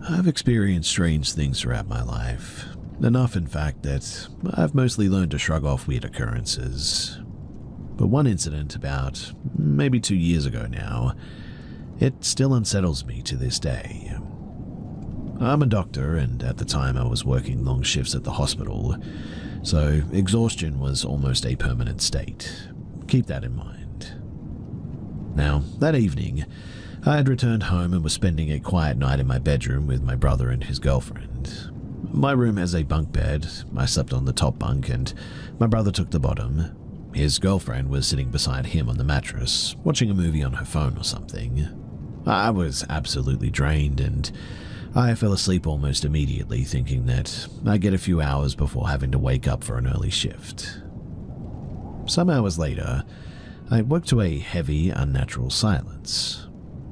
I've experienced strange things throughout my life, enough in fact that I've mostly learned to shrug off weird occurrences. But one incident about maybe 2 years ago now, it still unsettles me to this day. I'm a doctor, and at the time I was working long shifts at the hospital, so exhaustion was almost a permanent state. Keep that in mind. Now, that evening, I had returned home and was spending a quiet night in my bedroom with my brother and his girlfriend. My room has a bunk bed. I slept on the top bunk and my brother took the bottom. His girlfriend was sitting beside him on the mattress, watching a movie on her phone or something. I was absolutely drained and I fell asleep almost immediately, thinking that I'd get a few hours before having to wake up for an early shift. Some hours later, I woke to a heavy, unnatural silence.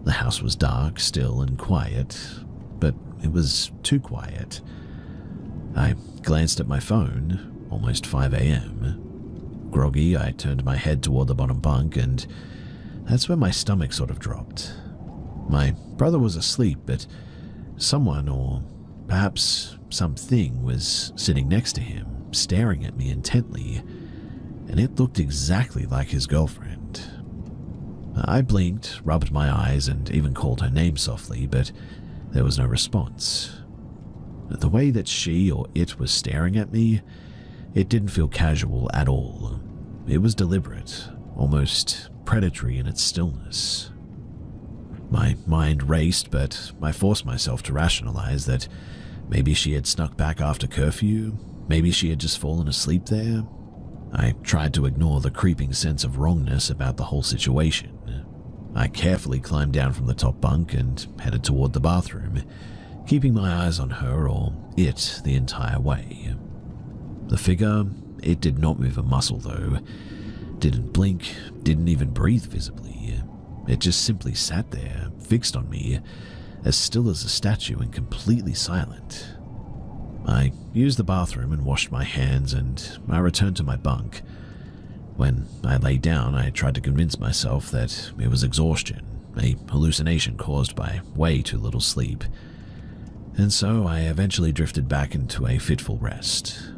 The house was dark, still, and quiet, but it was too quiet. I glanced at my phone, almost 5 a.m. Groggy, I turned my head toward the bottom bunk, and that's when my stomach sort of dropped. My brother was asleep, but someone, or perhaps something, was sitting next to him, staring at me intently, and it looked exactly like his girlfriend. I blinked, rubbed my eyes, and even called her name softly, but there was no response. The way that she or it was staring at me, it didn't feel casual at all. It was deliberate, almost predatory in its stillness. My mind raced, but I forced myself to rationalize that maybe she had snuck back after curfew, maybe she had just fallen asleep there. I tried to ignore the creeping sense of wrongness about the whole situation. I carefully climbed down from the top bunk and headed toward the bathroom, keeping my eyes on her or it the entire way. The figure, it did not move a muscle though, didn't blink, didn't even breathe visibly. It just simply sat there, fixed on me, as still as a statue and completely silent. I used the bathroom and washed my hands, and I returned to my bunk. When I lay down, I tried to convince myself that it was exhaustion, a hallucination caused by way too little sleep. And so I eventually drifted back into a fitful rest.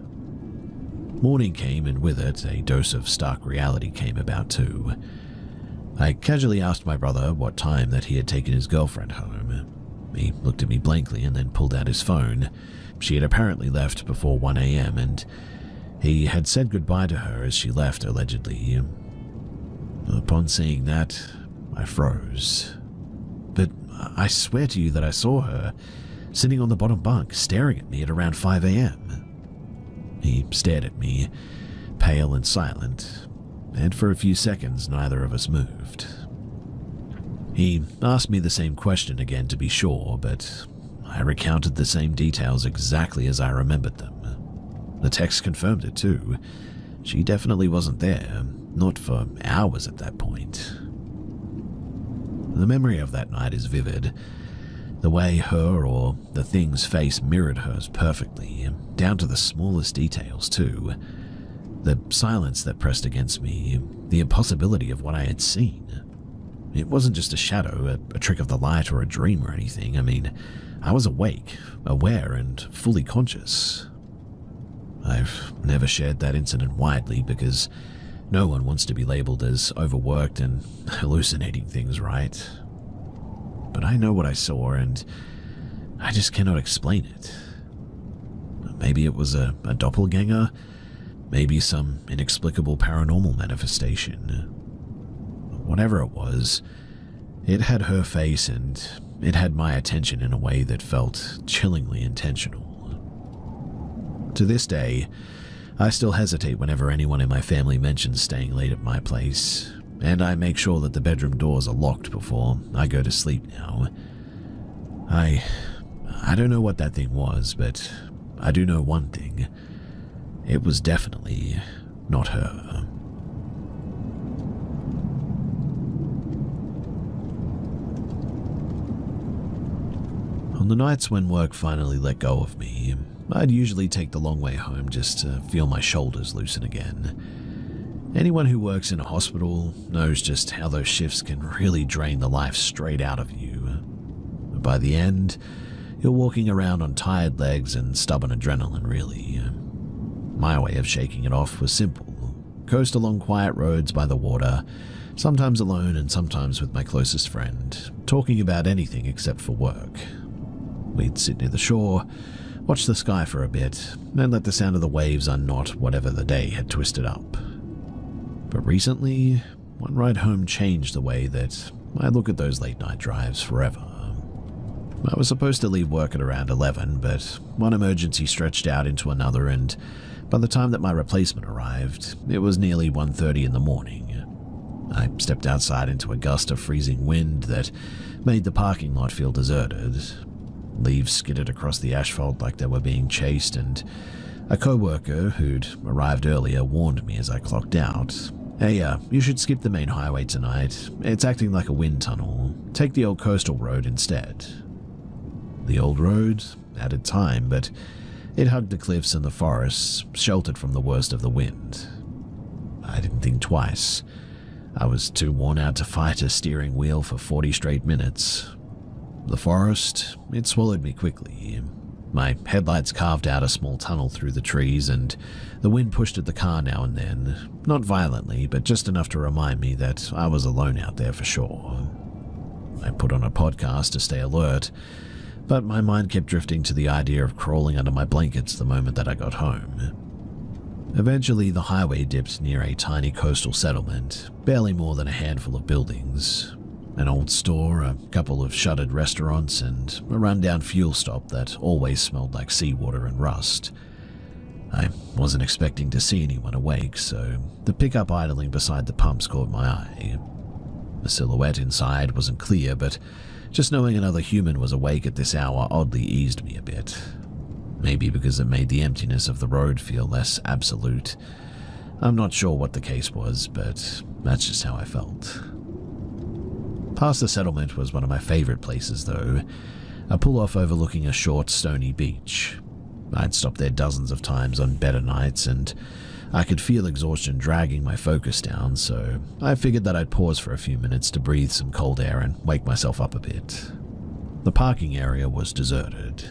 Morning came, and with it, a dose of stark reality came about too. I casually asked my brother what time that he had taken his girlfriend home. He looked at me blankly and then pulled out his phone. She had apparently left before 1 a.m. and he had said goodbye to her as she left, allegedly. Upon seeing that, I froze. But I swear to you that I saw her sitting on the bottom bunk, staring at me at around 5 a.m. He stared at me, pale and silent, and for a few seconds neither of us moved. He asked me the same question again to be sure, but I recounted the same details exactly as I remembered them. The text confirmed it too. She definitely wasn't there, not for hours at that point. The memory of that night is vivid. The way her or the thing's face mirrored hers perfectly, down to the smallest details too. The silence that pressed against me, the impossibility of what I had seen. It wasn't just a shadow, a trick of the light, or a dream or anything. I mean, I was awake, aware, and fully conscious. I've never shared that incident widely because no one wants to be labeled as overworked and hallucinating things, right? But I know what I saw, and I just cannot explain it. Maybe it was a doppelganger, maybe some inexplicable paranormal manifestation. Whatever it was, it had her face and it had my attention in a way that felt chillingly intentional. To this day, I still hesitate whenever anyone in my family mentions staying late at my place, and I make sure that the bedroom doors are locked before I go to sleep now. I don't know what that thing was, but I do know one thing. It was definitely not her. On the nights when work finally let go of me, I'd usually take the long way home just to feel my shoulders loosen again. Anyone who works in a hospital knows just how those shifts can really drain the life straight out of you. But by the end, You're walking around on tired legs and stubborn adrenaline, really. My way of shaking it off was simple. Coast along quiet roads by the water, sometimes alone and sometimes with my closest friend, talking about anything except for work. We'd sit near the shore, watch the sky for a bit, and let the sound of the waves unknot whatever the day had twisted up. But recently, one ride home changed the way that I look at those late night drives forever. I was supposed to leave work at around 11, but one emergency stretched out into another, and by the time that my replacement arrived, it was nearly 1:30 in the morning. I stepped outside into a gust of freezing wind that made the parking lot feel deserted. Leaves skidded across the asphalt like they were being chased, and a co-worker who'd arrived earlier warned me as I clocked out. "Hey, you should skip the main highway tonight. It's acting like a wind tunnel. Take the old coastal road instead." The old road added time, but it hugged the cliffs and the forests, sheltered from the worst of the wind. I didn't think twice. I was too worn out to fight a steering wheel for 40 straight minutes. The forest, it swallowed me quickly. My headlights carved out a small tunnel through the trees, and the wind pushed at the car now and then, not violently, but just enough to remind me that I was alone out there for sure. I put on a podcast to stay alert, but my mind kept drifting to the idea of crawling under my blankets the moment that I got home. Eventually, the highway dipped near a tiny coastal settlement, barely more than a handful of buildings. An old store, a couple of shuttered restaurants, and a rundown fuel stop that always smelled like seawater and rust. I wasn't expecting to see anyone awake, so the pickup idling beside the pumps caught my eye. The silhouette inside wasn't clear, but just knowing another human was awake at this hour oddly eased me a bit. Maybe because it made the emptiness of the road feel less absolute. I'm not sure what the case was, but that's just how I felt. Past the settlement was one of my favorite places, though, a pull-off overlooking a short, stony beach. I'd stopped there dozens of times on better nights, and I could feel exhaustion dragging my focus down, so I figured that I'd pause for a few minutes to breathe some cold air and wake myself up a bit. The parking area was deserted.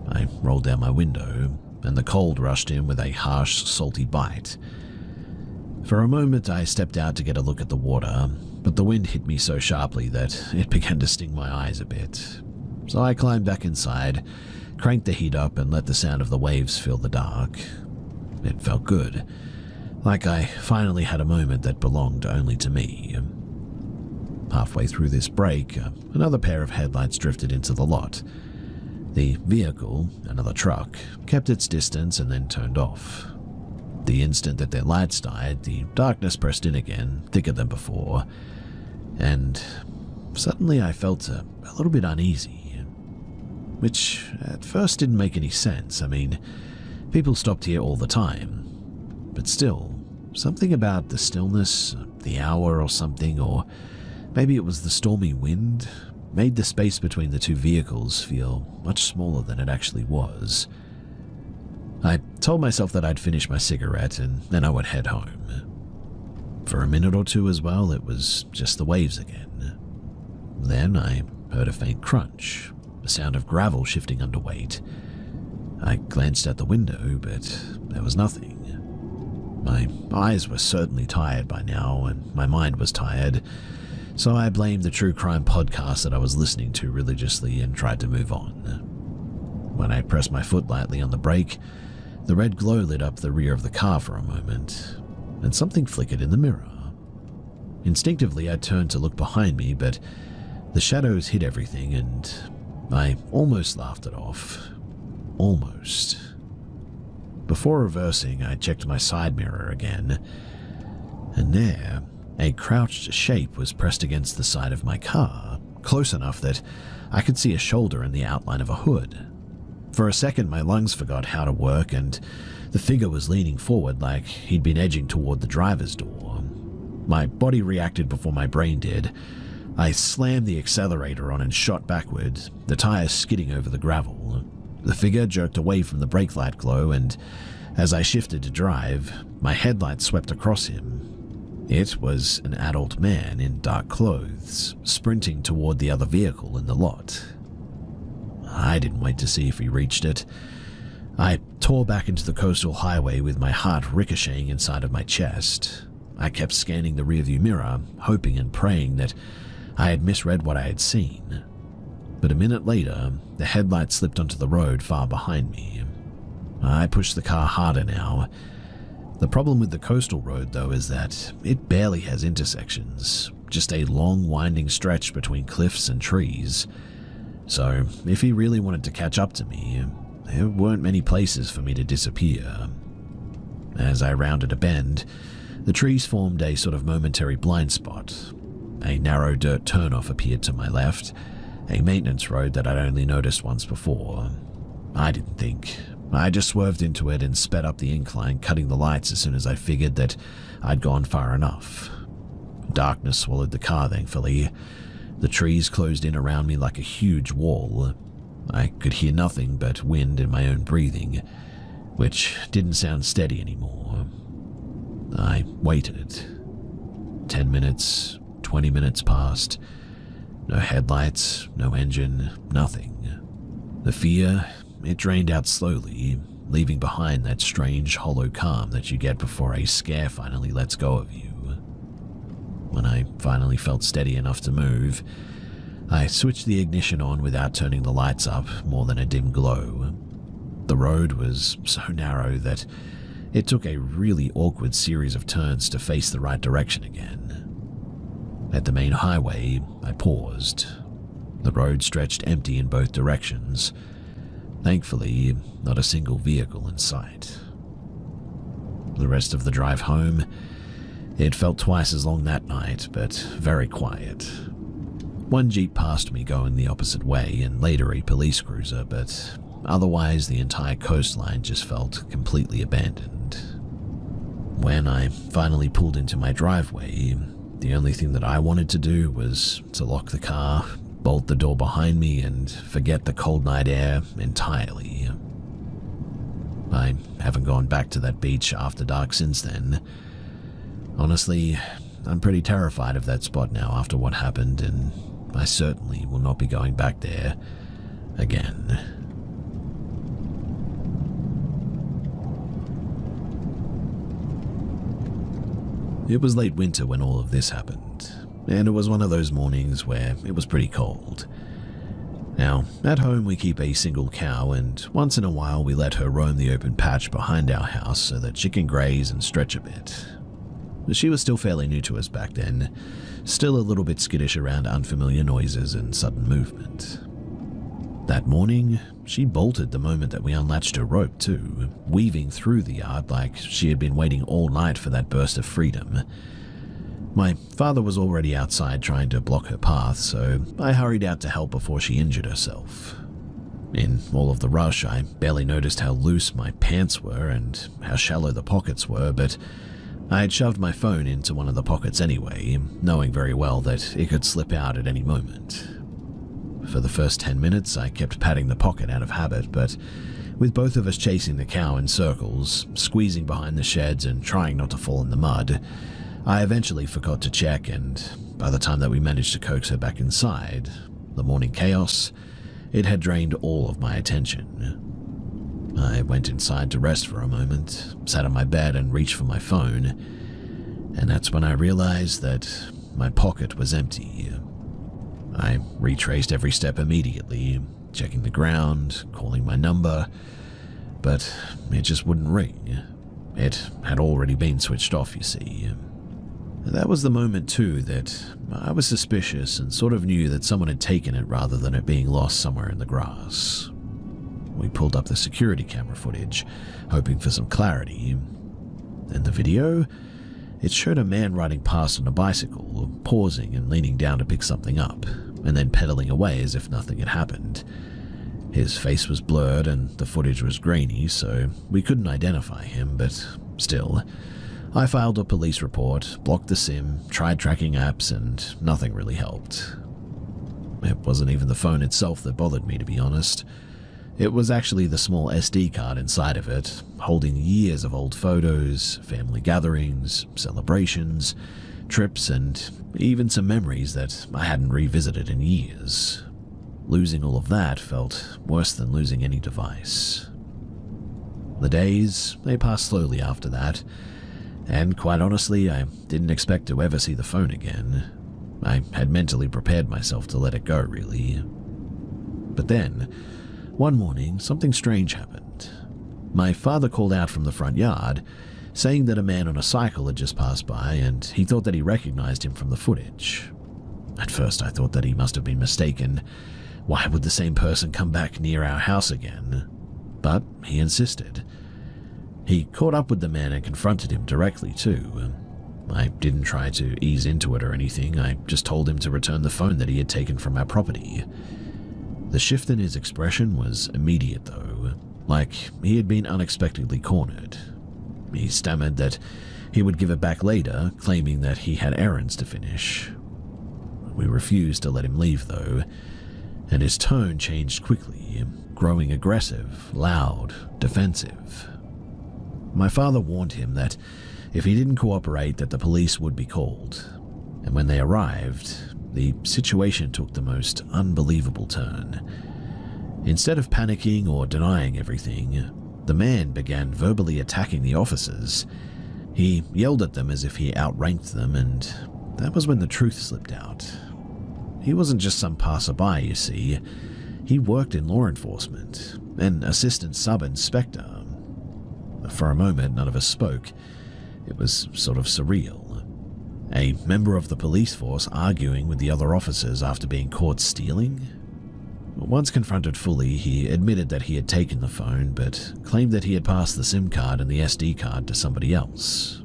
I rolled down my window, and the cold rushed in with a harsh, salty bite. For a moment, I stepped out to get a look at the water, but the wind hit me so sharply that it began to sting my eyes a bit. So I climbed back inside, cranked the heat up, and let the sound of the waves fill the dark. It felt good, like I finally had a moment that belonged only to me. Halfway through this break, another pair of headlights drifted into the lot. The vehicle, another truck, kept its distance and then turned off. The instant that their lights died, the darkness pressed in again, thicker than before, and suddenly I felt a little bit uneasy, which at first didn't make any sense. I mean, people stopped here all the time, but still, something about the stillness, the hour or something, or maybe it was the stormy wind, made the space between the two vehicles feel much smaller than it actually was. I told myself that I'd finish my cigarette and then I would head home. For a minute or two as well, it was just the waves again. Then I heard a faint crunch, the sound of gravel shifting under weight. I glanced out the window, but there was nothing. My eyes were certainly tired by now, and my mind was tired, so I blamed the true crime podcast that I was listening to religiously and tried to move on. When I pressed my foot lightly on the brake, the red glow lit up the rear of the car for a moment, and something flickered in the mirror. Instinctively, I turned to look behind me, but the shadows hid everything, and I almost laughed it off. Almost. Before reversing, I checked my side mirror again, and there, a crouched shape was pressed against the side of my car, close enough that I could see a shoulder and the outline of a hood. For a second, my lungs forgot how to work, and the figure was leaning forward like he'd been edging toward the driver's door. My body reacted before my brain did. I slammed the accelerator on and shot backward, the tires skidding over the gravel. The figure jerked away from the brake light glow, and as I shifted to drive, my headlights swept across him. It was an adult man in dark clothes, sprinting toward the other vehicle in the lot. I didn't wait to see if he reached it. I tore back into the coastal highway with my heart ricocheting inside of my chest. I kept scanning the rearview mirror, hoping and praying that I had misread what I had seen. But a minute later, the headlight slipped onto the road far behind me. I pushed the car harder now. The problem with the coastal road, though, is that it barely has intersections, just a long winding stretch between cliffs and trees. So, if he really wanted to catch up to me, there weren't many places for me to disappear. As I rounded a bend, the trees formed a sort of momentary blind spot. A narrow dirt turnoff appeared to my left, a maintenance road that I'd only noticed once before. I didn't think. I just swerved into it and sped up the incline, cutting the lights as soon as I figured that I'd gone far enough. Darkness swallowed the car, thankfully. The trees closed in around me like a huge wall. I could hear nothing but wind and my own breathing, which didn't sound steady anymore. I waited. 10 minutes, 20 minutes passed. No headlights, no engine, nothing. The fear, it drained out slowly, leaving behind that strange hollow calm that you get before a scare finally lets go of you. When I finally felt steady enough to move, I switched the ignition on without turning the lights up more than a dim glow. The road was so narrow that it took a really awkward series of turns to face the right direction again. At the main highway, I paused. The road stretched empty in both directions. Thankfully, not a single vehicle in sight. The rest of the drive home, it felt twice as long that night, but very quiet. One Jeep passed me going the opposite way, and later a police cruiser, but otherwise the entire coastline just felt completely abandoned. When I finally pulled into my driveway, the only thing that I wanted to do was to lock the car, bolt the door behind me, and forget the cold night air entirely. I haven't gone back to that beach after dark since then. Honestly, I'm pretty terrified of that spot now after what happened, and I certainly will not be going back there again. It was late winter when all of this happened, and it was one of those mornings where it was pretty cold. Now, at home we keep a single cow, and once in a while we let her roam the open patch behind our house so that she can graze and stretch a bit. She was still fairly new to us back then, still a little bit skittish around unfamiliar noises and sudden movement. That morning, she bolted the moment that we unlatched her rope too, weaving through the yard like she had been waiting all night for that burst of freedom. My father was already outside trying to block her path, so I hurried out to help before she injured herself. In all of the rush, I barely noticed how loose my pants were and how shallow the pockets were, but I had shoved my phone into one of the pockets anyway, knowing very well that it could slip out at any moment. For the first 10 minutes, I kept patting the pocket out of habit, but with both of us chasing the cow in circles, squeezing behind the sheds and trying not to fall in the mud, I eventually forgot to check, and by the time that we managed to coax her back inside, the morning chaos, it had drained all of my attention. I went inside to rest for a moment, sat on my bed and reached for my phone, and that's when I realized that my pocket was empty. I retraced every step immediately, checking the ground, calling my number, but it just wouldn't ring. It had already been switched off, you see. That was the moment too that I was suspicious and sort of knew that someone had taken it rather than it being lost somewhere in the grass. We pulled up the security camera footage, hoping for some clarity. And the video? It showed a man riding past on a bicycle, pausing and leaning down to pick something up, and then pedaling away as if nothing had happened. His face was blurred and the footage was grainy, so we couldn't identify him, but still. I filed a police report, blocked the SIM, tried tracking apps, and nothing really helped. It wasn't even the phone itself that bothered me, to be honest. It was actually the small SD card inside of it, holding years of old photos, family gatherings, celebrations, trips, and even some memories that I hadn't revisited in years. losing all of that felt worse than losing any device. The days, they passed slowly after that, and quite honestly, I didn't expect to ever see the phone again. I had mentally prepared myself to let it go, really. But then, one morning, something strange happened. My father called out from the front yard, saying that a man on a cycle had just passed by and he thought that he recognized him from the footage. At first, I thought that he must have been mistaken. Why would the same person come back near our house again? But he insisted. He caught up with the man and confronted him directly, too. I didn't try to ease into it or anything. I just told him to return the phone that he had taken from our property. The shift in his expression was immediate, though, like he had been unexpectedly cornered. He stammered that he would give it back later, claiming that he had errands to finish. We refused to let him leave, though, and his tone changed quickly, growing aggressive, loud, defensive. My father warned him that if he didn't cooperate, that the police would be called, and when they arrived, the situation took the most unbelievable turn. Instead of panicking or denying everything, the man began verbally attacking the officers. He yelled at them as if he outranked them, and that was when the truth slipped out. He wasn't just some passerby, you see. He worked in law enforcement, an assistant sub-inspector. For a moment, none of us spoke. It was sort of surreal. A member of the police force arguing with the other officers after being caught stealing? Once confronted fully, he admitted that he had taken the phone, but claimed that he had passed the SIM card and the SD card to somebody else.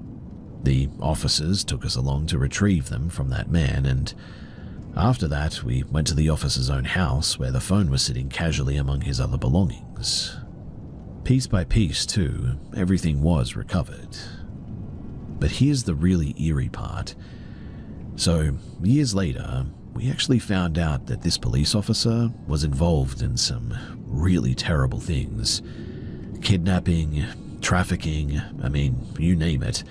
The officers took us along to retrieve them from that man, and after that, we went to the officer's own house where the phone was sitting casually among his other belongings. Piece by piece, too, everything was recovered. But here's the really eerie part. So, years later, we actually found out that this police officer was involved in some really terrible things. Kidnapping, trafficking, I mean, you name it.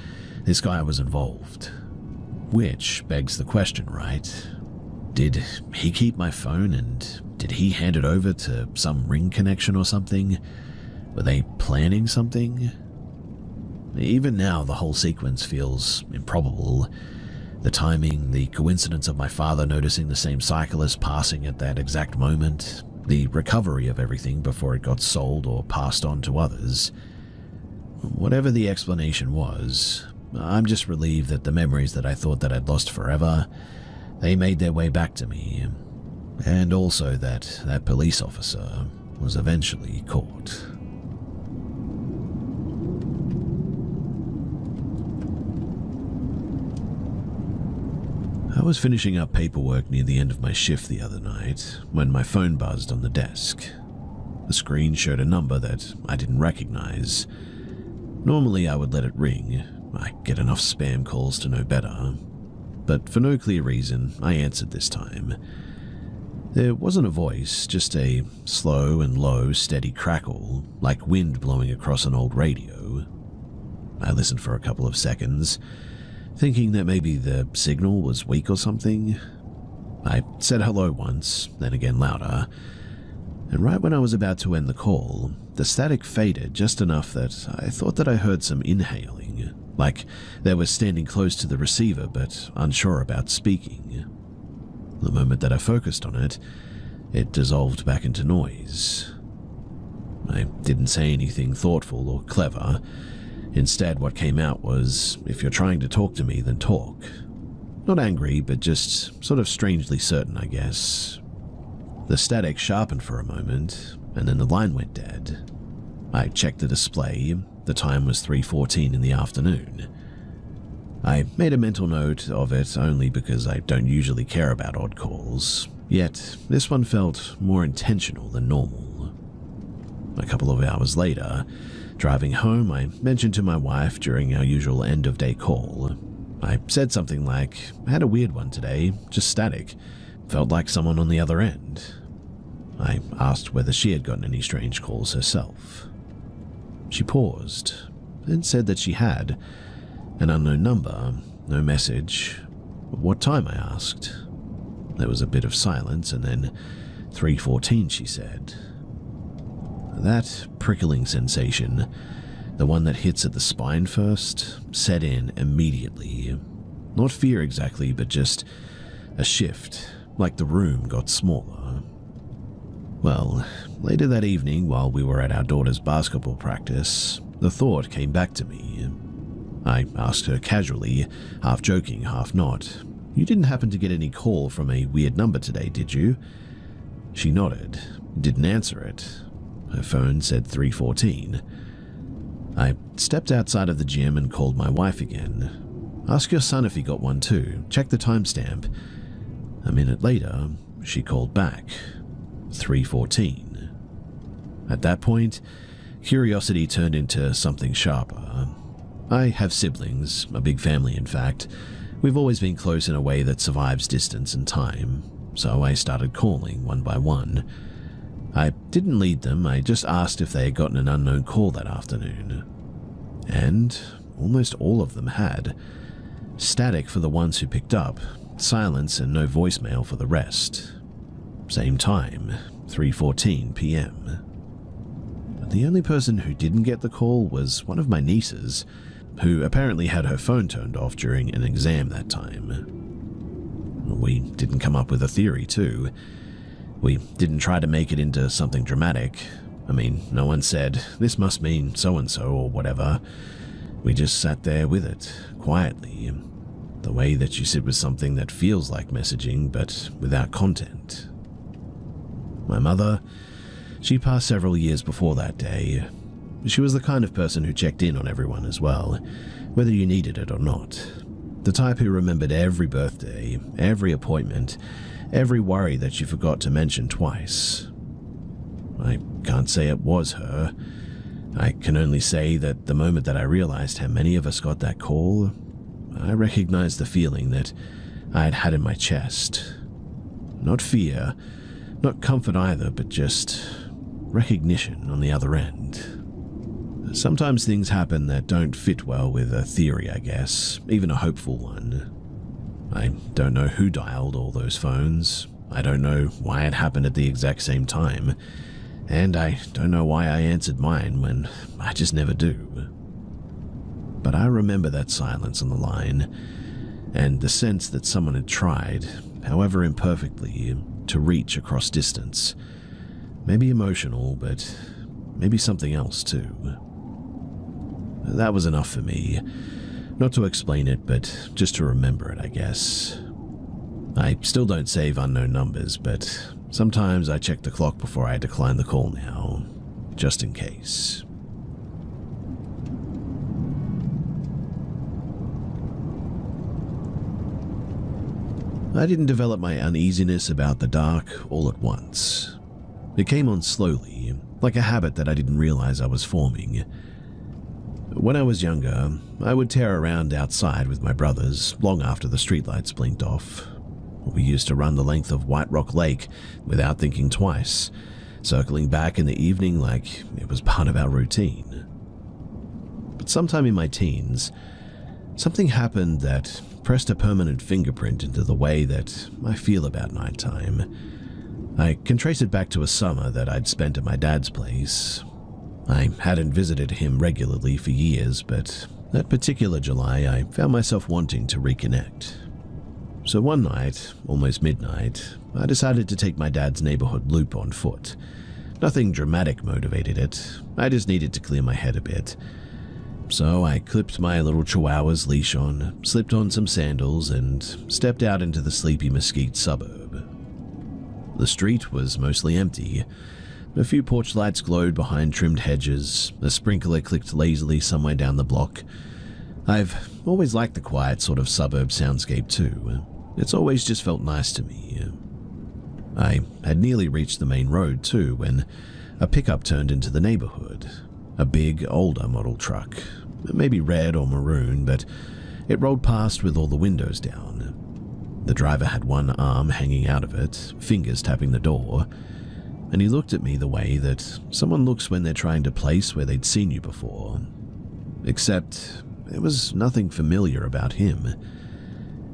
This guy was involved. Which begs the question, right? Did he keep my phone and did he hand it over to some ring connection or something? Were they planning something? Even now, the whole sequence feels improbable. The timing, the coincidence of my father noticing the same cyclist passing at that exact moment, the recovery of everything before it got sold or passed on to others. Whatever the explanation was, I'm just relieved that the memories that I thought that I'd lost forever, they made their way back to me, and also that that police officer was eventually caught. I was finishing up paperwork near the end of my shift the other night when my phone buzzed on the desk. The screen showed a number that I didn't recognize. Normally I would let it ring. I get enough spam calls to know better. But for no clear reason, I answered this time. There wasn't a voice, just a slow and low, steady crackle, like wind blowing across an old radio. I listened for a couple of seconds, thinking that maybe the signal was weak or something. I said hello once, then again louder, and right when I was about to end the call, the static faded just enough that I thought that I heard some inhaling, like they were standing close to the receiver but unsure about speaking. The moment that I focused on it, it dissolved back into noise. I didn't say anything thoughtful or clever. Instead, what came out was, if you're trying to talk to me, then talk. Not angry, but just sort of strangely certain, I guess. The static sharpened for a moment, and then the line went dead. I checked the display. The time was 3:14 in the afternoon. I made a mental note of it only because I don't usually care about odd calls, yet this one felt more intentional than normal. A couple of hours later, driving home, I mentioned to my wife during our usual end-of-day call. I said something like, I had a weird one today, just static. Felt like someone on the other end. I asked whether she had gotten any strange calls herself. She paused, then said that she had. An unknown number, no message. What time, I asked. There was a bit of silence, and then 3:14, she said. That prickling sensation, the one that hits at the spine first, set in immediately. Not fear exactly, but just a shift, like the room got smaller. Well, later that evening, while we were at our daughter's basketball practice, the thought came back to me. I asked her casually, half joking, half not, "You didn't happen to get any call from a weird number today, did you?" She nodded, didn't answer it. Her phone said 3:14. I stepped outside of the gym and called my wife again. "Ask your son if he got one too. Check the timestamp." A minute later, she called back. 3:14. At that point, curiosity turned into something sharper. I have siblings, a big family in fact. We've always been close in a way that survives distance and time, so I started calling one by one. I didn't lead them, I just asked if they had gotten an unknown call that afternoon. And almost all of them had. Static for the ones who picked up, silence and no voicemail for the rest. Same time, 3:14 p.m. The only person who didn't get the call was one of my nieces, who apparently had her phone turned off during an exam that time. We didn't come up with a theory, too. We didn't try to make it into something dramatic. I mean, no one said, "This must mean so-and-so," or whatever. We just sat there with it, quietly, the way that you sit with something that feels like messaging, but without content. My mother, she passed several years before that day. She was the kind of person who checked in on everyone as well, whether you needed it or not. The type who remembered every birthday, every appointment, every worry that you forgot to mention twice. I can't say it was her. I can only say that the moment that I realized how many of us got that call, I recognized the feeling that I had had in my chest. Not fear, not comfort either, but just recognition on the other end. Sometimes things happen that don't fit well with a theory, I guess, even a hopeful one. I don't know who dialed all those phones. I don't know why it happened at the exact same time. And I don't know why I answered mine when I just never do. But I remember that silence on the line, and the sense that someone had tried, however imperfectly, to reach across distance. Maybe emotional, but maybe something else too. That was enough for me. Not to explain it, but just to remember it, I guess. I still don't save unknown numbers, but sometimes I check the clock before I decline the call now, just in case. I didn't develop my uneasiness about the dark all at once. It came on slowly, like a habit that I didn't realize I was forming. When I was younger, I would tear around outside with my brothers long after the streetlights blinked off. We used to run the length of White Rock Lake without thinking twice, circling back in the evening like it was part of our routine. But sometime in my teens, something happened that pressed a permanent fingerprint into the way that I feel about nighttime. I can trace it back to a summer that I'd spent at my dad's place. I hadn't visited him regularly for years, but that particular July I found myself wanting to reconnect. So one night, almost midnight, I decided to take my dad's neighborhood loop on foot. Nothing dramatic motivated it, I just needed to clear my head a bit. So I clipped my little chihuahua's leash on, slipped on some sandals, and stepped out into the sleepy Mesquite suburb. The street was mostly empty. A few porch lights glowed behind trimmed hedges, a sprinkler clicked lazily somewhere down the block. I've always liked the quiet sort of suburb soundscape too. It's always just felt nice to me. I had nearly reached the main road too when a pickup turned into the neighborhood. A big, older model truck, maybe red or maroon, but it rolled past with all the windows down. The driver had one arm hanging out of it, fingers tapping the door, and he looked at me the way that someone looks when they're trying to place where they'd seen you before. Except there was nothing familiar about him.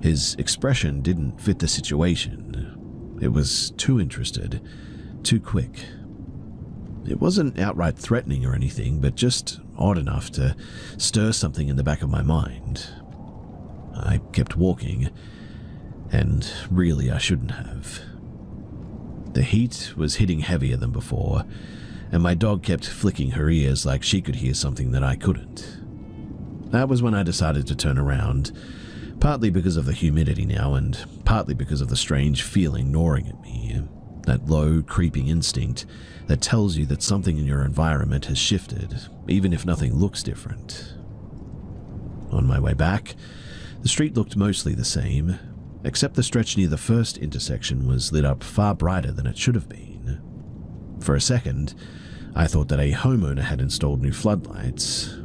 His expression didn't fit the situation. It was too interested, too quick. It wasn't outright threatening or anything, but just odd enough to stir something in the back of my mind. I kept walking, and really I shouldn't have. The heat was hitting heavier than before, and my dog kept flicking her ears like she could hear something that I couldn't. That was when I decided to turn around, partly because of the humidity now and partly because of the strange feeling gnawing at me, that low, creeping instinct that tells you that something in your environment has shifted, even if nothing looks different. On my way back, the street looked mostly the same, except the stretch near the first intersection was lit up far brighter than it should have been. For a second, I thought that a homeowner had installed new floodlights,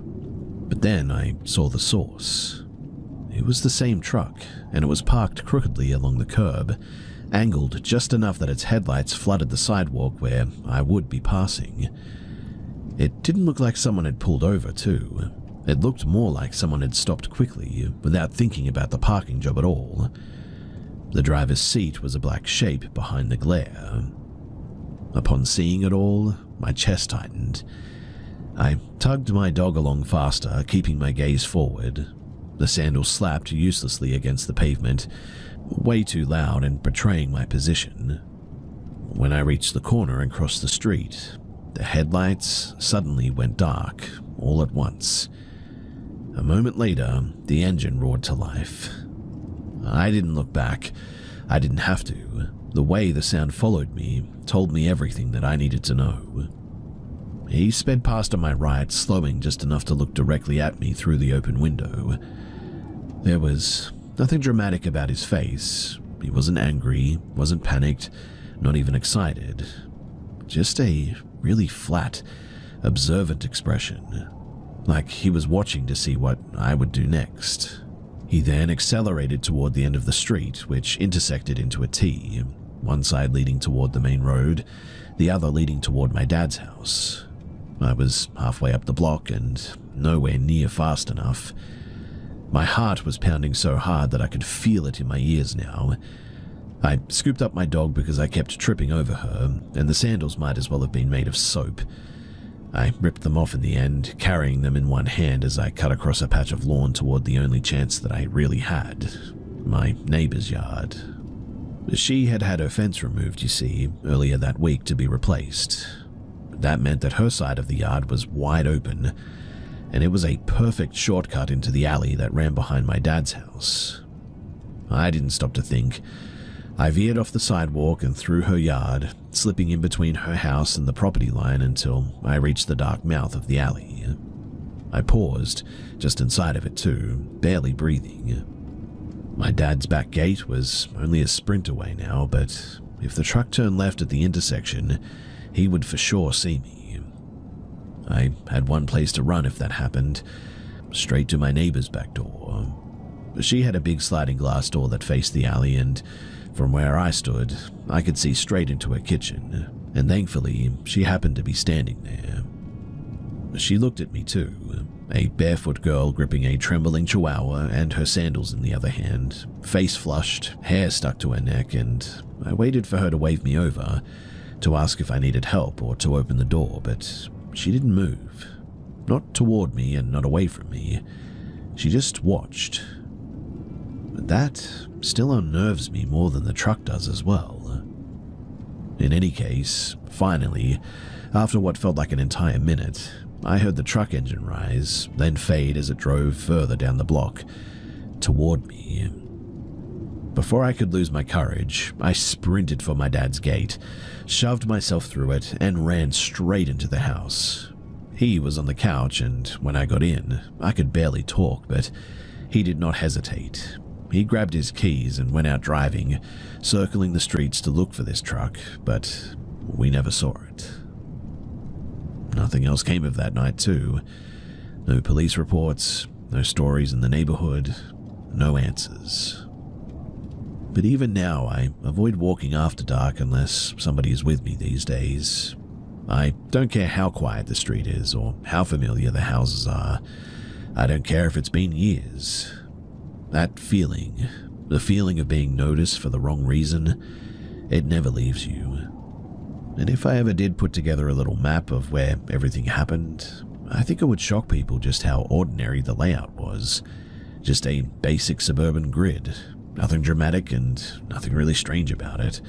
but then I saw the source. It was the same truck, and it was parked crookedly along the curb, angled just enough that its headlights flooded the sidewalk where I would be passing. It didn't look like someone had pulled over, too. It looked more like someone had stopped quickly, without thinking about the parking job at all. The driver's seat was a black shape behind the glare. Upon seeing it all, my chest tightened. I tugged my dog along faster, keeping my gaze forward. The sandal slapped uselessly against the pavement, way too loud and betraying my position. When I reached the corner and crossed the street, the headlights suddenly went dark, all at once. A moment later, the engine roared to life. I didn't look back. I didn't have to. The way the sound followed me told me everything that I needed to know. He sped past on my right, slowing just enough to look directly at me through the open window. There was nothing dramatic about his face. He wasn't angry, wasn't panicked, not even excited. Just a really flat, observant expression, like he was watching to see what I would do next. He then accelerated toward the end of the street, which intersected into a T, one side leading toward the main road, the other leading toward my dad's house. I was halfway up the block and nowhere near fast enough. My heart was pounding so hard that I could feel it in my ears now. I scooped up my dog because I kept tripping over her, and the sandals might as well have been made of soap. I ripped them off in the end, carrying them in one hand as I cut across a patch of lawn toward the only chance that I really had, my neighbor's yard. She had had her fence removed, you see, earlier that week to be replaced. That meant that her side of the yard was wide open, and it was a perfect shortcut into the alley that ran behind my dad's house. I didn't stop to think. I veered off the sidewalk and through her yard, slipping in between her house and the property line until I reached the dark mouth of the alley. I paused, just inside of it too, barely breathing. My dad's back gate was only a sprint away now, but if the truck turned left at the intersection, he would for sure see me. I had one place to run if that happened, straight to my neighbor's back door. She had a big sliding glass door that faced the alley, and from where I stood, I could see straight into her kitchen, and thankfully, she happened to be standing there. She looked at me too, a barefoot girl gripping a trembling chihuahua and her sandals in the other hand, face flushed, hair stuck to her neck, and I waited for her to wave me over, to ask if I needed help or to open the door, but she didn't move. Not toward me and not away from me. She just watched. But that still unnerves me more than the truck does as well. In any case, finally, after what felt like an entire minute, I heard the truck engine rise, then fade as it drove further down the block, toward me. Before I could lose my courage, I sprinted for my dad's gate, shoved myself through it, and ran straight into the house. He was on the couch, and when I got in, I could barely talk, but he did not hesitate. He grabbed his keys and went out driving, circling the streets to look for this truck, but we never saw it. Nothing else came of that night, too. No police reports, no stories in the neighborhood, no answers. But even now, I avoid walking after dark unless somebody is with me these days. I don't care how quiet the street is or how familiar the houses are. I don't care if it's been years. That feeling, the feeling of being noticed for the wrong reason, it never leaves you. And if I ever did put together a little map of where everything happened, I think it would shock people just how ordinary the layout was. Just a basic suburban grid, nothing dramatic and nothing really strange about it,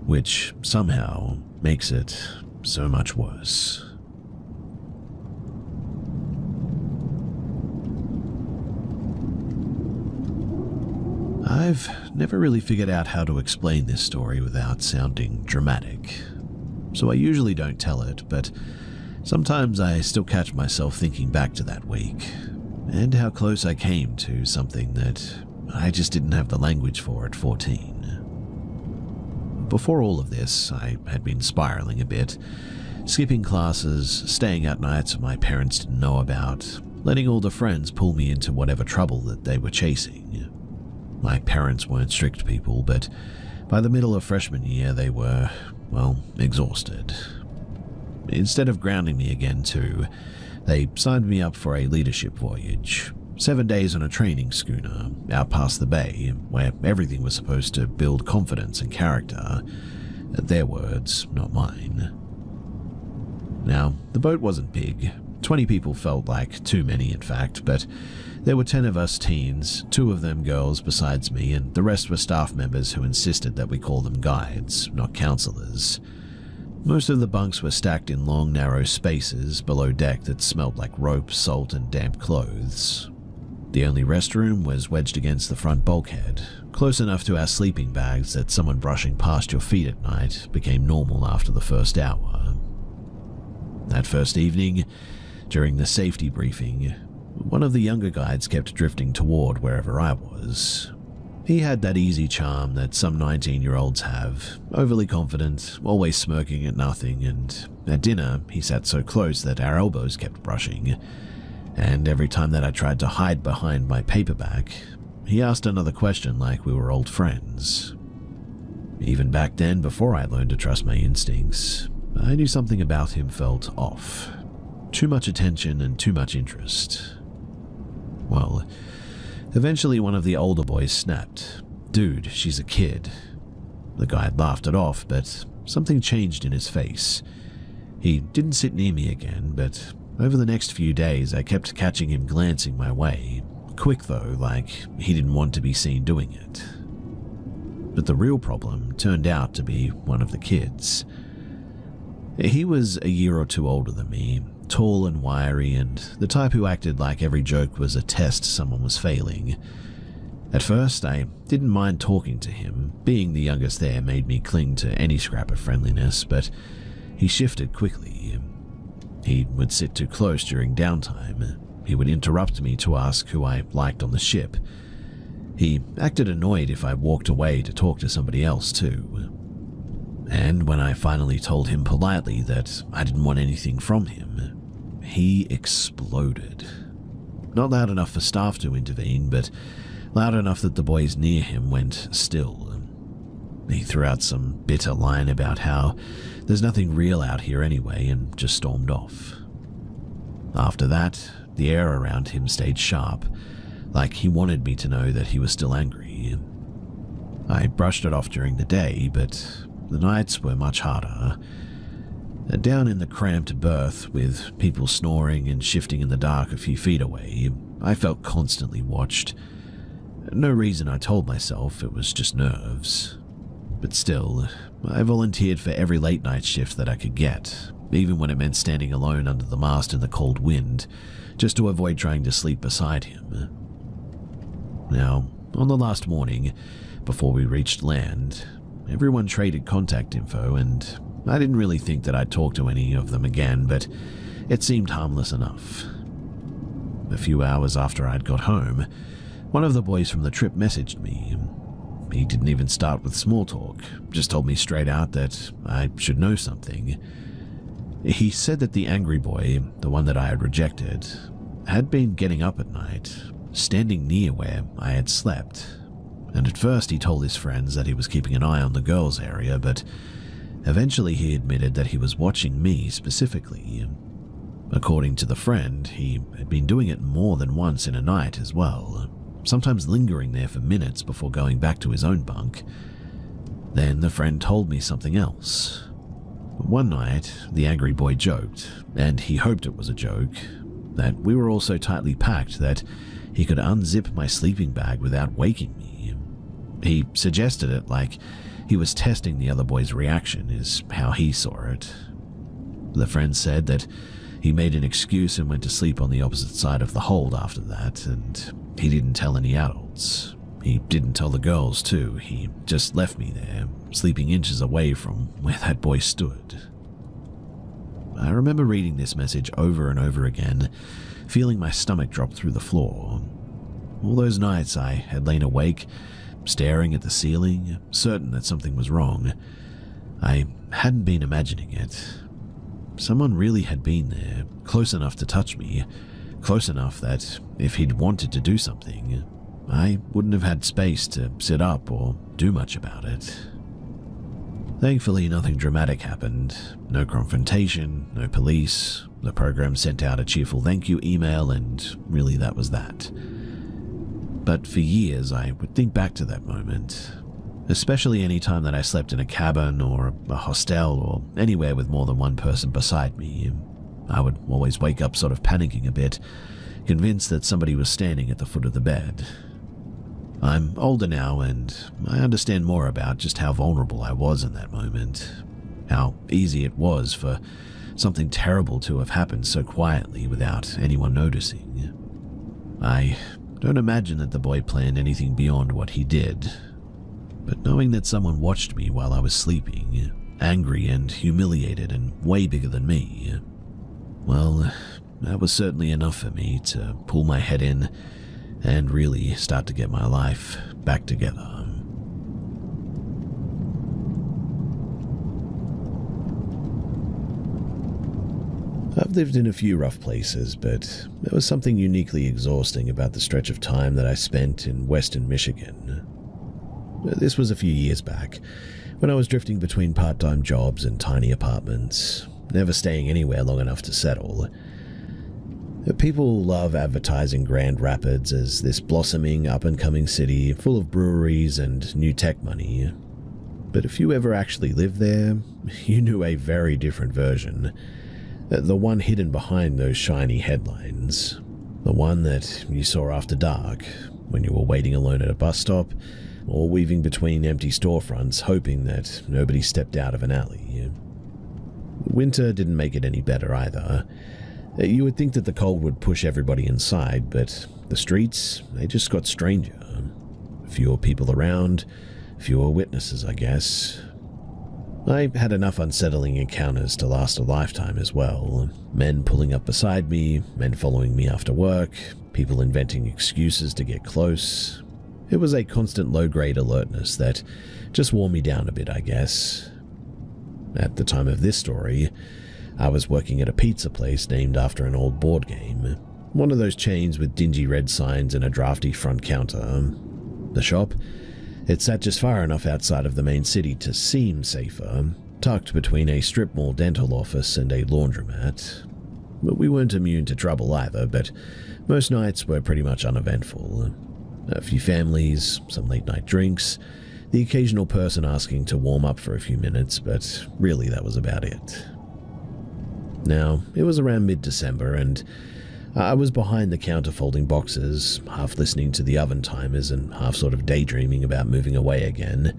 which somehow makes it so much worse. I've never really figured out how to explain this story without sounding dramatic, so I usually don't tell it, but sometimes I still catch myself thinking back to that week, and how close I came to something that I just didn't have the language for at 14. Before all of this, I had been spiraling a bit, skipping classes, staying out nights my parents didn't know about, letting older friends pull me into whatever trouble that they were chasing. My parents weren't strict people, but by the middle of freshman year they were, well, exhausted. Instead of grounding me again too, they signed me up for a leadership voyage. 7 days on a training schooner, out past the bay, where everything was supposed to build confidence and character. Their words, not mine. Now, the boat wasn't big. 20 people felt like too many, in fact, but there were 10 of us teens, 2 of them girls besides me, and the rest were staff members who insisted that we call them guides, not counselors. Most of the bunks were stacked in long, narrow spaces below deck that smelled like rope, salt, and damp clothes. The only restroom was wedged against the front bulkhead, close enough to our sleeping bags that someone brushing past your feet at night became normal after the first hour. That first evening, during the safety briefing, one of the younger guides kept drifting toward wherever I was. He had that easy charm that some 19-year-olds have, overly confident, always smirking at nothing, and at dinner he sat so close that our elbows kept brushing, and every time that I tried to hide behind my paperback, he asked another question like we were old friends. Even back then, before I learned to trust my instincts, I knew something about him felt off. Too much attention and too much interest. Well, eventually one of the older boys snapped, "Dude, she's a kid." The guide laughed it off, but something changed in his face. He didn't sit near me again, but over the next few days I kept catching him glancing my way, quick though, like he didn't want to be seen doing it. But the real problem turned out to be one of the kids. He was a year or 2 older than me, tall and wiry, and the type who acted like every joke was a test someone was failing. At first, I didn't mind talking to him. Being the youngest there made me cling to any scrap of friendliness, but he shifted quickly. He would sit too close during downtime. He would interrupt me to ask who I liked on the ship. He acted annoyed if I walked away to talk to somebody else too. And when I finally told him politely that I didn't want anything from him, he exploded. Not loud enough for staff to intervene, but loud enough that the boys near him went still. He threw out some bitter line about how there's nothing real out here anyway and just stormed off. After that, the air around him stayed sharp, like he wanted me to know that he was still angry. I brushed it off during the day, but the nights were much harder. Down in the cramped berth, with people snoring and shifting in the dark a few feet away, I felt constantly watched. No reason, I told myself, it was just nerves. But still, I volunteered for every late-night shift that I could get, even when it meant standing alone under the mast in the cold wind, just to avoid trying to sleep beside him. Now, on the last morning, before we reached land, everyone traded contact info, and I didn't really think that I'd talk to any of them again, but it seemed harmless enough. A few hours after I'd got home, one of the boys from the trip messaged me. He didn't even start with small talk, just told me straight out that I should know something. He said that the angry boy, the one that I had rejected, had been getting up at night, standing near where I had slept. And at first he told his friends that he was keeping an eye on the girls' area, but eventually he admitted that he was watching me specifically. According to the friend, he had been doing it more than once in a night as well, sometimes lingering there for minutes before going back to his own bunk. Then the friend told me something else. One night, the angry boy joked, and he hoped it was a joke, that we were all so tightly packed that he could unzip my sleeping bag without waking me. He suggested it like he was testing the other boy's reaction, is how he saw it. The friend said that he made an excuse and went to sleep on the opposite side of the hold after that, and he didn't tell any adults. He didn't tell the girls too, he just left me there, sleeping inches away from where that boy stood. I remember reading this message over and over again, feeling my stomach drop through the floor. All those nights I had lain awake, staring at the ceiling, certain that something was wrong. I hadn't been imagining it. Someone really had been there, close enough to touch me, close enough that if he'd wanted to do something, I wouldn't have had space to sit up or do much about it. Thankfully, nothing dramatic happened. No confrontation, no police. The program sent out a cheerful thank you email, and really that was that. But for years, I would think back to that moment, especially any time that I slept in a cabin or a hostel or anywhere with more than one person beside me. I would always wake up sort of panicking a bit, convinced that somebody was standing at the foot of the bed. I'm older now, and I understand more about just how vulnerable I was in that moment, how easy it was for something terrible to have happened so quietly without anyone noticing. I don't imagine that the boy planned anything beyond what he did, but knowing that someone watched me while I was sleeping, angry and humiliated and way bigger than me, well, that was certainly enough for me to pull my head in and really start to get my life back together. I've lived in a few rough places, but there was something uniquely exhausting about the stretch of time that I spent in western Michigan. This was a few years back, when I was drifting between part-time jobs and tiny apartments, never staying anywhere long enough to settle. People love advertising Grand Rapids as this blossoming, up-and-coming city full of breweries and new tech money. But if you ever actually lived there, you knew a very different version. The one hidden behind those shiny headlines. The one that you saw after dark, when you were waiting alone at a bus stop, or weaving between empty storefronts hoping that nobody stepped out of an alley. Winter didn't make it any better either. You would think that the cold would push everybody inside, but the streets, they just got stranger. Fewer people around, fewer witnesses, I guess. I had enough unsettling encounters to last a lifetime as well. Men pulling up beside me, men following me after work, people inventing excuses to get close. It was a constant low-grade alertness that just wore me down a bit, I guess. At the time of this story, I was working at a pizza place named after an old board game, one of those chains with dingy red signs and a drafty front counter. The shop, it sat just far enough outside of the main city to seem safer, tucked between a strip mall dental office and a laundromat. But we weren't immune to trouble either, but most nights were pretty much uneventful. A few families, some late-night drinks, the occasional person asking to warm up for a few minutes, but really that was about it. Now, it was around mid-December, and I was behind the counter folding boxes, half listening to the oven timers and half sort of daydreaming about moving away again.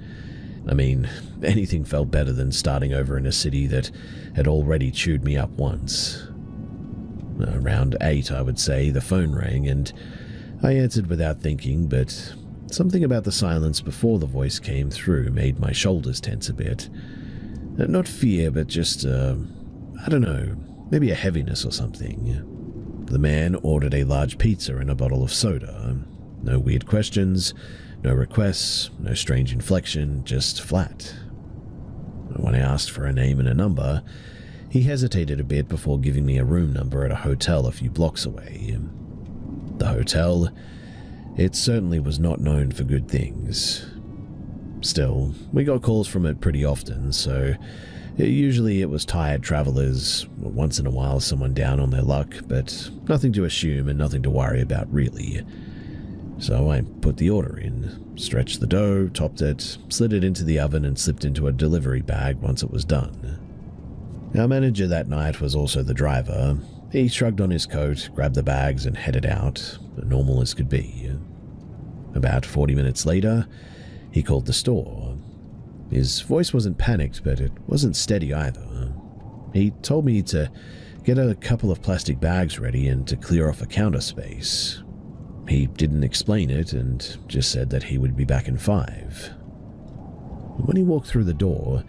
I mean, anything felt better than starting over in a city that had already chewed me up once. Around 8, I would say, the phone rang, and I answered without thinking, but something about the silence before the voice came through made my shoulders tense a bit. Not fear, but just, I don't know, maybe a heaviness or something. The man ordered a large pizza and a bottle of soda. No weird questions, no requests, no strange inflection, just flat. When I asked for a name and a number, he hesitated a bit before giving me a room number at a hotel a few blocks away. The hotel, it certainly was not known for good things. Still, we got calls from it pretty often, so usually it was tired travelers, once in a while someone down on their luck, but nothing to assume and nothing to worry about really. So I put the order in, stretched the dough, topped it, slid it into the oven and slipped into a delivery bag once it was done. Our manager that night was also the driver. He shrugged on his coat, grabbed the bags, and headed out, normal as could be. About 40 minutes later, he called the store. His voice wasn't panicked, but it wasn't steady either. He told me to get a couple of plastic bags ready and to clear off a counter space. He didn't explain it and just said that he would be back in 5. When he walked through the door,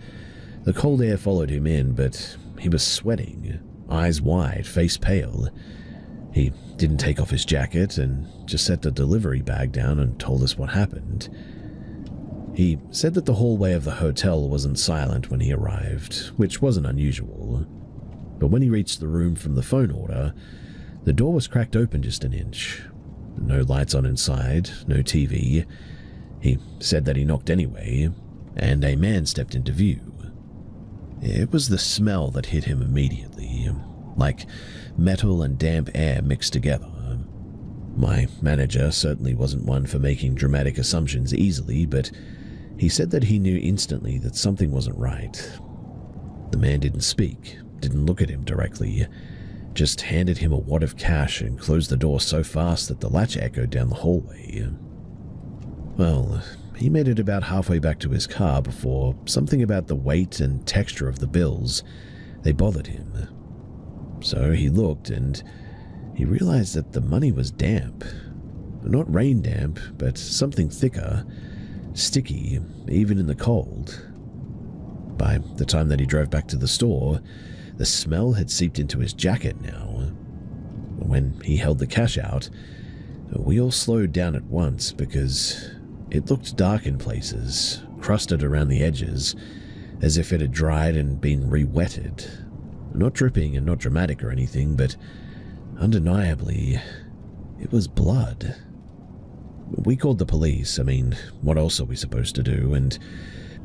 the cold air followed him in, but he was sweating, eyes wide, face pale. He didn't take off his jacket and just set the delivery bag down and told us what happened. He said that the hallway of the hotel wasn't silent when he arrived, which wasn't unusual. But when he reached the room from the phone order, the door was cracked open just an inch. No lights on inside, no TV. He said that he knocked anyway, and a man stepped into view. It was the smell that hit him immediately, like metal and damp air mixed together. My manager certainly wasn't one for making dramatic assumptions easily, but he said that he knew instantly that something wasn't right. The man didn't speak, didn't look at him directly, just handed him a wad of cash and closed the door so fast that the latch echoed down the hallway. Well, he made it about halfway back to his car before something about the weight and texture of the bills, they bothered him. So he looked and he realized that the money was damp. Not rain damp, but something thicker, sticky, even in the cold. By the time that he drove back to the store, the smell had seeped into his jacket now. When he held the cash out, we all slowed down at once because it looked dark in places, crusted around the edges, as if it had dried and been re-wetted. Not dripping and not dramatic or anything, but undeniably, it was blood. We called the police. I mean, what else are we supposed to do? And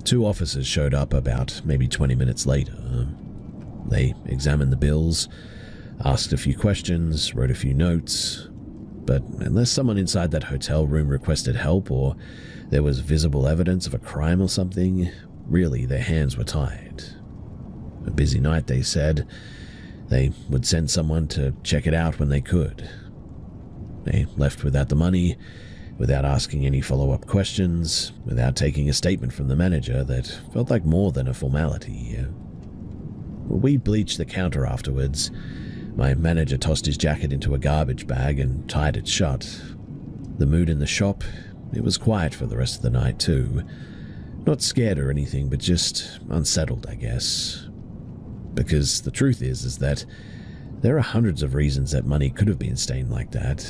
2 officers showed up about maybe 20 minutes later. They examined the bills, asked a few questions, wrote a few notes, but unless someone inside that hotel room requested help or there was visible evidence of a crime or something, really their hands were tied. A busy night, they said. They would send someone to check it out when they could. They left without the money, without asking any follow-up questions, without taking a statement from the manager that felt like more than a formality. We bleached the counter afterwards. My manager tossed his jacket into a garbage bag and tied it shut. The mood in the shop, it was quiet for the rest of the night too. Not scared or anything, but just unsettled, I guess. Because the truth is that there are hundreds of reasons that money could have been stained like that.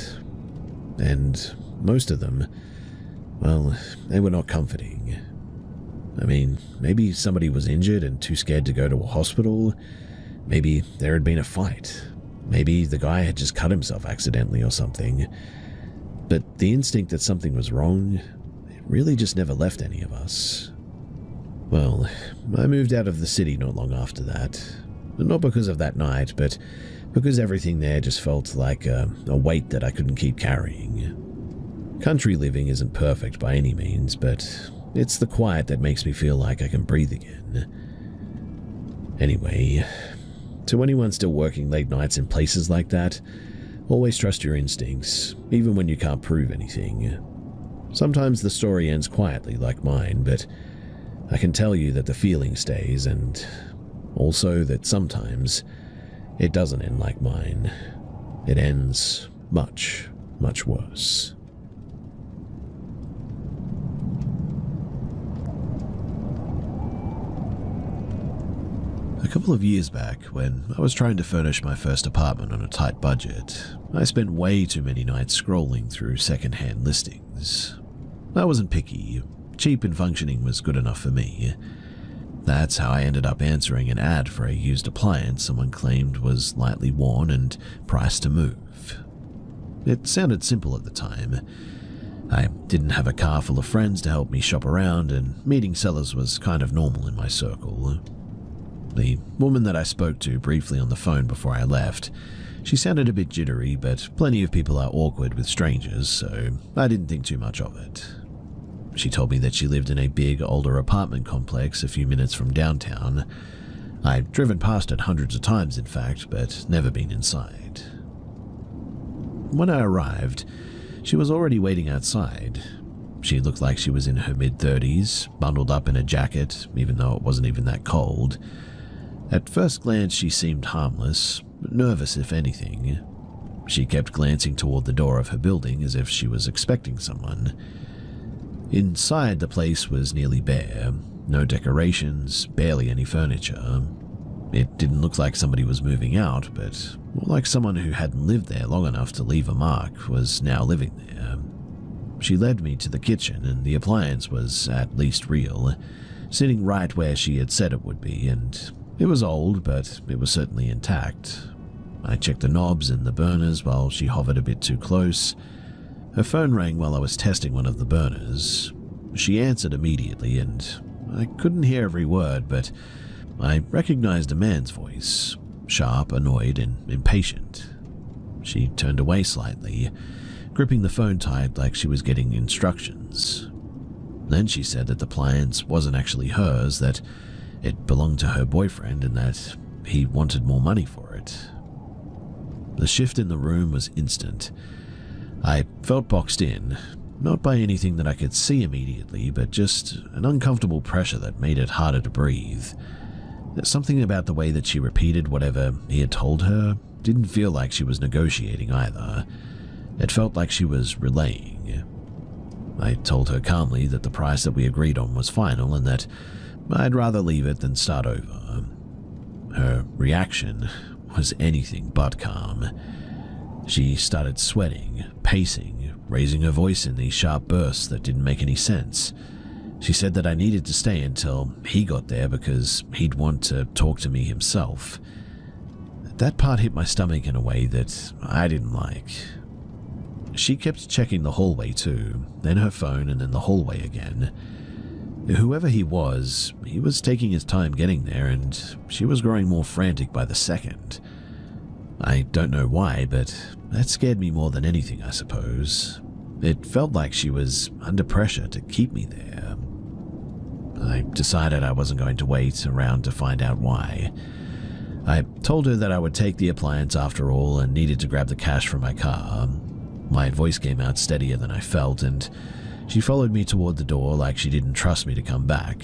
And most of them, well, they were not comforting. I mean, maybe somebody was injured and too scared to go to a hospital. Maybe there had been a fight. Maybe the guy had just cut himself accidentally or something. But the instinct that something was wrong, it really just never left any of us. Well, I moved out of the city not long after that. Not because of that night, but because everything there just felt like a weight that I couldn't keep carrying. Country living isn't perfect by any means, but it's the quiet that makes me feel like I can breathe again. Anyway, to anyone still working late nights in places like that, always trust your instincts, even when you can't prove anything. Sometimes the story ends quietly like mine, but I can tell you that the feeling stays, and also that sometimes it doesn't end like mine. It ends much, much worse. A couple of years back, when I was trying to furnish my first apartment on a tight budget, I spent way too many nights scrolling through second-hand listings. I wasn't picky. Cheap and functioning was good enough for me. That's how I ended up answering an ad for a used appliance someone claimed was lightly worn and priced to move. It sounded simple at the time. I didn't have a car full of friends to help me shop around, and meeting sellers was kind of normal in my circle. The woman that I spoke to briefly on the phone before I left, she sounded a bit jittery, but plenty of people are awkward with strangers, so I didn't think too much of it. She told me that she lived in a big, older apartment complex a few minutes from downtown. I'd driven past it hundreds of times, in fact, but never been inside. When I arrived, she was already waiting outside. She looked like she was in her mid-30s, bundled up in a jacket, even though it wasn't even that cold. At first glance, she seemed harmless, nervous if anything. She kept glancing toward the door of her building as if she was expecting someone. Inside, the place was nearly bare. No decorations, barely any furniture. It didn't look like somebody was moving out, but more like someone who hadn't lived there long enough to leave a mark was now living there. She led me to the kitchen, and the appliance was at least real, sitting right where she had said it would be, and it was old, but it was certainly intact. I checked the knobs and the burners while she hovered a bit too close. Her phone rang while I was testing one of the burners. She answered immediately, and I couldn't hear every word, but I recognized a man's voice, sharp, annoyed, and impatient. She turned away slightly, gripping the phone tight like she was getting instructions. Then she said that the appliance wasn't actually hers, that it belonged to her boyfriend, and that he wanted more money for it. The shift in the room was instant. I felt boxed in, not by anything that I could see immediately, but just an uncomfortable pressure that made it harder to breathe. Something about the way that she repeated whatever he had told her didn't feel like she was negotiating either. It felt like she was relaying. I told her calmly that the price that we agreed on was final and that I'd rather leave it than start over. Her reaction was anything but calm. She started sweating, pacing, raising her voice in these sharp bursts that didn't make any sense. She said that I needed to stay until he got there because he'd want to talk to me himself. That part hit my stomach in a way that I didn't like. She kept checking the hallway too, then her phone, and then the hallway again. Whoever he was taking his time getting there, and she was growing more frantic by the second. I don't know why, but that scared me more than anything, I suppose. It felt like she was under pressure to keep me there. I decided I wasn't going to wait around to find out why. I told her that I would take the appliance after all and needed to grab the cash from my car. My voice came out steadier than I felt, and she followed me toward the door like she didn't trust me to come back.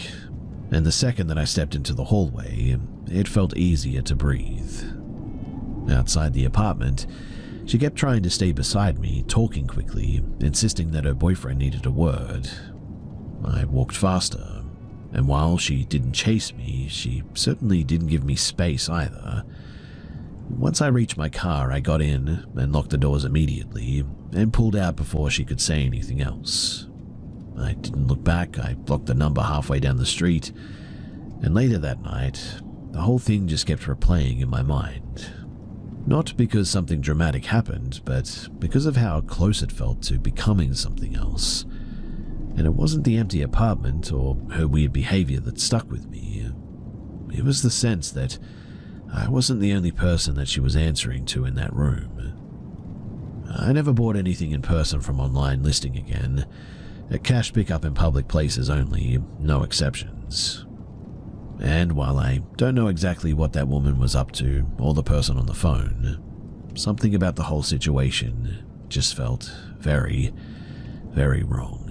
And the second that I stepped into the hallway, it felt easier to breathe. Outside the apartment, she kept trying to stay beside me, talking quickly, insisting that her boyfriend needed a word. I walked faster, and while she didn't chase me, she certainly didn't give me space either. Once I reached my car, I got in and locked the doors immediately and pulled out before she could say anything else. I didn't look back. I blocked the number halfway down the street, and later that night, the whole thing just kept replaying in my mind. Not because something dramatic happened, but because of how close it felt to becoming something else. And it wasn't the empty apartment or her weird behavior that stuck with me. It was the sense that I wasn't the only person that she was answering to in that room. I never bought anything in person from online listing again. A cash pickup in public places only, no exceptions. And while I don't know exactly what that woman was up to or the person on the phone, something about the whole situation just felt very, very wrong.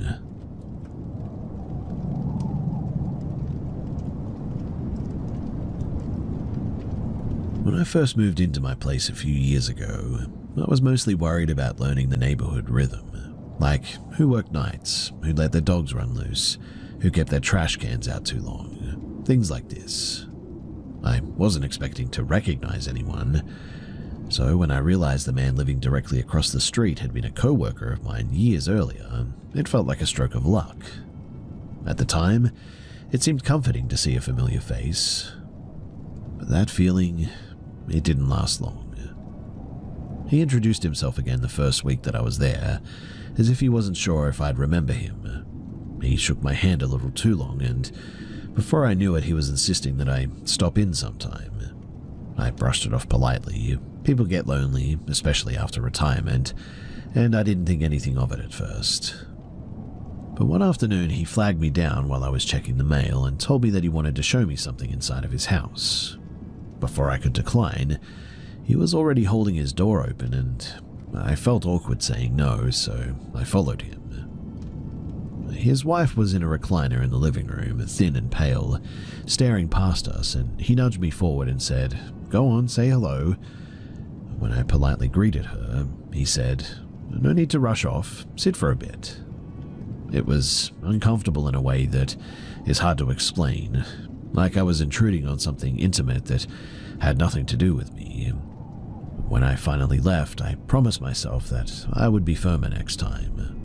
When I first moved into my place a few years ago, I was mostly worried about learning the neighborhood rhythm, like who worked nights, who let their dogs run loose, who kept their trash cans out too long, things like this. I wasn't expecting to recognize anyone, so when I realized the man living directly across the street had been a co-worker of mine years earlier, it felt like a stroke of luck. At the time, it seemed comforting to see a familiar face, but that feeling, it didn't last long. He introduced himself again the first week that I was there, as if he wasn't sure if I'd remember him. He shook my hand a little too long, and before I knew it, he was insisting that I stop in sometime. I brushed it off politely. People get lonely, especially after retirement, and I didn't think anything of it at first. But one afternoon he flagged me down while I was checking the mail and told me that he wanted to show me something inside of his house. Before I could decline, he was already holding his door open and I felt awkward saying no, so I followed him. His wife was in a recliner in the living room, thin and pale, staring past us, and he nudged me forward and said, "Go on, say hello." When I politely greeted her, he said, "No need to rush off, sit for a bit." It was uncomfortable in a way that is hard to explain, like I was intruding on something intimate that had nothing to do with me. When I finally left, I promised myself that I would be firmer next time.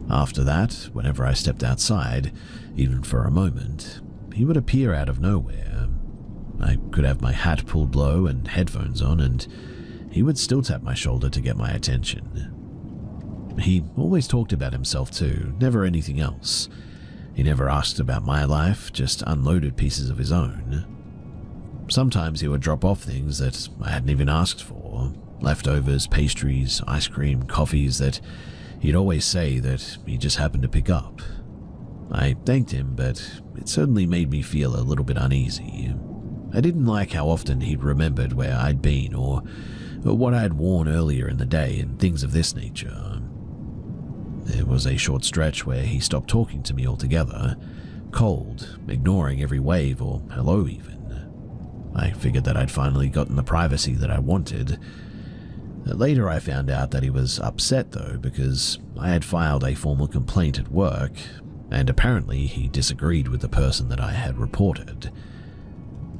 After that, whenever I stepped outside, even for a moment, he would appear out of nowhere. I could have my hat pulled low and headphones on, and he would still tap my shoulder to get my attention. He always talked about himself too, never anything else. He never asked about my life, just unloaded pieces of his own. Sometimes he would drop off things that I hadn't even asked for, leftovers, pastries, ice cream, coffees that he'd always say that he just happened to pick up. I thanked him, but it certainly made me feel a little bit uneasy. I didn't like how often he'd remembered where I'd been or what I'd worn earlier in the day and things of this nature. There was a short stretch where he stopped talking to me altogether, cold, ignoring every wave or hello even. I figured that I'd finally gotten the privacy that I wanted. Later I found out that he was upset though because I had filed a formal complaint at work, and apparently he disagreed with the person that I had reported.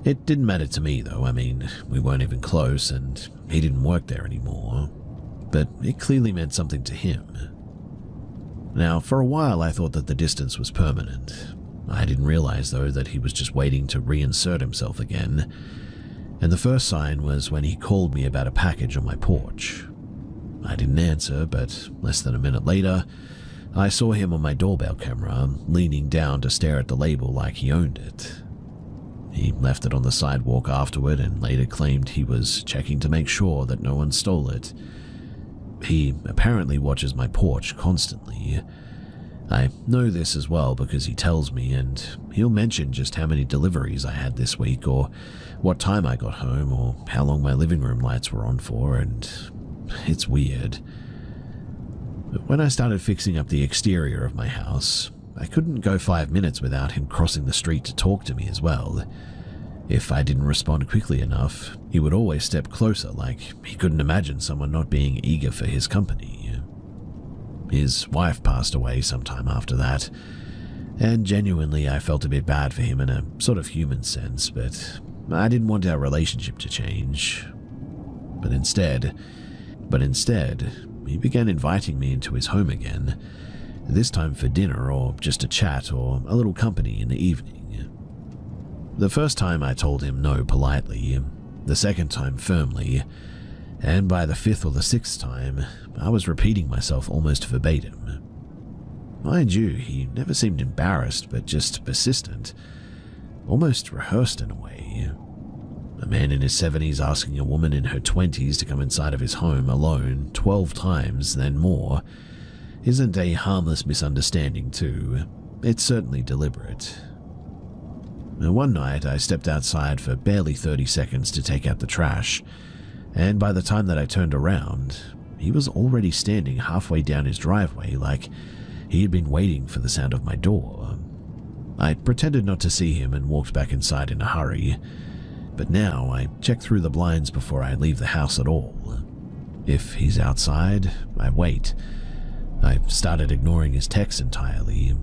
It didn't matter to me though, I mean, we weren't even close and he didn't work there anymore, but it clearly meant something to him. Now, for a while I thought that the distance was permanent. I didn't realize though that he was just waiting to reinsert himself again, and the first sign was when he called me about a package on my porch. I didn't answer, but less than a minute later, I saw him on my doorbell camera, leaning down to stare at the label like he owned it. He left it on the sidewalk afterward and later claimed he was checking to make sure that no one stole it. He apparently watches my porch constantly. I know this as well because he tells me, and he'll mention just how many deliveries I had this week, or what time I got home, or how long my living room lights were on for, and it's weird. But when I started fixing up the exterior of my house, I couldn't go 5 minutes without him crossing the street to talk to me as well. If I didn't respond quickly enough, he would always step closer like he couldn't imagine someone not being eager for his company. His wife passed away sometime after that, and genuinely I felt a bit bad for him in a sort of human sense, but I didn't want our relationship to change. But instead, he began inviting me into his home again, this time for dinner or just a chat or a little company in the evening. The first time I told him no politely, the second time firmly, and by the fifth or the sixth time, I was repeating myself almost verbatim. Mind you, he never seemed embarrassed, but just persistent, almost rehearsed in a way. A man in his 70s asking a woman in her 20s to come inside of his home alone 12 times, then more, isn't a harmless misunderstanding too. It's certainly deliberate. One night, I stepped outside for barely 30 seconds to take out the trash, and by the time that I turned around, he was already standing halfway down his driveway like he had been waiting for the sound of my door. I pretended not to see him and walked back inside in a hurry, but now I check through the blinds before I leave the house at all. If he's outside, I wait. I've started ignoring his texts entirely,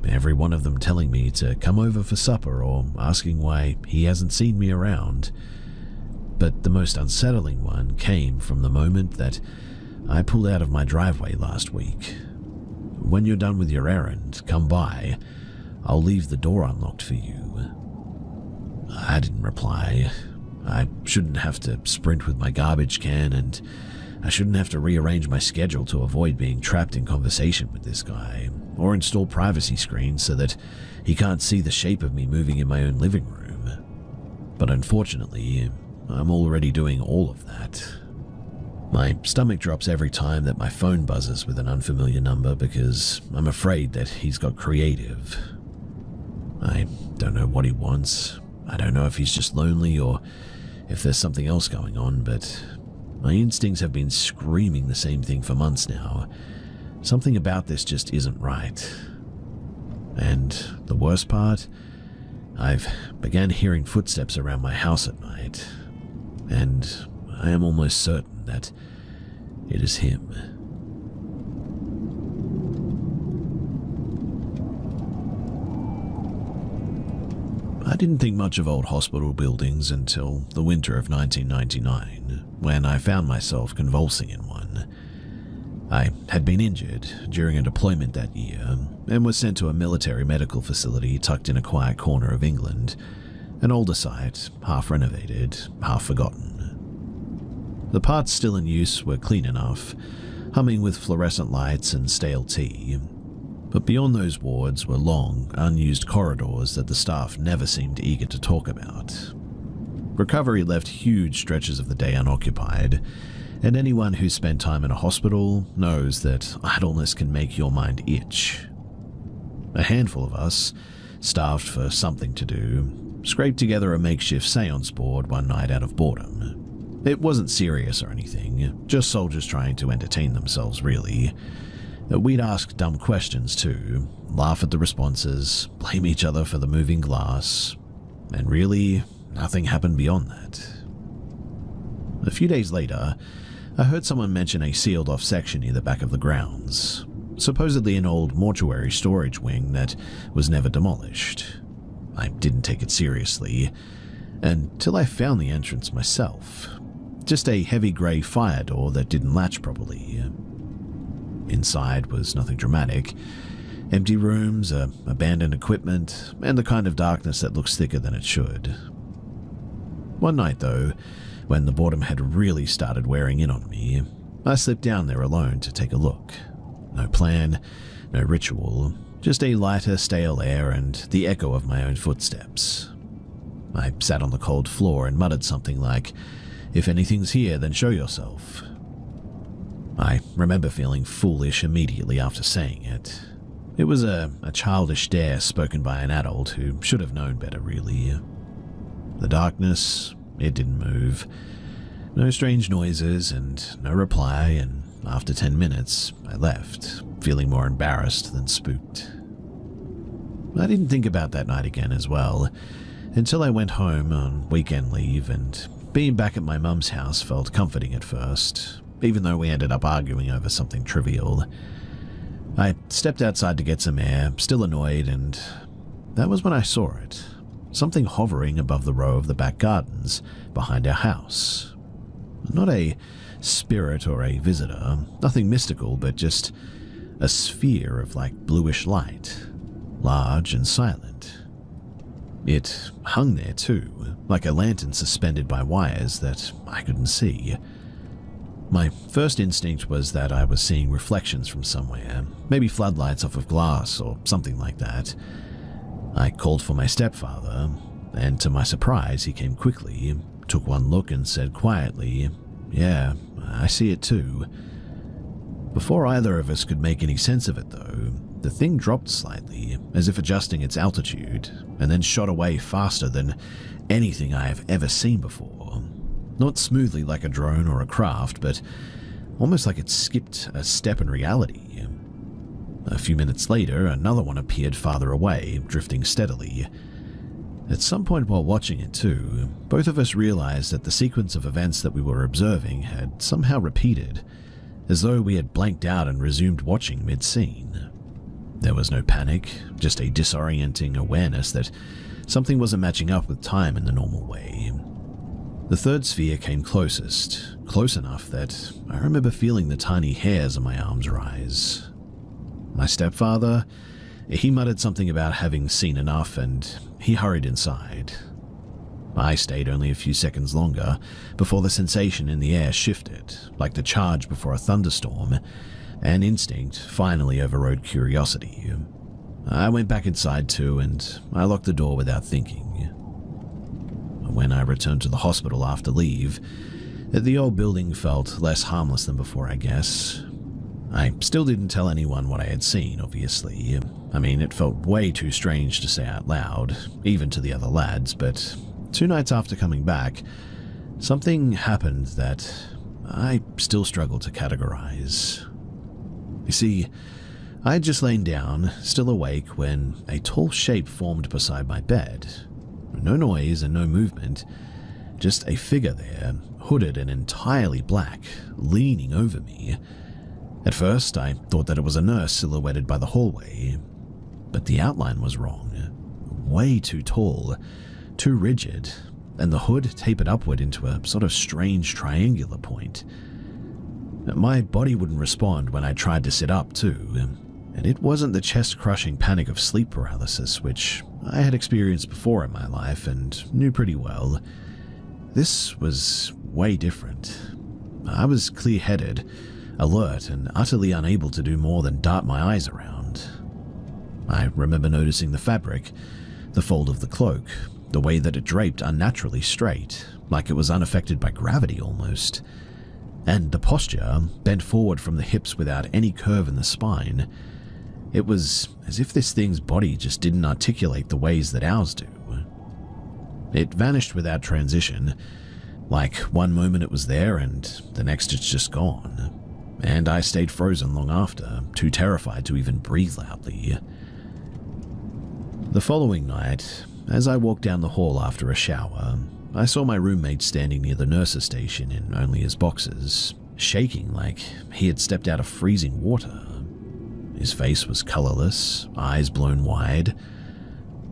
every one of them telling me to come over for supper or asking why he hasn't seen me around. But the most unsettling one came from the moment that I pulled out of my driveway last week. "When you're done with your errand, come by. I'll leave the door unlocked for you." I didn't reply. I shouldn't have to sprint with my garbage can, and I shouldn't have to rearrange my schedule to avoid being trapped in conversation with this guy, or install privacy screens so that he can't see the shape of me moving in my own living room. But unfortunately, I'm already doing all of that. My stomach drops every time that my phone buzzes with an unfamiliar number because I'm afraid that he's got creative. I don't know what he wants. I don't know if he's just lonely or if there's something else going on, but my instincts have been screaming the same thing for months now. Something about this just isn't right. And the worst part, I've began hearing footsteps around my house at night, and I am almost certain that it is him. I didn't think much of old hospital buildings until the winter of 1999, when I found myself convulsing in one. I had been injured during a deployment that year and was sent to a military medical facility tucked in a quiet corner of England, an older site, half renovated, half forgotten. The parts still in use were clean enough, humming with fluorescent lights and stale tea, but beyond those wards were long, unused corridors that the staff never seemed eager to talk about. Recovery left huge stretches of the day unoccupied, and anyone who spent time in a hospital knows that idleness can make your mind itch. A handful of us, starved for something to do, scraped together a makeshift seance board one night out of boredom. It wasn't serious or anything, just soldiers trying to entertain themselves, really. We'd ask dumb questions too, laugh at the responses, blame each other for the moving glass, and really, nothing happened beyond that. A few days later, I heard someone mention a sealed-off section near the back of the grounds, supposedly an old mortuary storage wing that was never demolished. I didn't take it seriously, until I found the entrance myself. Just a heavy grey fire door that didn't latch properly. Inside was nothing dramatic. Empty rooms, abandoned equipment, and the kind of darkness that looks thicker than it should. One night, though, when the boredom had really started wearing in on me, I slipped down there alone to take a look. No plan, no ritual, just a lighter, stale air and the echo of my own footsteps. I sat on the cold floor and muttered something like, "If anything's here, then show yourself." I remember feeling foolish immediately after saying it. It was a childish dare spoken by an adult who should have known better, really. The darkness, it didn't move. No strange noises and no reply, and after 10 minutes, I left, feeling more embarrassed than spooked. I didn't think about that night again as well, until I went home on weekend leave, and being back at my mum's house felt comforting at first, even though we ended up arguing over something trivial. I stepped outside to get some air, still annoyed, and that was when I saw it. Something hovering above the row of the back gardens behind our house. Not a spirit or a visitor, nothing mystical, but just a sphere of bluish light, large and silent. It hung there too, like a lantern suspended by wires that I couldn't see. My first instinct was that I was seeing reflections from somewhere, maybe floodlights off of glass or something like that. I called for my stepfather, and to my surprise he came quickly, took one look and said quietly, "Yeah, I see it too." Before either of us could make any sense of it though, the thing dropped slightly, as if adjusting its altitude, and then shot away faster than anything I have ever seen before. Not smoothly like a drone or a craft, but almost like it skipped a step in reality. A few minutes later, another one appeared farther away, drifting steadily. At some point while watching it too, both of us realized that the sequence of events that we were observing had somehow repeated, as though we had blanked out and resumed watching mid-scene. There was no panic, just a disorienting awareness that something wasn't matching up with time in the normal way. The third sphere came closest, close enough that I remember feeling the tiny hairs on my arms rise. My stepfather, he muttered something about having seen enough, and he hurried inside. I stayed only a few seconds longer before the sensation in the air shifted, like the charge before a thunderstorm, and instinct finally overrode curiosity. I went back inside too, and I locked the door without thinking. When I returned to the hospital after leave, The old building felt less harmless than before, I guess. I still didn't tell anyone what I had seen, obviously. I mean, it felt way too strange to say out loud, even to the other lads, but 2 nights after coming back, something happened that I still struggle to categorize. You see, I had just lain down, still awake, when a tall shape formed beside my bed. No noise and no movement, just a figure there, hooded and entirely black, leaning over me. At first, I thought that it was a nurse silhouetted by the hallway, but the outline was wrong. Way too tall, too rigid, and the hood tapered upward into a sort of strange triangular point. My body wouldn't respond when I tried to sit up, too, and it wasn't the chest-crushing panic of sleep paralysis, which I had experienced before in my life and knew pretty well. This was way different. I was clear-headed, alert, and utterly unable to do more than dart my eyes around. I remember noticing the fabric, the fold of the cloak, the way that it draped unnaturally straight, like it was unaffected by gravity almost, and the posture, bent forward from the hips without any curve in the spine. It was as if this thing's body just didn't articulate the ways that ours do. It vanished without transition, like one moment it was there and the next it's just gone. And I stayed frozen long after, too terrified to even breathe loudly. The following night, as I walked down the hall after a shower, I saw my roommate standing near the nurse's station in only his boxers, shaking like he had stepped out of freezing water. His face was colorless, eyes blown wide.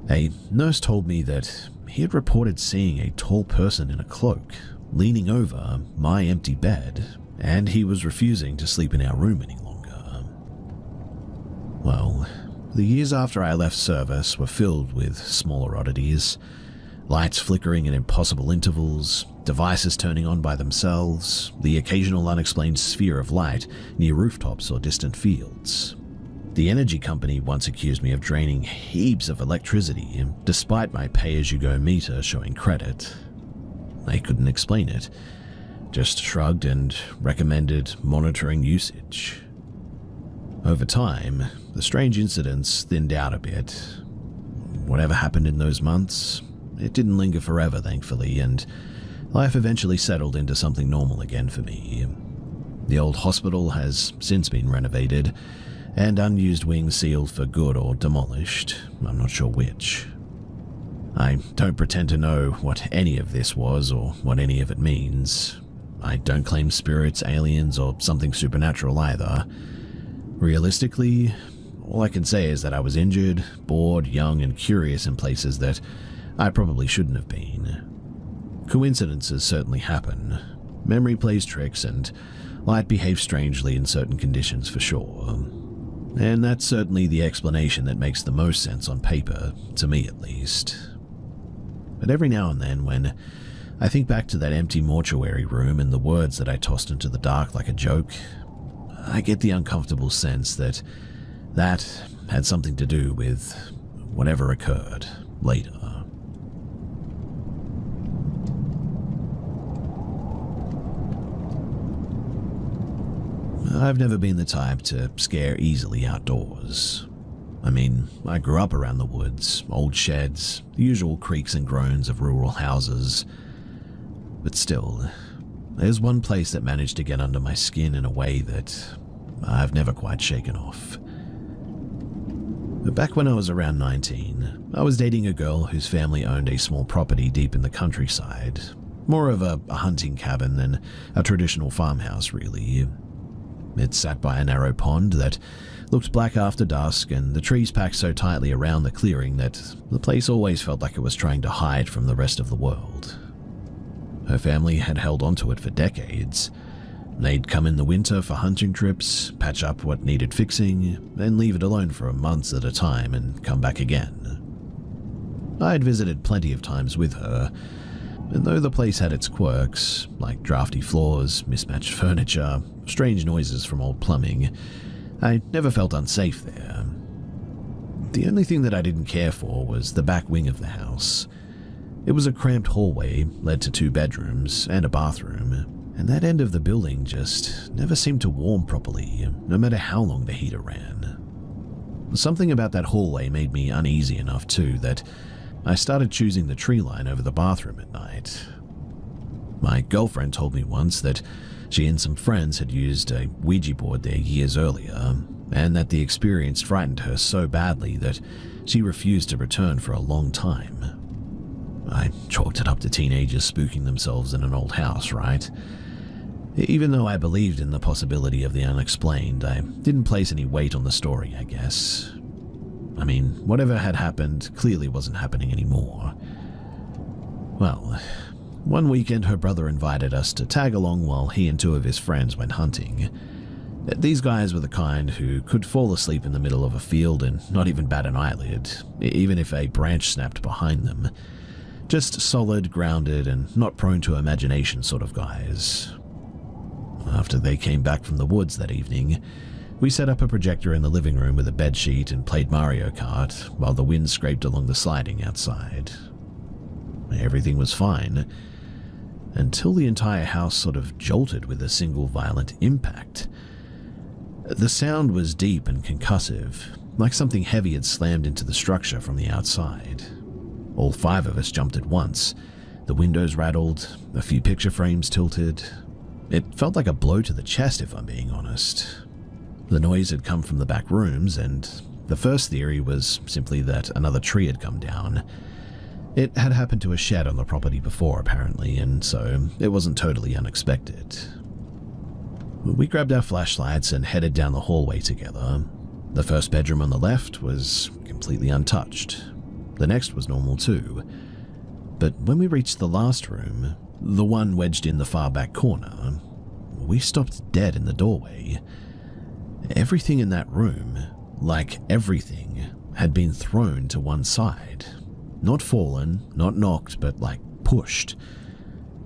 A nurse told me that he had reported seeing a tall person in a cloak leaning over my empty bed, and he was refusing to sleep in our room any longer. Well, the years after I left service were filled with smaller oddities, lights flickering at impossible intervals, devices turning on by themselves, the occasional unexplained sphere of light near rooftops or distant fields. The energy company once accused me of draining heaps of electricity, despite my pay-as-you-go meter showing credit. I couldn't explain it, just shrugged and recommended monitoring usage. Over time, the strange incidents thinned out a bit. Whatever happened in those months, it didn't linger forever, thankfully, and life eventually settled into something normal again for me. The old hospital has since been renovated, and unused wings sealed for good or demolished, I'm not sure which. I don't pretend to know what any of this was or what any of it means. I don't claim spirits, aliens, or something supernatural either. Realistically, all I can say is that I was injured, bored, young, and curious in places that I probably shouldn't have been. Coincidences certainly happen. Memory plays tricks, and light behaves strangely in certain conditions for sure. And that's certainly the explanation that makes the most sense on paper, to me at least. But every now and then, when I think back to that empty mortuary room and the words that I tossed into the dark like a joke, I get the uncomfortable sense that that had something to do with whatever occurred later. I've never been the type to scare easily outdoors. I mean, I grew up around the woods, old sheds, the usual creaks and groans of rural houses. But still, there's one place that managed to get under my skin in a way that I've never quite shaken off. Back when I was around 19, I was dating a girl whose family owned a small property deep in the countryside. More of a hunting cabin than a traditional farmhouse, really. It sat by a narrow pond that looked black after dusk, and the trees packed so tightly around the clearing that the place always felt like it was trying to hide from the rest of the world. Her family had held onto it for decades. They'd come in the winter for hunting trips, patch up what needed fixing, then leave it alone for months at a time and come back again. I had visited plenty of times with her, and though the place had its quirks, like drafty floors, mismatched furniture, strange noises from old plumbing, I never felt unsafe there. The only thing that I didn't care for was the back wing of the house. It was a cramped hallway, led to 2 bedrooms and a bathroom, and that end of the building just never seemed to warm properly, no matter how long the heater ran. Something about that hallway made me uneasy enough too that I started choosing the tree line over the bathroom at night. My girlfriend told me once that she and some friends had used a Ouija board there years earlier, and that the experience frightened her so badly that she refused to return for a long time. I chalked it up to teenagers spooking themselves in an old house, right? Even though I believed in the possibility of the unexplained, I didn't place any weight on the story, I guess. I mean, whatever had happened clearly wasn't happening anymore. Well, one weekend her brother invited us to tag along while he and two of his friends went hunting. These guys were the kind who could fall asleep in the middle of a field and not even bat an eyelid, even if a branch snapped behind them. Just solid, grounded, and not prone to imagination sort of guys. After they came back from the woods that evening, we set up a projector in the living room with a bedsheet and played Mario Kart while the wind scraped along the siding outside. Everything was fine, until the entire house sort of jolted with a single violent impact. The sound was deep and concussive, like something heavy had slammed into the structure from the outside. All five of us jumped at once. The windows rattled, a few picture frames tilted. It felt like a blow to the chest, if I'm being honest. The noise had come from the back rooms, and the first theory was simply that another tree had come down. It had happened to a shed on the property before, apparently, and so it wasn't totally unexpected. We grabbed our flashlights and headed down the hallway together. The first bedroom on the left was completely untouched. The next was normal too. But when we reached the last room, the one wedged in the far back corner, we stopped dead in the doorway. Everything in that room, like everything, had been thrown to one side. Not fallen, not knocked, but like pushed.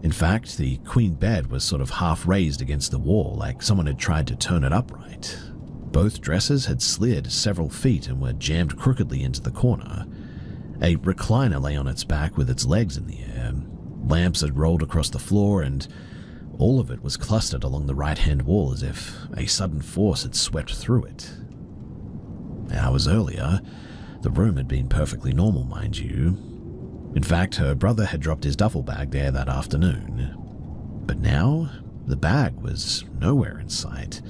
In fact, the queen bed was sort of half raised against the wall, like someone had tried to turn it upright. Both dressers had slid several feet and were jammed crookedly into the corner. A recliner lay on its back with its legs in the air. Lamps had rolled across the floor, and all of it was clustered along the right-hand wall as if a sudden force had swept through it. Hours earlier, the room had been perfectly normal, mind you. In fact, her brother had dropped his duffel bag there that afternoon. But now, the bag was nowhere in sight.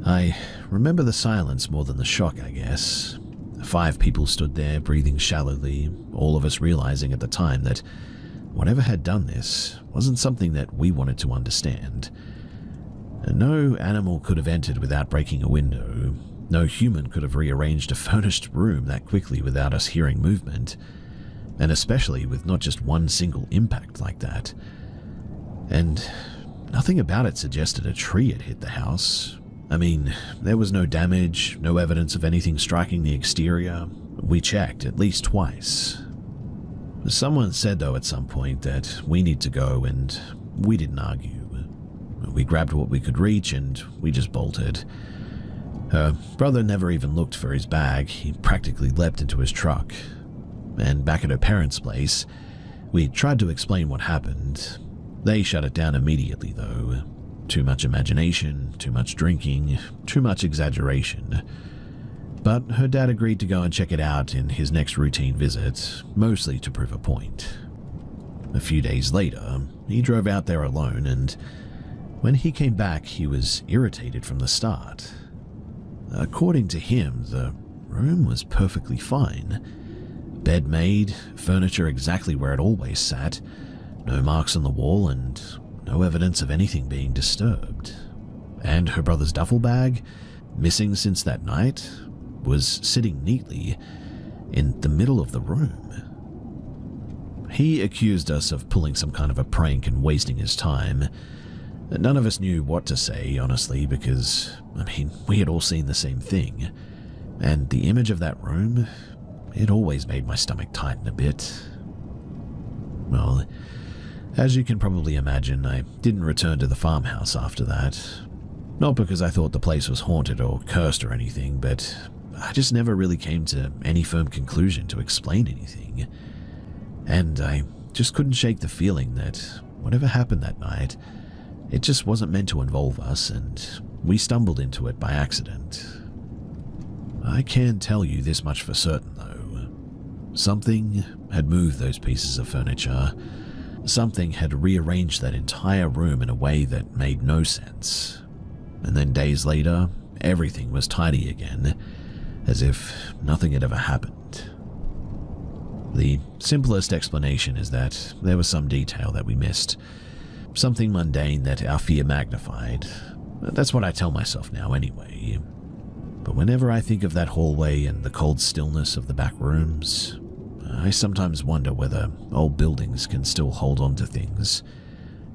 I remember the silence more than the shock, I guess. 5 people stood there, breathing shallowly, all of us realizing at the time that whatever had done this wasn't something that we wanted to understand. And no animal could have entered without breaking a window. No human could have rearranged a furnished room that quickly without us hearing movement, and especially with not just one single impact like that. And nothing about it suggested a tree had hit the house. I mean, there was no damage, no evidence of anything striking the exterior. We checked at least twice. Someone said, though, at some point that we need to go, and we didn't argue. We grabbed what we could reach, and we just bolted. Her brother never even looked for his bag. He practically leapt into his truck. And back at her parents' place, we tried to explain what happened. They shut it down immediately, though. Too much imagination, too much drinking, too much exaggeration. But her dad agreed to go and check it out in his next routine visit, mostly to prove a point. A few days later, he drove out there alone, and when he came back, he was irritated from the start. According to him, the room was perfectly fine. Bed made, furniture exactly where it always sat, no marks on the wall, and no evidence of anything being disturbed. And her brother's duffel bag, missing since that night, was sitting neatly in the middle of the room. He accused us of pulling some kind of a prank and wasting his time. None of us knew what to say, honestly, because, we had all seen the same thing. And the image of that room, it always made my stomach tighten a bit. Well, as you can probably imagine, I didn't return to the farmhouse after that. Not because I thought the place was haunted or cursed or anything, but I just never really came to any firm conclusion to explain anything. And I just couldn't shake the feeling that whatever happened that night, it just wasn't meant to involve us, and we stumbled into it by accident. I can tell you this much for certain, though. Something had moved those pieces of furniture. Something had rearranged that entire room in a way that made no sense. And then days later, everything was tidy again, as if nothing had ever happened. The simplest explanation is that there was some detail that we missed. Something mundane that our fear magnified. That's what I tell myself now anyway. But whenever I think of that hallway and the cold stillness of the back rooms, I sometimes wonder whether old buildings can still hold on to things.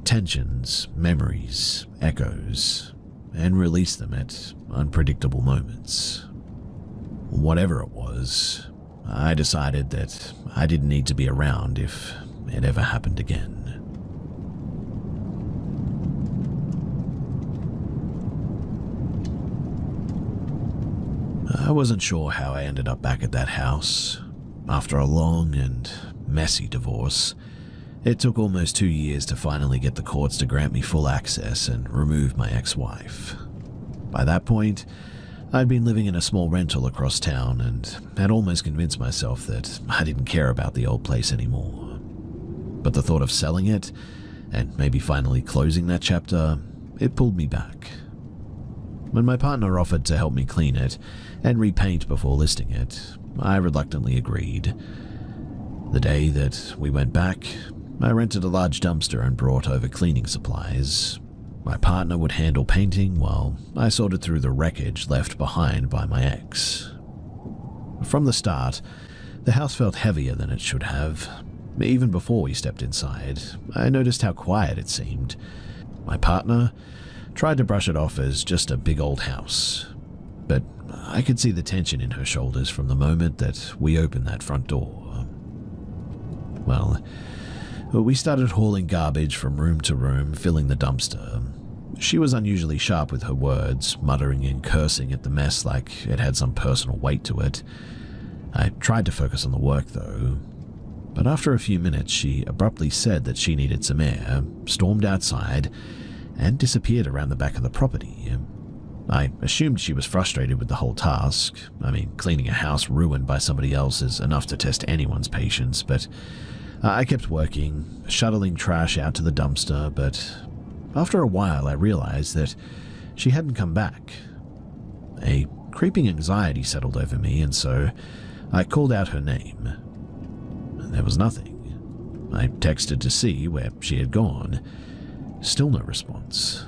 Tensions, memories, echoes, and release them at unpredictable moments. Whatever it was, I decided that I didn't need to be around if it ever happened again. I wasn't sure how I ended up back at that house. After a long and messy divorce, it took almost 2 years to finally get the courts to grant me full access and remove my ex-wife. By that point, I'd been living in a small rental across town and had almost convinced myself that I didn't care about the old place anymore. But the thought of selling it, and maybe finally closing that chapter, it pulled me back. When my partner offered to help me clean it and repaint before listing it, I reluctantly agreed. The day that we went back, I rented a large dumpster and brought over cleaning supplies. My partner would handle painting while I sorted through the wreckage left behind by my ex. From the start, the house felt heavier than it should have. Even before we stepped inside, I noticed how quiet it seemed. My partner tried to brush it off as just a big old house, but I could see the tension in her shoulders from the moment that we opened that front door. Well, we started hauling garbage from room to room, filling the dumpster. She was unusually sharp with her words, muttering and cursing at the mess like it had some personal weight to it. I tried to focus on the work, though. But after a few minutes, she abruptly said that she needed some air, stormed outside, and disappeared around the back of the property. I assumed she was frustrated with the whole task. I mean, cleaning a house ruined by somebody else is enough to test anyone's patience, but I kept working, shuttling trash out to the dumpster, but after a while I realized that she hadn't come back. A creeping anxiety settled over me, and so I called out her name. There was nothing. I texted to see where she had gone. Still no response.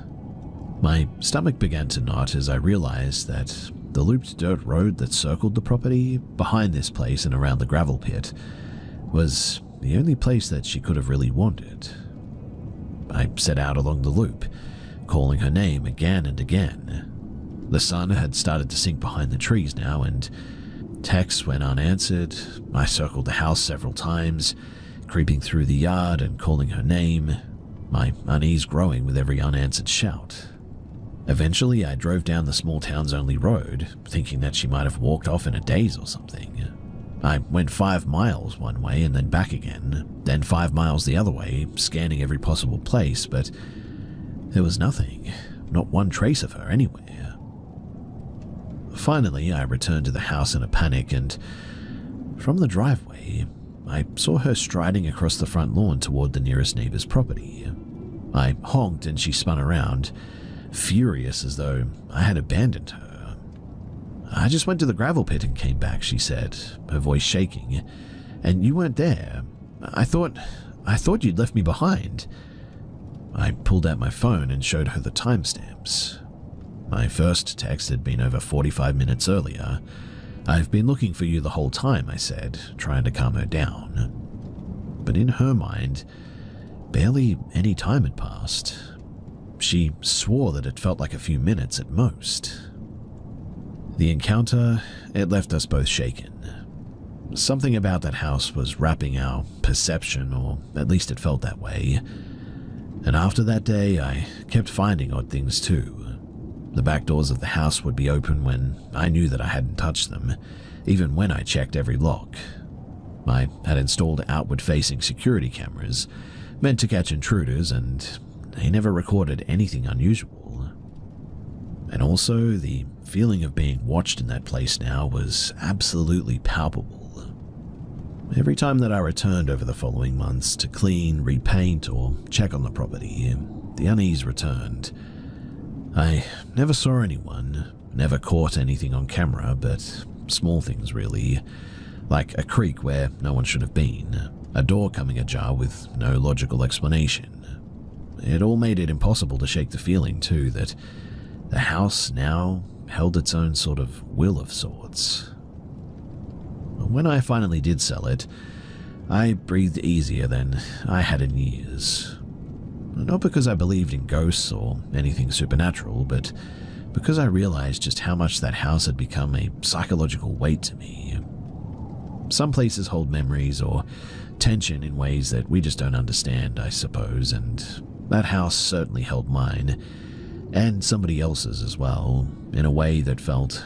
My stomach began to knot as I realized that the looped dirt road that circled the property behind this place and around the gravel pit was the only place that she could have really wandered. I set out along the loop, calling her name again and again. The sun had started to sink behind the trees now, and texts went unanswered. I circled the house several times, creeping through the yard and calling her name, my unease growing with every unanswered shout. Eventually, I drove down the small town's only road, thinking that she might have walked off in a daze or something. I went 5 miles one way and then back again, then 5 miles the other way, scanning every possible place, but there was nothing, not one trace of her anywhere. Finally, I returned to the house in a panic, and from the driveway, I saw her striding across the front lawn toward the nearest neighbor's property. I honked and she spun around, furious as though I had abandoned her. "I just went to the gravel pit and came back," she said, her voice shaking. "And you weren't there. I thought you'd left me behind." I pulled out my phone and showed her the timestamps. My first text had been over 45 minutes earlier. "I've been looking for you the whole time," I said, trying to calm her down. But in her mind, barely any time had passed. She swore that it felt like a few minutes at most. The encounter, it left us both shaken. Something about that house was wrapping our perception, or at least it felt that way. And after that day, I kept finding odd things too. The back doors of the house would be open when I knew that I hadn't touched them, even when I checked every lock. I had installed outward-facing security cameras, meant to catch intruders, and he never recorded anything unusual. And also, the feeling of being watched in that place now was absolutely palpable. Every time that I returned over the following months to clean, repaint, or check on the property, the unease returned. I never saw anyone, never caught anything on camera, but small things really, like a creak where no one should have been, a door coming ajar with no logical explanation. It all made it impossible to shake the feeling too that the house now held its own sort of will of sorts. When I finally did sell it, I breathed easier than I had in years. Not because I believed in ghosts or anything supernatural, but because I realized just how much that house had become a psychological weight to me. Some places hold memories or tension in ways that we just don't understand, I suppose, and that house certainly held mine, and somebody else's as well, in a way that felt,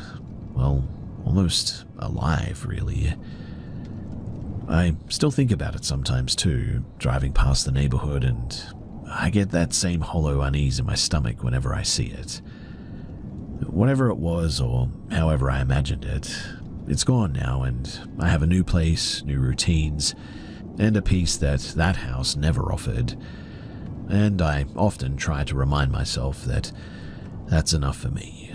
well, almost alive, really. I still think about it sometimes too, driving past the neighborhood, and I get that same hollow unease in my stomach whenever I see it. Whatever it was, or however I imagined it, it's gone now, and I have a new place, new routines, and a peace that house never offered. And I often try to remind myself that that's enough for me.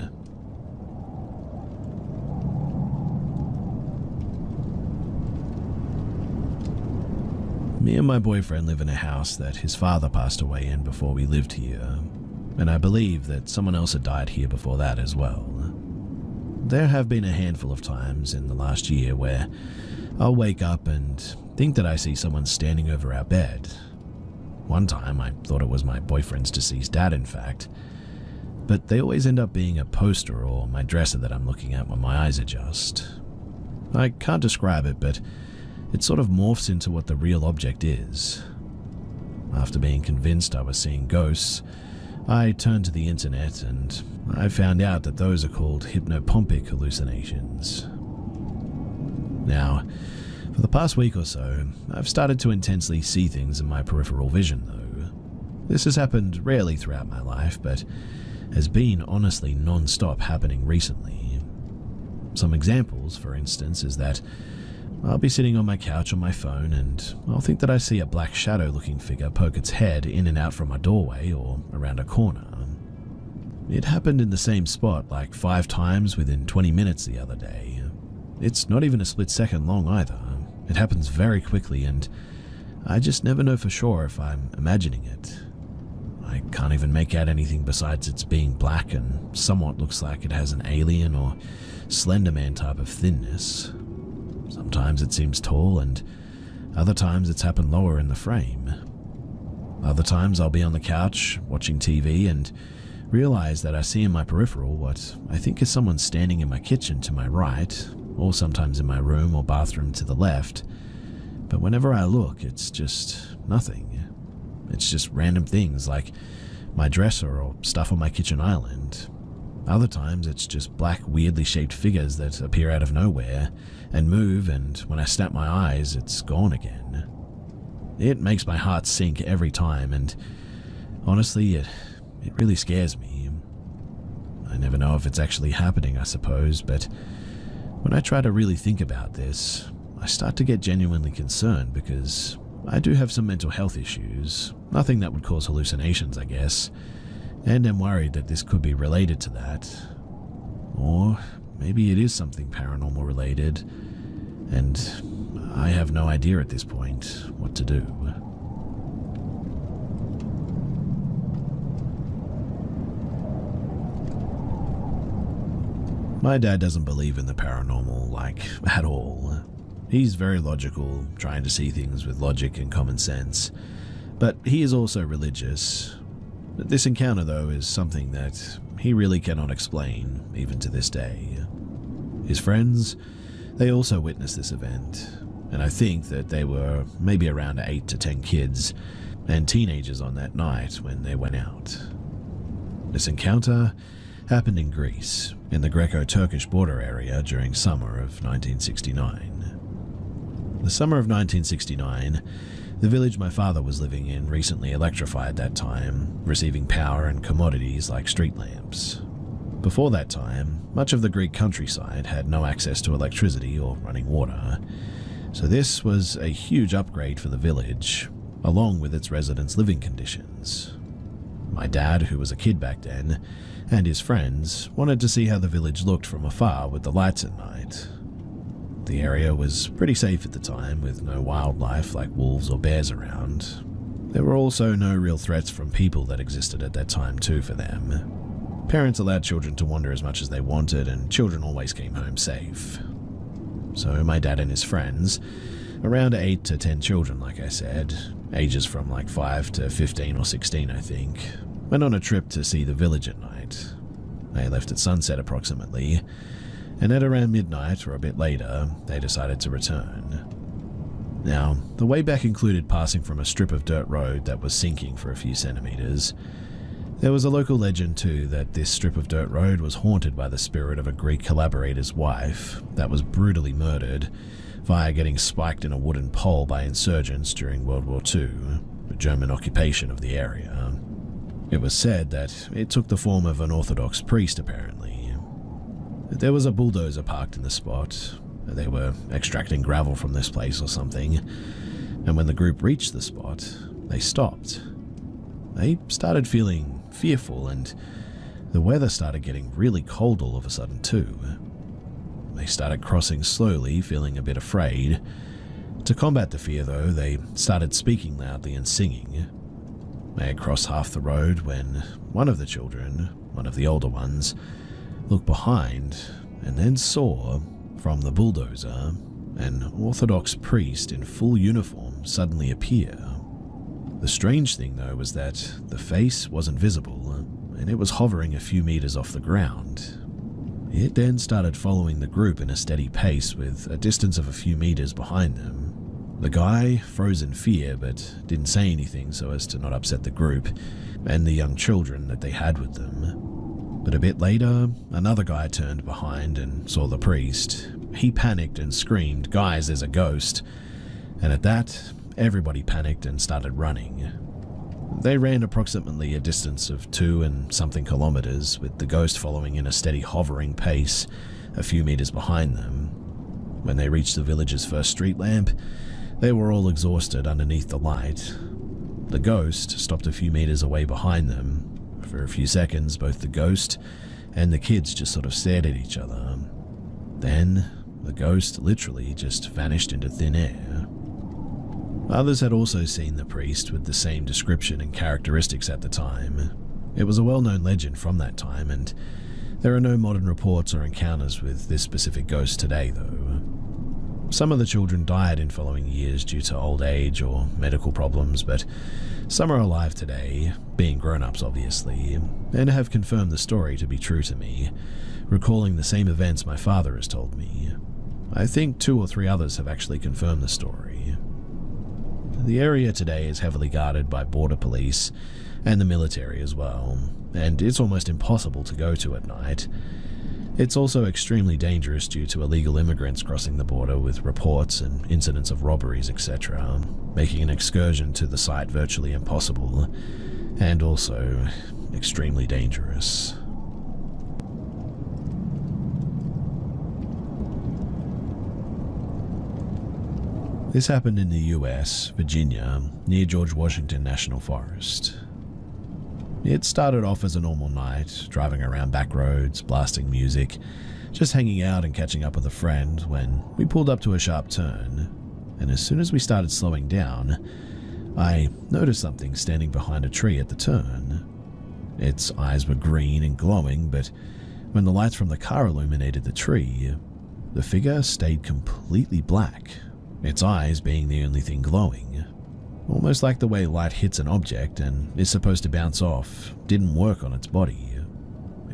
Me and my boyfriend live in a house that his father passed away in before we lived here, and I believe that someone else had died here before that as well. There have been a handful of times in the last year where I'll wake up and think that I see someone standing over our bed. One time I thought it was my boyfriend's deceased dad, in fact, but they always end up being a poster or my dresser that I'm looking at when my eyes adjust. I can't describe it, but it sort of morphs into what the real object is. After being convinced I was seeing ghosts, I turned to the internet and I found out that those are called hypnopompic hallucinations. Now, for the past week or so, I've started to intensely see things in my peripheral vision though. This has happened rarely throughout my life, but has been honestly non-stop happening recently. Some examples, for instance, is that I'll be sitting on my couch on my phone and I'll think that I see a black shadow-looking figure poke its head in and out from my doorway or around a corner. It happened in the same spot like 5 times within 20 minutes the other day. It's not even a split second long either. It happens very quickly and I just never know for sure if I'm imagining it. I can't even make out anything besides its being black and somewhat looks like it has an alien or Slender Man type of thinness. Sometimes it seems tall, and other times it's happened lower in the frame. Other times I'll be on the couch watching TV and realize that I see in my peripheral what I think is someone standing in my kitchen to my right, or sometimes in my room or bathroom to the left. But whenever I look, it's just nothing. It's just random things like my dresser or stuff on my kitchen island. Other times it's just black, weirdly shaped figures that appear out of nowhere and move, and when I snap my eyes, it's gone again. It makes my heart sink every time, and honestly, it really scares me. I never know if it's actually happening, I suppose, but when I try to really think about this, I start to get genuinely concerned because I do have some mental health issues, nothing that would cause hallucinations, I guess, and am worried that this could be related to that. Or maybe it is something paranormal related, and I have no idea at this point what to do. My dad doesn't believe in the paranormal, like, at all. He's very logical, trying to see things with logic and common sense, but he is also religious. This encounter, though, is something that he really cannot explain, even to this day. His friends, they also witnessed this event, and I think that they were maybe around 8 to 10 kids and teenagers on that night when they went out. This encounter happened in Greece, in the Greco-Turkish border area during summer of 1969. The summer of 1969, The village my father was living in recently electrified that time, receiving power and commodities like street lamps. Before that time, much of the Greek countryside had no access to electricity or running water, so this was a huge upgrade for the village, along with its residents' living conditions. My dad, who was a kid back then, and his friends wanted to see how the village looked from afar with the lights at night. The area was pretty safe at the time, with no wildlife like wolves or bears around. There were also no real threats from people that existed at that time too for them. Parents allowed children to wander as much as they wanted, and children always came home safe. So my dad and his friends, around 8 to 10 children like I said, ages from like 5 to 15 or 16 I think, went on a trip to see the village at night. They left at sunset approximately, and at around midnight or a bit later, they decided to return. Now, the way back included passing from a strip of dirt road that was sinking for a few centimeters. There was a local legend too that this strip of dirt road was haunted by the spirit of a Greek collaborator's wife that was brutally murdered via getting spiked in a wooden pole by insurgents during World War II, the German occupation of the area. It was said that it took the form of an Orthodox priest apparently. There was a bulldozer parked in the spot. They were extracting gravel from this place or something, and when the group reached the spot, they stopped. They started feeling fearful, and the weather started getting really cold all of a sudden too. They started crossing slowly, feeling a bit afraid. To combat the fear though, they started speaking loudly and singing. They had crossed half the road when one of the children, one of the older ones, looked behind and then saw, from the bulldozer, an Orthodox priest in full uniform suddenly appear. The strange thing though was that the face wasn't visible, and it was hovering a few meters off the ground. It then started following the group in a steady pace with a distance of a few meters behind them. The guy froze in fear but didn't say anything so as to not upset the group and the young children that they had with them. But a bit later, another guy turned behind and saw the priest. He panicked and screamed, "Guys, there's a ghost!" And at that, everybody panicked and started running. They ran approximately a distance of 2 and something kilometers, with the ghost following in a steady hovering pace a few meters behind them. When they reached the village's first street lamp, they were all exhausted underneath the light. The ghost stopped a few meters away behind them. For a few seconds, both the ghost and the kids just sort of stared at each other. Then, the ghost literally just vanished into thin air. Others had also seen the priest with the same description and characteristics at the time. It was a well-known legend from that time, and there are no modern reports or encounters with this specific ghost today, though. Some of the children died in following years due to old age or medical problems, but some are alive today, being grown-ups obviously, and have confirmed the story to be true to me, recalling the same events my father has told me. I think 2 or 3 others have actually confirmed the story. The area today is heavily guarded by border police and the military as well, and it's almost impossible to go to at night. It's also extremely dangerous due to illegal immigrants crossing the border with reports and incidents of robberies, etc., making an excursion to the site virtually impossible, and also extremely dangerous. This happened in the US, Virginia, near George Washington National Forest. It started off as a normal night, driving around back roads, blasting music, just hanging out and catching up with a friend when we pulled up to a sharp turn, and as soon as we started slowing down, I noticed something standing behind a tree at the turn. Its eyes were green and glowing, but when the lights from the car illuminated the tree, the figure stayed completely black, its eyes being the only thing glowing. Almost like the way light hits an object and is supposed to bounce off didn't work on its body.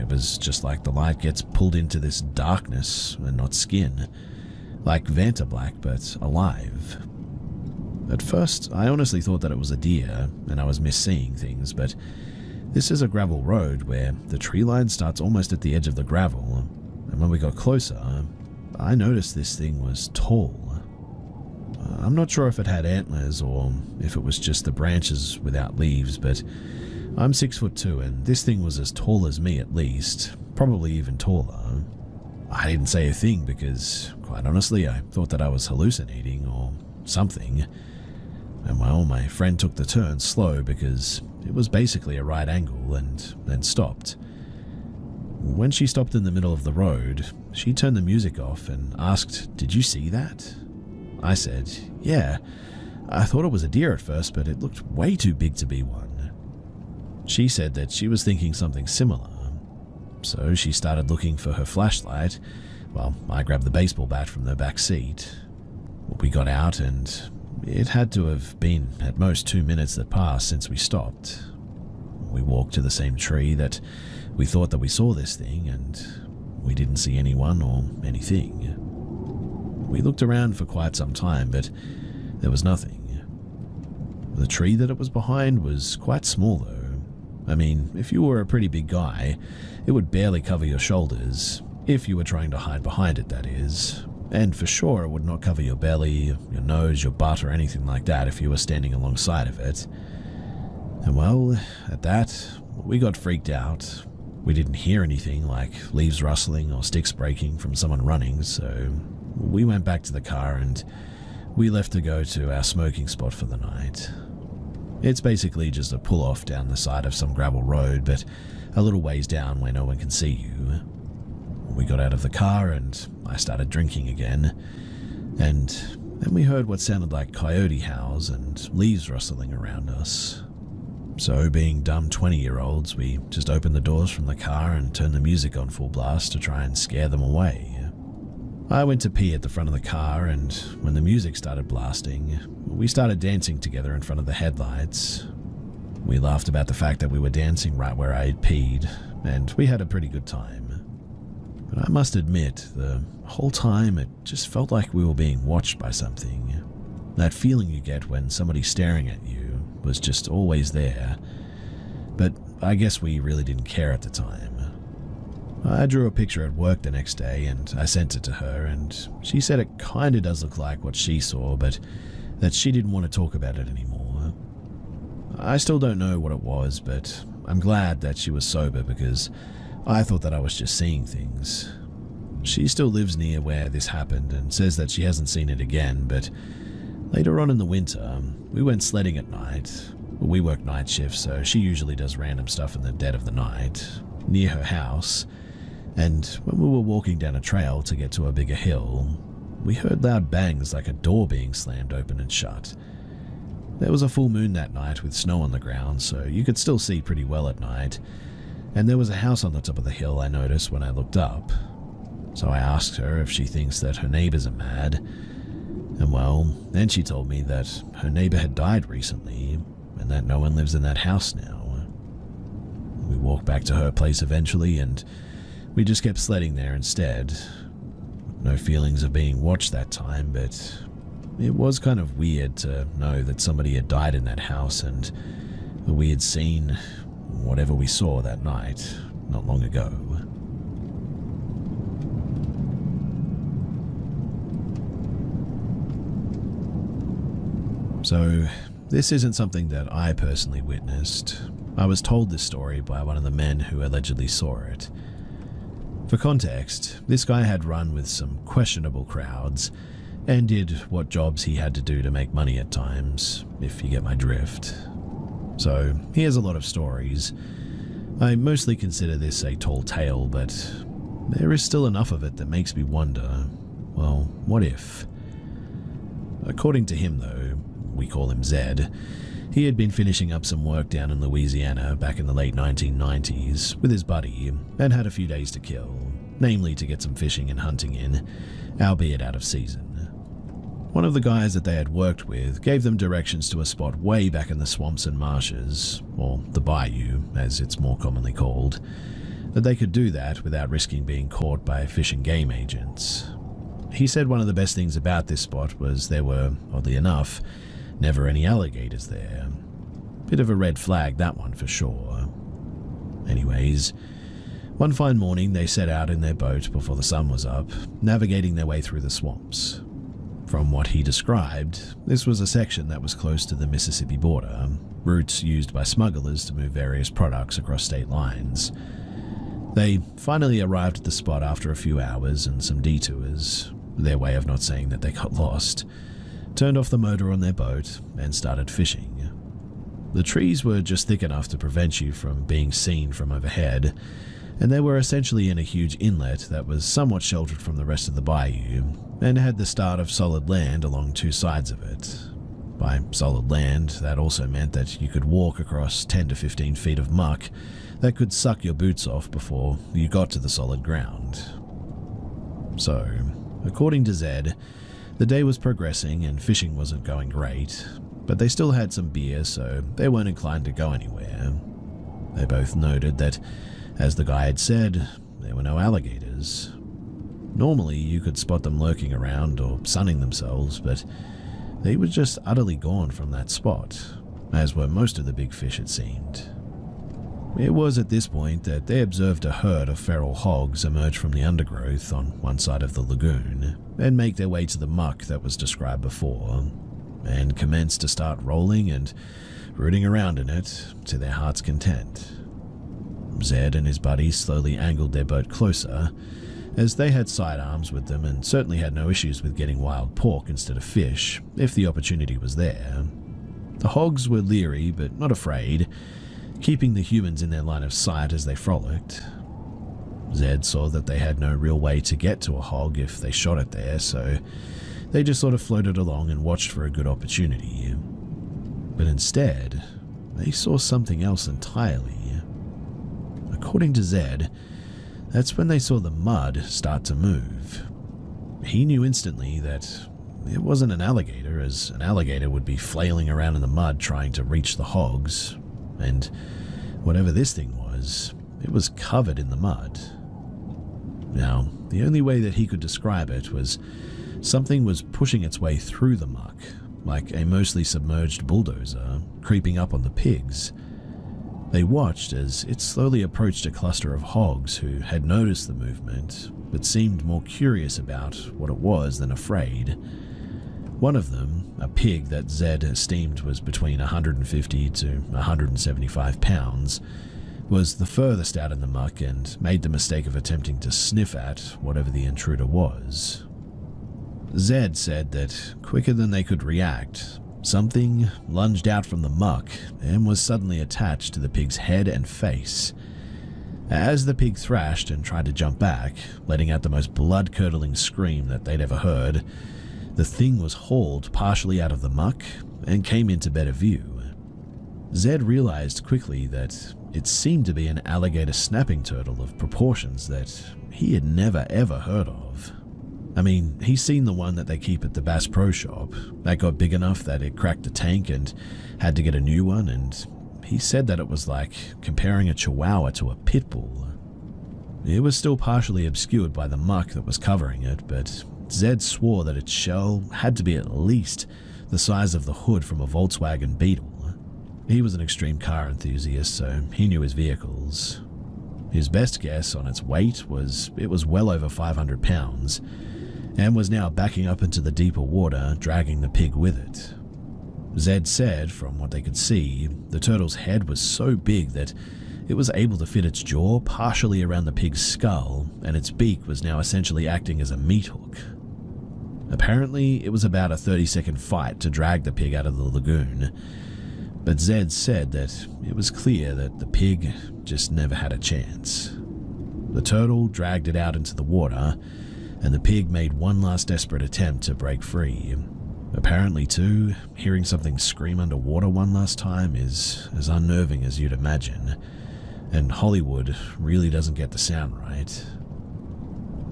It was just like the light gets pulled into this darkness and not skin, like Vantablack but alive. At first, I honestly thought that it was a deer and I was misseeing things, but this is a gravel road where the tree line starts almost at the edge of the gravel, and when we got closer, I noticed this thing was tall. I'm not sure if it had antlers or if it was just the branches without leaves, but I'm 6'2" and this thing was as tall as me at least, probably even taller. I didn't say a thing because, quite honestly, I thought that I was hallucinating or something. And well, my friend took the turn slow because it was basically a right angle and then stopped. When she stopped in the middle of the road, she turned the music off and asked, "Did you see that?" I said, "Yeah. I thought it was a deer at first, but it looked way too big to be one." She said that she was thinking something similar. So she started looking for her flashlight, while I grabbed the baseball bat from the back seat. We got out and it had to have been at most 2 minutes that passed since we stopped. We walked to the same tree that we thought that we saw this thing, and we didn't see anyone or anything. We looked around for quite some time, but there was nothing. The tree that it was behind was quite small though. I mean, if you were a pretty big guy, it would barely cover your shoulders, if you were trying to hide behind it, that is. And for sure it would not cover your belly, your nose, your butt, or anything like that if you were standing alongside of it. And well, at that, we got freaked out. We didn't hear anything like leaves rustling or sticks breaking from someone running, so we went back to the car and we left to go to our smoking spot for the night. It's basically just a pull-off down the side of some gravel road, but a little ways down where no one can see you. We got out of the car and I started drinking again, and then we heard what sounded like coyote howls and leaves rustling around us. So, being dumb 20-year-olds, we just opened the doors from the car and turned the music on full blast to try and scare them away. I went to pee at the front of the car, and when the music started blasting, we started dancing together in front of the headlights. We laughed about the fact that we were dancing right where I had peed, and we had a pretty good time. But I must admit, the whole time it just felt like we were being watched by something. That feeling you get when somebody's staring at you was just always there. But I guess we really didn't care at the time. I drew a picture at work the next day and I sent it to her, and she said it kinda does look like what she saw, but that she didn't want to talk about it anymore. I still don't know what it was, but I'm glad that she was sober because I thought that I was just seeing things. She still lives near where this happened and says that she hasn't seen it again, but later on in the winter, we went sledding at night. We work night shifts, so she usually does random stuff in the dead of the night, near her house, and when we were walking down a trail to get to a bigger hill, we heard loud bangs like a door being slammed open and shut. There was a full moon that night with snow on the ground, so you could still see pretty well at night, and there was a house on the top of the hill I noticed when I looked up. So I asked her if she thinks that her neighbors are mad, and well, then she told me that her neighbor had died recently, and that no one lives in that house now. We walked back to her place eventually, and we just kept sledding there instead. No feelings of being watched that time, but it was kind of weird to know that somebody had died in that house and that we had seen whatever we saw that night not long ago. So, this isn't something that I personally witnessed. I was told this story by one of the men who allegedly saw it. For context, this guy had run with some questionable crowds and did what jobs he had to do to make money at times, if you get my drift. So, he has a lot of stories. I mostly consider this a tall tale, but there is still enough of it that makes me wonder, well, what if? According to him though, we call him Zed, he had been finishing up some work down in Louisiana back in the late 1990s with his buddy and had a few days to kill, namely to get some fishing and hunting in, albeit out of season. One of the guys that they had worked with gave them directions to a spot way back in the swamps and marshes, or the bayou as it's more commonly called, that they could do that without risking being caught by fish and game agents. He said one of the best things about this spot was there were, oddly enough, never any alligators there. Bit of a red flag, that one for sure. Anyways, one fine morning they set out in their boat before the sun was up, navigating their way through the swamps. From what he described, this was a section that was close to the Mississippi border, routes used by smugglers to move various products across state lines. They finally arrived at the spot after a few hours and some detours, their way of not saying that they got lost, turned off the motor on their boat, and started fishing. The trees were just thick enough to prevent you from being seen from overhead, and they were essentially in a huge inlet that was somewhat sheltered from the rest of the bayou, and had the start of solid land along two sides of it. By solid land, that also meant that you could walk across 10 to 15 feet of muck that could suck your boots off before you got to the solid ground. So, according to Zed, the day was progressing and fishing wasn't going great, but they still had some beer, so they weren't inclined to go anywhere. They both noted that, as the guy had said, there were no alligators. Normally, you could spot them lurking around or sunning themselves, but they were just utterly gone from that spot, as were most of the big fish, it seemed. It was at this point that they observed a herd of feral hogs emerge from the undergrowth on one side of the lagoon and make their way to the muck that was described before, and commence to start rolling and rooting around in it to their heart's content. Zed and his buddies slowly angled their boat closer, as they had sidearms with them and certainly had no issues with getting wild pork instead of fish if the opportunity was there. The hogs were leery but not afraid, keeping the humans in their line of sight as they frolicked. Zed saw that they had no real way to get to a hog if they shot it there, so they just sort of floated along and watched for a good opportunity. But instead, they saw something else entirely. According to Zed, that's when they saw the mud start to move. He knew instantly that it wasn't an alligator, as an alligator would be flailing around in the mud trying to reach the hogs, and whatever this thing was, it was covered in the mud. Now, the only way that he could describe it was something was pushing its way through the muck, like a mostly submerged bulldozer, creeping up on the pigs. They watched as it slowly approached a cluster of hogs who had noticed the movement, but seemed more curious about what it was than afraid. One of them, a pig that Zed esteemed was between 150 to 175 pounds, was the furthest out in the muck and made the mistake of attempting to sniff at whatever the intruder was. Zed said that, quicker than they could react, something lunged out from the muck and was suddenly attached to the pig's head and face. As the pig thrashed and tried to jump back, letting out the most blood-curdling scream that they'd ever heard, the thing was hauled partially out of the muck and came into better view. Zed realized quickly that it seemed to be an alligator snapping turtle of proportions that he had never ever heard of. I mean, he's seen the one that they keep at the Bass Pro Shop that got big enough that it cracked the tank and had to get a new one, and he said that it was like comparing a chihuahua to a pit bull. It was still partially obscured by the muck that was covering it, but Zed swore that its shell had to be at least the size of the hood from a Volkswagen Beetle. He was an extreme car enthusiast, so he knew his vehicles. His best guess on its weight was it was well over 500 pounds, and was now backing up into the deeper water, dragging the pig with it. Zed said, from what they could see, the turtle's head was so big that it was able to fit its jaw partially around the pig's skull, and its beak was now essentially acting as a meat hook. Apparently, it was about a 30-second fight to drag the pig out of the lagoon, but Zed said that it was clear that the pig just never had a chance. The turtle dragged it out into the water, and the pig made one last desperate attempt to break free. Apparently, too, hearing something scream underwater one last time is as unnerving as you'd imagine, and Hollywood really doesn't get the sound right.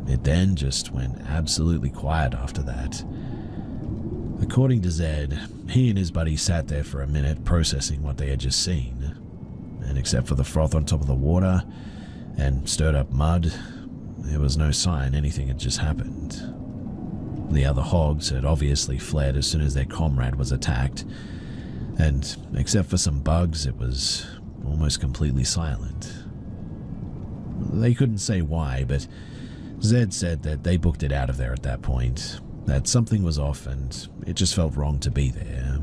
It then just went absolutely quiet after that. According to Zed, he and his buddy sat there for a minute processing what they had just seen, and except for the froth on top of the water and stirred up mud, there was no sign anything had just happened. The other hogs had obviously fled as soon as their comrade was attacked, and except for some bugs, it was almost completely silent. They couldn't say why, but Zed said that they booked it out of there at that point, that something was off and it just felt wrong to be there.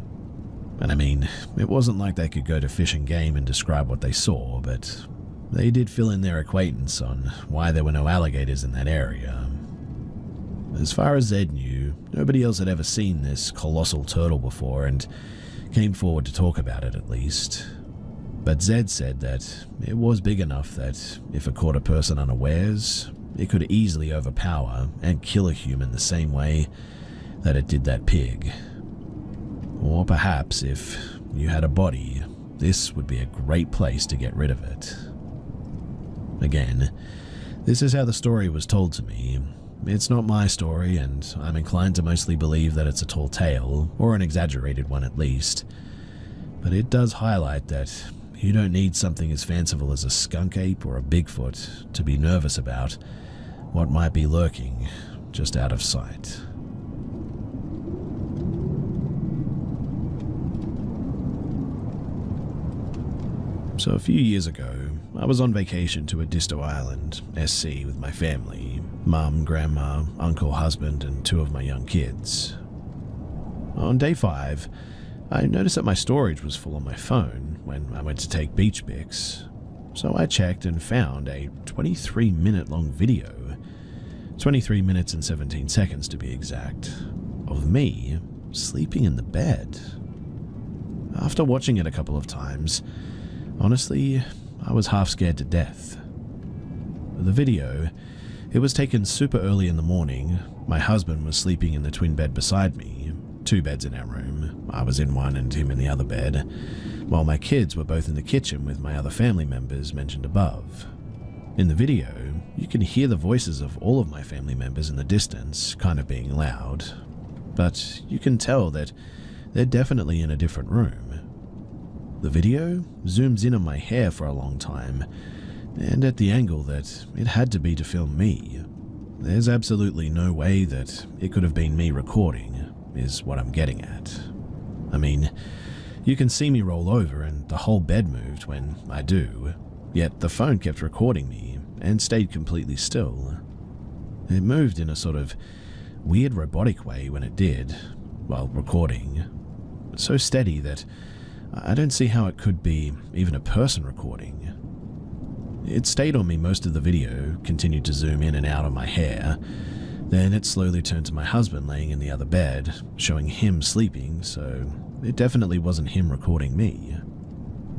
And I mean, it wasn't like they could go to Fish and Game and describe what they saw, but they did fill in their acquaintance on why there were no alligators in that area. As far as Zed knew, nobody else had ever seen this colossal turtle before and came forward to talk about it at least. But Zed said that it was big enough that if it caught a person unawares, it could easily overpower and kill a human the same way that it did that pig. Or perhaps if you had a body, this would be a great place to get rid of it. Again, this is how the story was told to me. It's not my story, and I'm inclined to mostly believe that it's a tall tale, or an exaggerated one at least. But it does highlight that you don't need something as fanciful as a skunk ape or a Bigfoot to be nervous about what might be lurking just out of sight. So a few years ago, I was on vacation to Edisto Island, SC, with my family, mum, grandma, uncle, husband, and 2 of my young kids. On day 5, I noticed that my storage was full on my phone when I went to take beach pics, so I checked and found a 23-minute long video, 23 minutes and 17 seconds to be exact, of me sleeping in the bed. After watching it a couple of times, honestly, I was half scared to death. The video, it was taken super early in the morning. My husband was sleeping in the twin bed beside me, 2 beds in our room. I was in one and him in the other bed, while my kids were both in the kitchen with my other family members mentioned above. In the video, you can hear the voices of all of my family members in the distance, kind of being loud, but you can tell that they're definitely in a different room. The video zooms in on my hair for a long time, and at the angle that it had to be to film me. There's absolutely no way that it could have been me recording, is what I'm getting at. I mean, you can see me roll over and the whole bed moved when I do, yet the phone kept recording me and stayed completely still. It moved in a sort of weird robotic way when it did, while recording. So steady that I don't see how it could be even a person recording. It stayed on me most of the video, continued to zoom in and out on my hair, then it slowly turned to my husband laying in the other bed, showing him sleeping, so it definitely wasn't him recording me.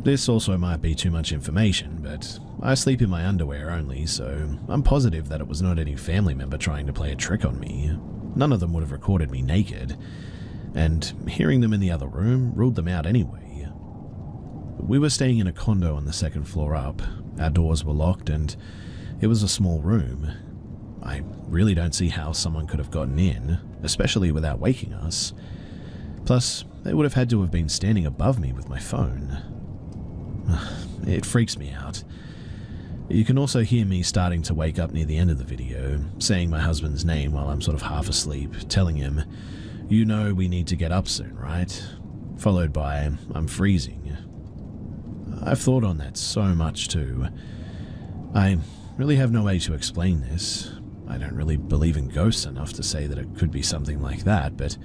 This also might be too much information, but I sleep in my underwear only, so I'm positive that it was not any family member trying to play a trick on me. None of them would have recorded me naked, and hearing them in the other room ruled them out anyway. We were staying in a condo on the 2nd floor up. Our doors were locked and it was a small room. I really don't see how someone could have gotten in, especially without waking us. Plus, they would have had to have been standing above me with my phone. It freaks me out. You can also hear me starting to wake up near the end of the video, saying my husband's name while I'm sort of half asleep, telling him, "You know we need to get up soon, right?" Followed by, "I'm freezing." I've thought on that so much too. I really have no way to explain this. I don't really believe in ghosts enough to say that it could be something like that, but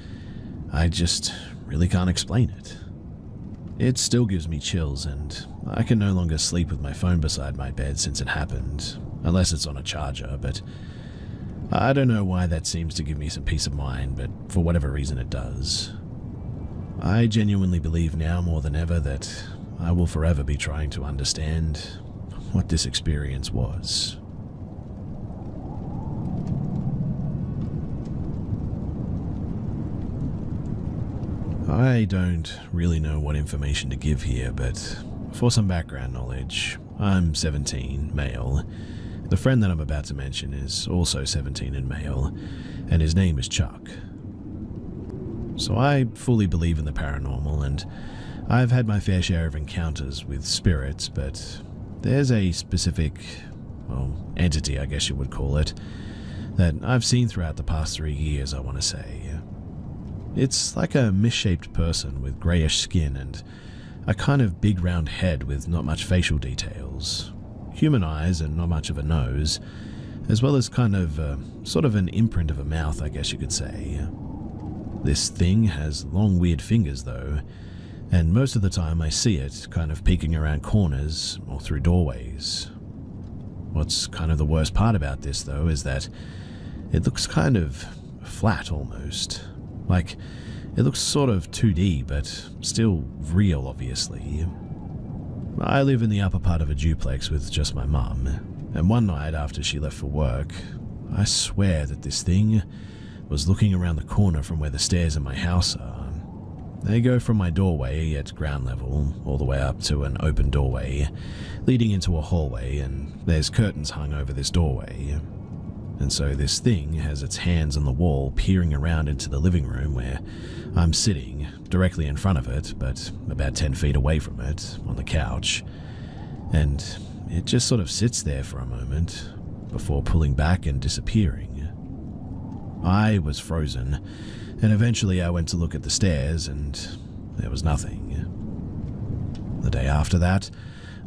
I just really can't explain it. It still gives me chills, and I can no longer sleep with my phone beside my bed since it happened, unless it's on a charger, but I don't know why that seems to give me some peace of mind, but for whatever reason it does. I genuinely believe now more than ever that I will forever be trying to understand what this experience was. I don't really know what information to give here, but for some background knowledge, I'm 17, male. The friend that I'm about to mention is also 17 and male, and his name is Chuck. So I fully believe in the paranormal, and I've had my fair share of encounters with spirits, but there's a specific, entity I guess you would call it, that I've seen throughout the past 3 years, I want to say. It's like a misshaped person with greyish skin and a kind of big round head with not much facial details, human eyes and not much of a nose, as well as kind of sort of an imprint of a mouth, I guess you could say. This thing has long weird fingers though, and most of the time I see it kind of peeking around corners or through doorways. What's kind of the worst part about this though is that it looks kind of flat almost. Like, it looks sort of 2D, but still real, obviously. I live in the upper part of a duplex with just my mum, and one night after she left for work, I swear that this thing was looking around the corner from where the stairs in my house are. They go from my doorway at ground level all the way up to an open doorway leading into a hallway, and there's curtains hung over this doorway. And so this thing has its hands on the wall peering around into the living room where I'm sitting directly in front of it, but about 10 feet away from it, on the couch. And it just sort of sits there for a moment before pulling back and disappearing. I was frozen, and eventually I went to look at the stairs and there was nothing. The day after that,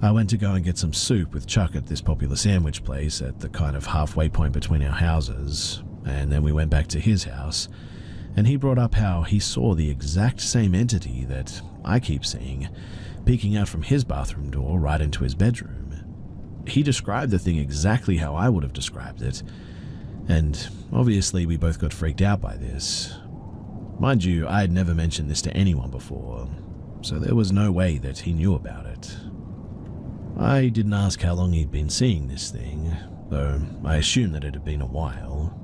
I went to go and get some soup with Chuck at this popular sandwich place at the kind of halfway point between our houses, and then we went back to his house, and he brought up how he saw the exact same entity that I keep seeing, peeking out from his bathroom door right into his bedroom. He described the thing exactly how I would have described it, and obviously we both got freaked out by this. Mind you, I had never mentioned this to anyone before, so there was no way that he knew about it. I didn't ask how long he'd been seeing this thing, though I assumed that it had been a while.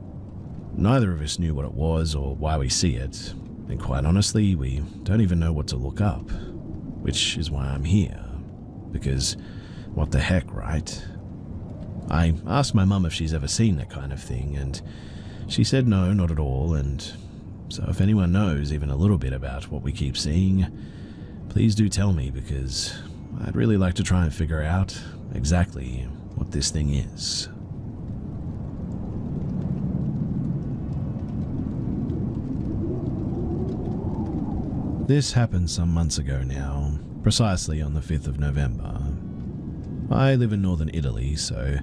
Neither of us knew what it was or why we see it, and quite honestly, we don't even know what to look up, which is why I'm here, because what the heck, right? I asked my mum if she's ever seen that kind of thing, and she said no, not at all, and so if anyone knows even a little bit about what we keep seeing, please do tell me, because I'd really like to try and figure out exactly what this thing is. This happened some months ago now, precisely on the 5th of November. I live in northern Italy, so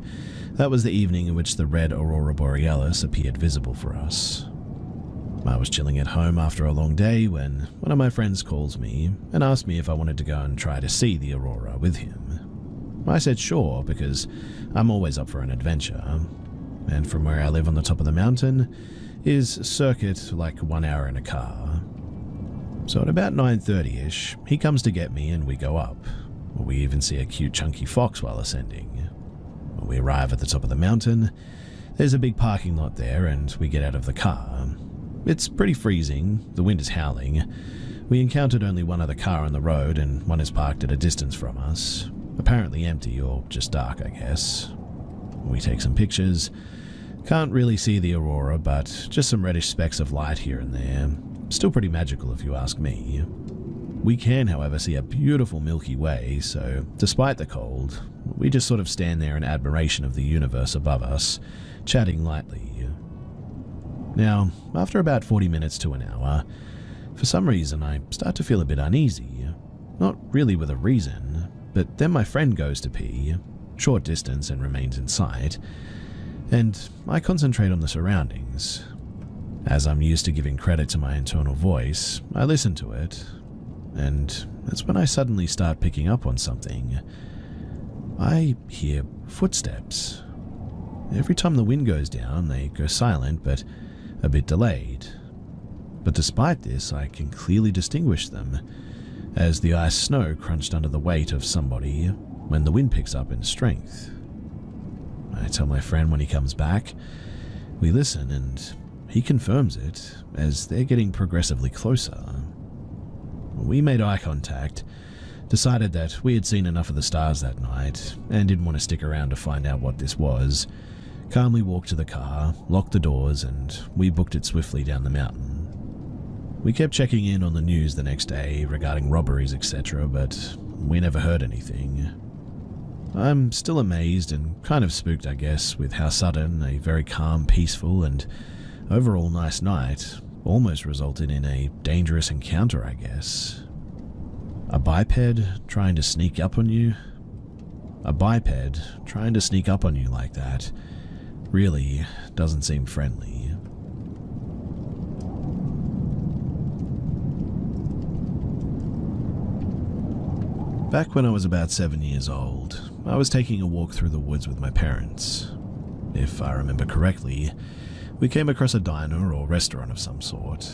that was the evening in which the red aurora borealis appeared visible for us. I was chilling at home after a long day when one of my friends calls me and asked me if I wanted to go and try to see the aurora with him. I said sure, because I'm always up for an adventure, and from where I live on the top of the mountain is circuit like 1 hour in a car. So at about 9:30ish, he comes to get me and we go up. We even see a cute chunky fox while ascending. When we arrive at the top of the mountain, there's a big parking lot there and we get out of the car. It's pretty freezing, the wind is howling. We encountered only one other car on the road and one is parked at a distance from us. Apparently empty or just dark, I guess. We take some pictures. Can't really see the aurora, but just some reddish specks of light here and there. Still pretty magical if you ask me. We can, however, see a beautiful Milky Way, so despite the cold, we just sort of stand there in admiration of the universe above us, chatting lightly. Now, after about 40 minutes to an hour, for some reason I start to feel a bit uneasy. Not really with a reason, but then my friend goes to pee, short distance and remains in sight, and I concentrate on the surroundings. As I'm used to giving credit to my internal voice, I listen to it, and that's when I suddenly start picking up on something. I hear footsteps. Every time the wind goes down, they go silent, but a bit delayed. But despite this, I can clearly distinguish them, as the ice snow crunched under the weight of somebody when the wind picks up in strength. I tell my friend when he comes back. We listen, and he confirms it, as they're getting progressively closer. We made eye contact, decided that we had seen enough of the stars that night, and didn't want to stick around to find out what this was. Calmly walked to the car, locked the doors, and we booked it swiftly down the mountain. We kept checking in on the news the next day regarding robberies, etc., but we never heard anything. I'm still amazed and kind of spooked, I guess, with how sudden a very calm, peaceful, and overall nice night almost resulted in a dangerous encounter, I guess. A biped trying to sneak up on you? A biped trying to sneak up on you like that. Really doesn't seem friendly. Back when I was about 7 years old, I was taking a walk through the woods with my parents. If I remember correctly, we came across a diner or restaurant of some sort.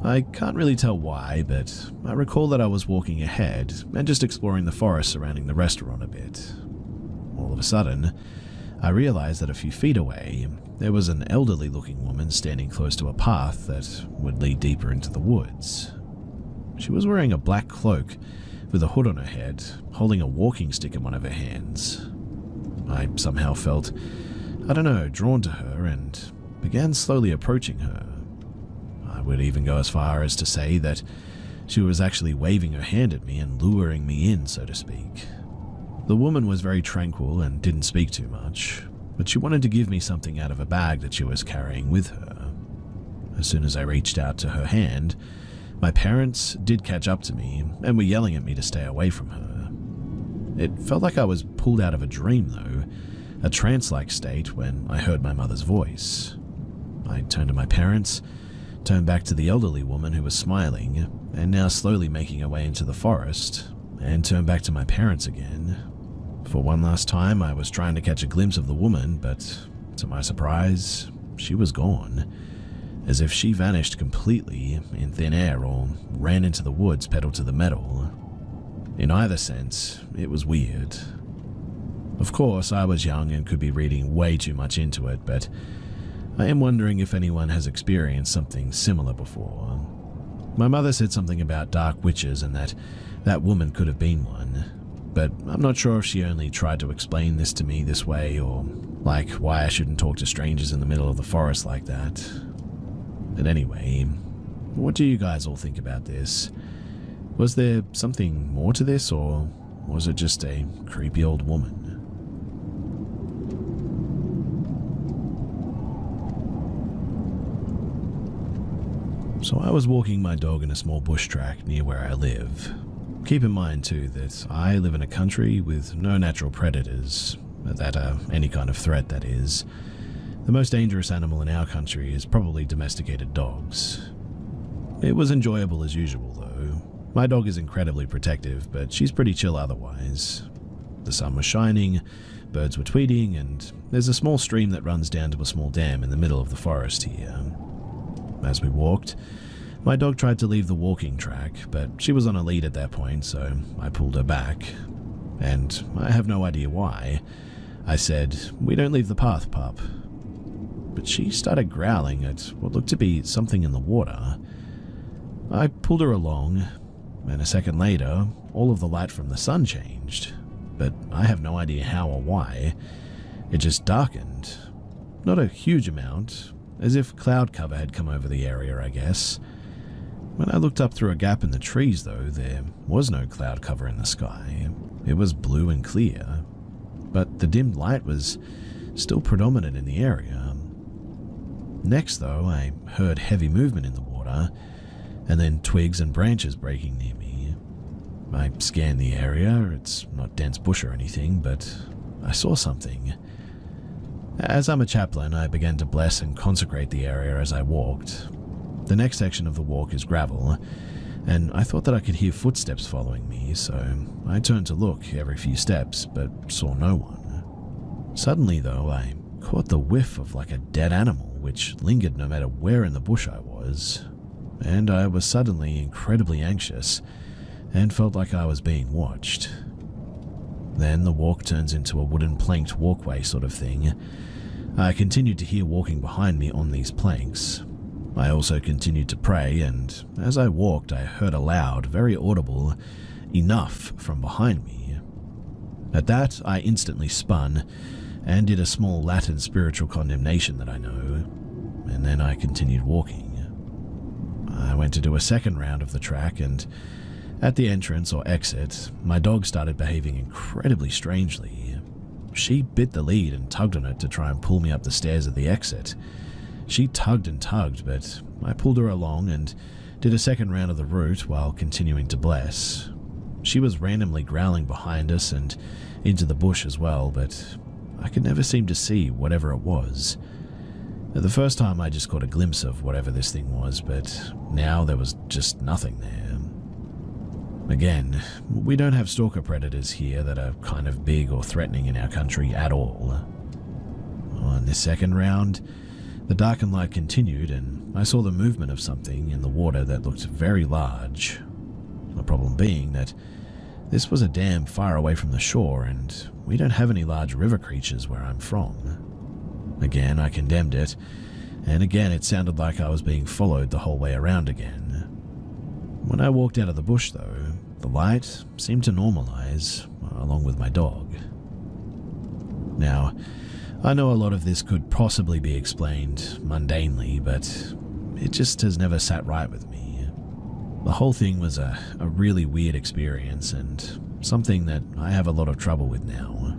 I can't really tell why, but I recall that I was walking ahead and just exploring the forest surrounding the restaurant a bit. All of a sudden, I realized that a few feet away, there was an elderly-looking woman standing close to a path that would lead deeper into the woods. She was wearing a black cloak with a hood on her head, holding a walking stick in one of her hands. I somehow felt, drawn to her and began slowly approaching her. I would even go as far as to say that she was actually waving her hand at me and luring me in, so to speak. The woman was very tranquil and didn't speak too much, but she wanted to give me something out of a bag that she was carrying with her. As soon as I reached out to her hand, my parents did catch up to me and were yelling at me to stay away from her. It felt like I was pulled out of a dream though, a trance-like state when I heard my mother's voice. I turned to my parents, turned back to the elderly woman who was smiling and now slowly making her way into the forest, and turned back to my parents again. For one last time, I was trying to catch a glimpse of the woman, but to my surprise, she was gone, as if she vanished completely in thin air or ran into the woods pedal to the metal. In either sense, it was weird. Of course, I was young and could be reading way too much into it, but I am wondering if anyone has experienced something similar before. My mother said something about dark witches and that woman could have been one, but I'm not sure if she only tried to explain this to me this way or like why I shouldn't talk to strangers in the middle of the forest like that. But anyway, what do you guys all think about this? Was there something more to this, or was it just a creepy old woman? So I was walking my dog in a small bush track near where I live. Keep in mind too that I live in a country with no natural predators, that are any kind of threat, that is. The most dangerous animal in our country is probably domesticated dogs. It was enjoyable as usual though. My dog is incredibly protective, but she's pretty chill otherwise. The sun was shining, birds were tweeting, and there's a small stream that runs down to a small dam in the middle of the forest here. As we walked, my dog tried to leave the walking track, but she was on a lead at that point, so I pulled her back. And I have no idea why. I said, "We don't leave the path, pup." But she started growling at what looked to be something in the water. I pulled her along, and a second later, all of the light from the sun changed, but I have no idea how or why. It just darkened. Not a huge amount, as if cloud cover had come over the area, I guess. When I looked up through a gap in the trees, though, there was no cloud cover in the sky. It was blue and clear, but the dimmed light was still predominant in the area. Next, though, I heard heavy movement in the water, and then twigs and branches breaking near me. I scanned the area. It's not dense bush or anything, but I saw something. As I'm a chaplain, I began to bless and consecrate the area as I walked. The next section of the walk is gravel, and I thought that I could hear footsteps following me, so I turned to look every few steps, but saw no one. Suddenly, though, I caught the whiff of like a dead animal, which lingered no matter where in the bush I was, and I was suddenly incredibly anxious and felt like I was being watched. Then the walk turns into a wooden planked walkway sort of thing. I continued to hear walking behind me on these planks. I also continued to pray, and as I walked, I heard a loud, very audible, "Enough" from behind me. At that, I instantly spun and did a small Latin spiritual condemnation that I know, and then I continued walking. I went to do a second round of the track, and at the entrance or exit, my dog started behaving incredibly strangely. She bit the lead and tugged on it to try and pull me up the stairs at the exit. She tugged and tugged, but I pulled her along and did a second round of the route while continuing to bless. She was randomly growling behind us and into the bush as well, but I could never seem to see whatever it was. The first time I just caught a glimpse of whatever this thing was, but now there was just nothing there. Again, we don't have stalker predators here that are kind of big or threatening in our country at all. On this second round, the dark and light continued, and I saw the movement of something in the water that looked very large. The problem being that this was a dam far away from the shore, and we don't have any large river creatures where I'm from. Again, I condemned it, and again it sounded like I was being followed the whole way around again. When I walked out of the bush, though, the light seemed to normalize, along with my dog. Now, I know a lot of this could possibly be explained mundanely, but it just has never sat right with me. The whole thing was a really weird experience, and something that I have a lot of trouble with now.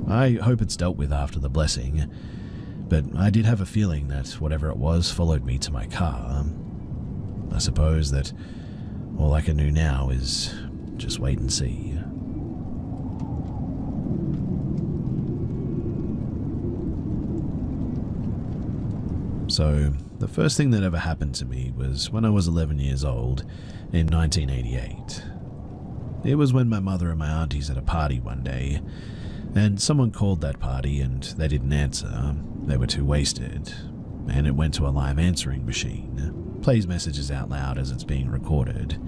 I hope it's dealt with after the blessing, but I did have a feeling that whatever it was followed me to my car. I suppose that all I can do now is just wait and see. So, the first thing that ever happened to me was when I was 11 years old in 1988. It was when my mother and my aunties had a party one day, and someone called that party and they didn't answer. They were too wasted, and it went to a live answering machine. Plays messages out loud as it's being recorded.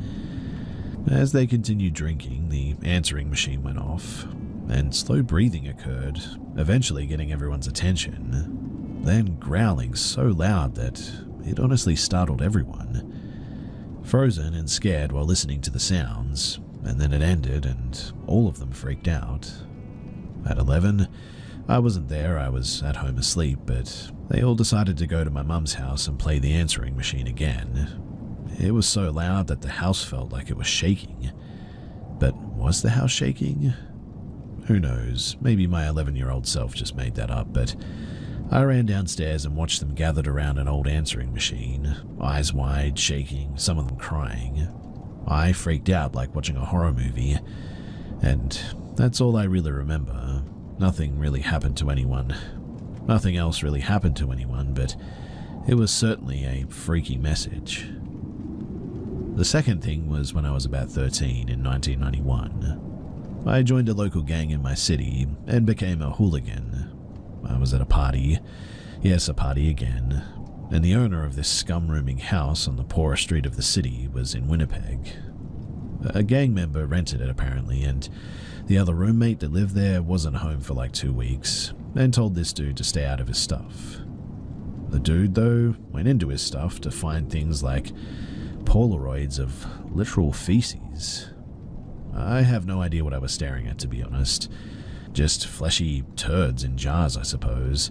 As they continued drinking, the answering machine went off, and slow breathing occurred, eventually getting everyone's attention, then growling so loud that it honestly startled everyone. Frozen and scared while listening to the sounds, and then it ended and all of them freaked out. At 11, I wasn't there, I was at home asleep, but they all decided to go to my mum's house and play the answering machine again. It was so loud that the house felt like it was shaking. But was the house shaking? Who knows, maybe my 11-year-old self just made that up, but I ran downstairs and watched them gathered around an old answering machine, eyes wide, shaking, some of them crying. I freaked out like watching a horror movie, and that's all I really remember. Nothing really happened to anyone. Nothing else really happened to anyone, but it was certainly a freaky message. The second thing was when I was about 13 in 1991. I joined a local gang in my city and became a hooligan. I was at a party, yes, a party again, and the owner of this scum-rooming house on the poorest street of the city was in Winnipeg. A gang member rented it apparently, and the other roommate that lived there wasn't home for like 2 weeks and told this dude to stay out of his stuff. The dude, though, went into his stuff to find things like Polaroids of literal feces. I have no idea what I was staring at, to be honest. Just fleshy turds in jars, I suppose,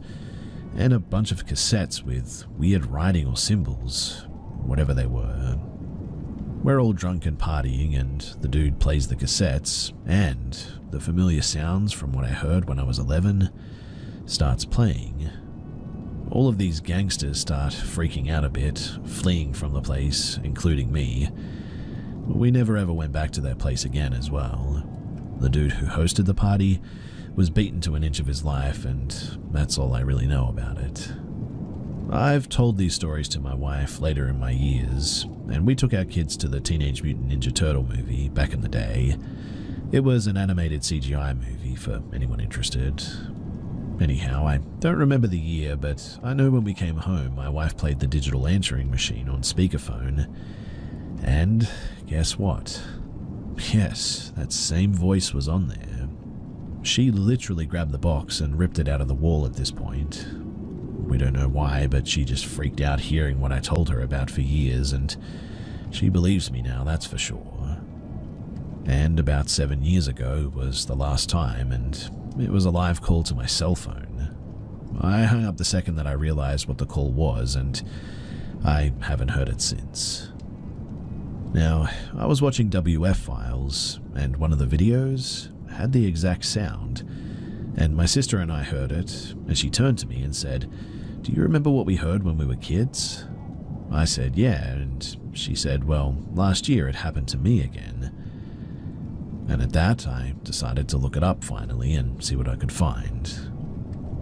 and a bunch of cassettes with weird writing or symbols, whatever they were. We're all drunk and partying, and the dude plays the cassettes, and the familiar sounds from what I heard when I was 11 starts playing. All of these gangsters start freaking out a bit, fleeing from the place, including me. We never ever went back to that place again as well. The dude who hosted the party was beaten to an inch of his life, and that's all I really know about it. I've told these stories to my wife later in my years, and we took our kids to the Teenage Mutant Ninja Turtle movie back in the day. It was an animated CGI movie for anyone interested. Anyhow, I don't remember the year, but I know when we came home, my wife played the digital answering machine on speakerphone, and guess what? Yes, that same voice was on there. She literally grabbed the box and ripped it out of the wall at this point. We don't know why, but she just freaked out hearing what I told her about for years, and she believes me now, that's for sure. And about 7 years ago was the last time, and it was a live call to my cell phone. I hung up the second that I realized what the call was, and I haven't heard it since. Now, I was watching WF Files, and one of the videos had the exact sound, and my sister and I heard it, and she turned to me and said, "Do you remember what we heard when we were kids?" I said, "Yeah," and she said, "Well, last year it happened to me again." And at that, I decided to look it up finally and see what I could find.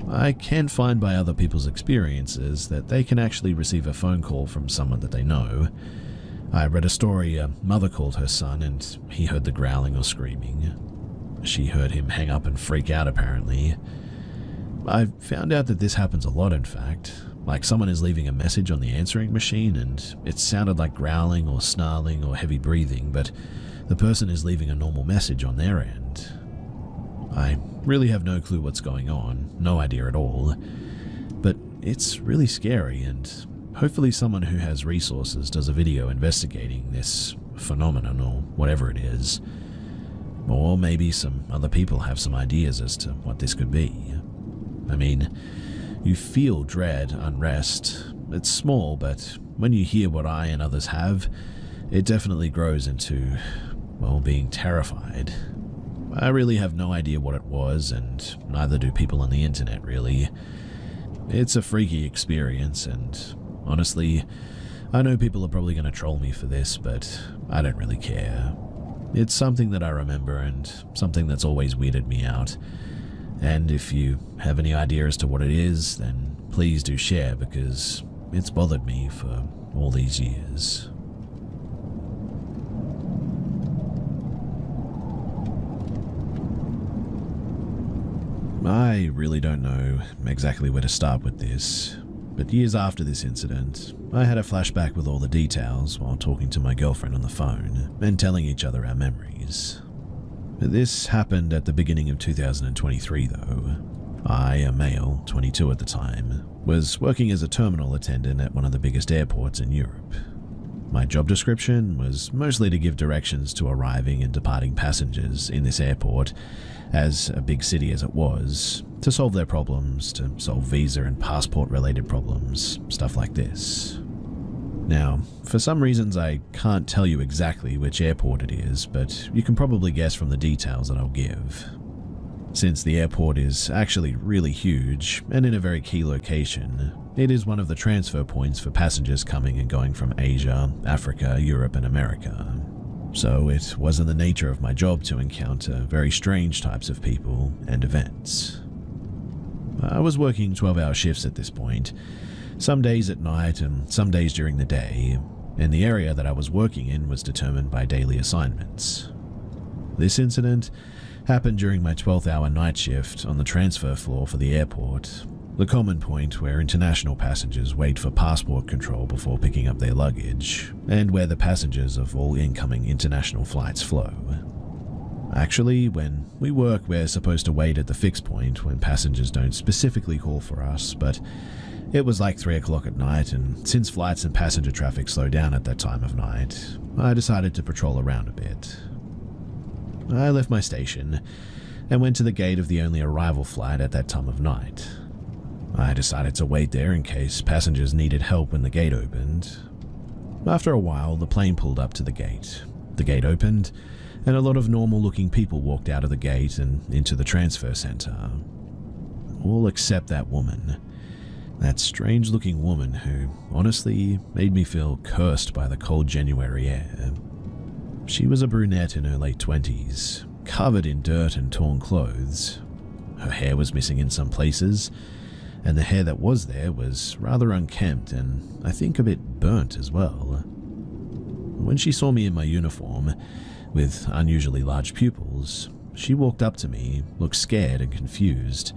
I can find by other people's experiences that they can actually receive a phone call from someone that they know. I read a story a mother called her son and he heard the growling or screaming. She heard him hang up and freak out apparently. I found out that this happens a lot in fact, like someone is leaving a message on the answering machine and it sounded like growling or snarling or heavy breathing, but the person is leaving a normal message on their end. I really have no clue what's going on, no idea at all, but it's really scary and hopefully someone who has resources does a video investigating this phenomenon or whatever it is. Or maybe some other people have some ideas as to what this could be. I mean, you feel dread, unrest. It's small, but when you hear what I and others have, it definitely grows into, well, being terrified. I really have no idea what it was, and neither do people on the internet, really. It's a freaky experience, and honestly, I know people are probably going to troll me for this, but I don't really care. It's something that I remember and something that's always weirded me out. And if you have any idea as to what it is, then please do share because it's bothered me for all these years. I really don't know exactly where to start with this, but years after this incident, I had a flashback with all the details while talking to my girlfriend on the phone and telling each other our memories. This happened at the beginning of 2023 though. I, a male, 22 at the time, was working as a terminal attendant at one of the biggest airports in Europe. My job description was mostly to give directions to arriving and departing passengers in this airport, as a big city as it was, to solve their problems, to solve visa and passport related problems, stuff like this. Now, for some reasons I can't tell you exactly which airport it is, but you can probably guess from the details that I'll give. Since the airport is actually really huge and in a very key location, it is one of the transfer points for passengers coming and going from Asia, Africa, Europe, and America. So it was in the nature of my job to encounter very strange types of people and events. I was working 12-hour shifts at this point, some days at night and some days during the day, and the area that I was working in was determined by daily assignments. This incident happened during my 12th-hour night shift on the transfer floor for the airport, the common point where international passengers wait for passport control before picking up their luggage, and where the passengers of all incoming international flights flow. Actually, when we work, we're supposed to wait at the fixed point when passengers don't specifically call for us, but it was like 3 o'clock at night, and since flights and passenger traffic slow down at that time of night, I decided to patrol around a bit. I left my station and went to the gate of the only arrival flight at that time of night. I decided to wait there in case passengers needed help when the gate opened. After a while, the plane pulled up to the gate. The gate opened, and a lot of normal-looking people walked out of the gate and into the transfer center. All except that woman. That strange-looking woman who, honestly, made me feel cursed by the cold January air. She was a brunette in her late 20s, covered in dirt and torn clothes. Her hair was missing in some places, and the hair that was there was rather unkempt and I think a bit burnt as well. When she saw me in my uniform, with unusually large pupils, she walked up to me, looked scared and confused.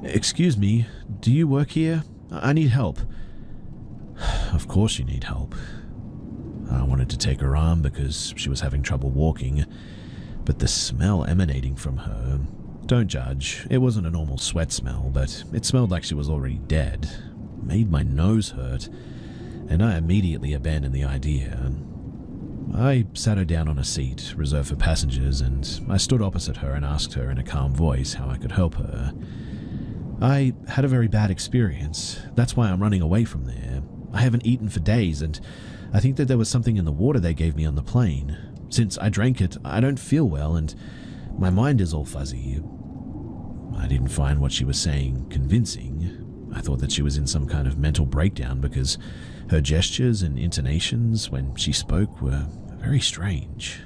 "Excuse me, do you work here? I need help." Of course you need help. I wanted to take her arm because she was having trouble walking, but the smell emanating from her, don't judge, it wasn't a normal sweat smell, but it smelled like she was already dead, made my nose hurt, and I immediately abandoned the idea. I sat her down on a seat reserved for passengers, and I stood opposite her and asked her in a calm voice how I could help her. "I had a very bad experience. That's why I'm running away from there. I haven't eaten for days, and I think that there was something in the water they gave me on the plane. Since I drank it, I don't feel well, and my mind is all fuzzy." I didn't find what she was saying convincing. I thought that she was in some kind of mental breakdown because her gestures and intonations when she spoke were very strange.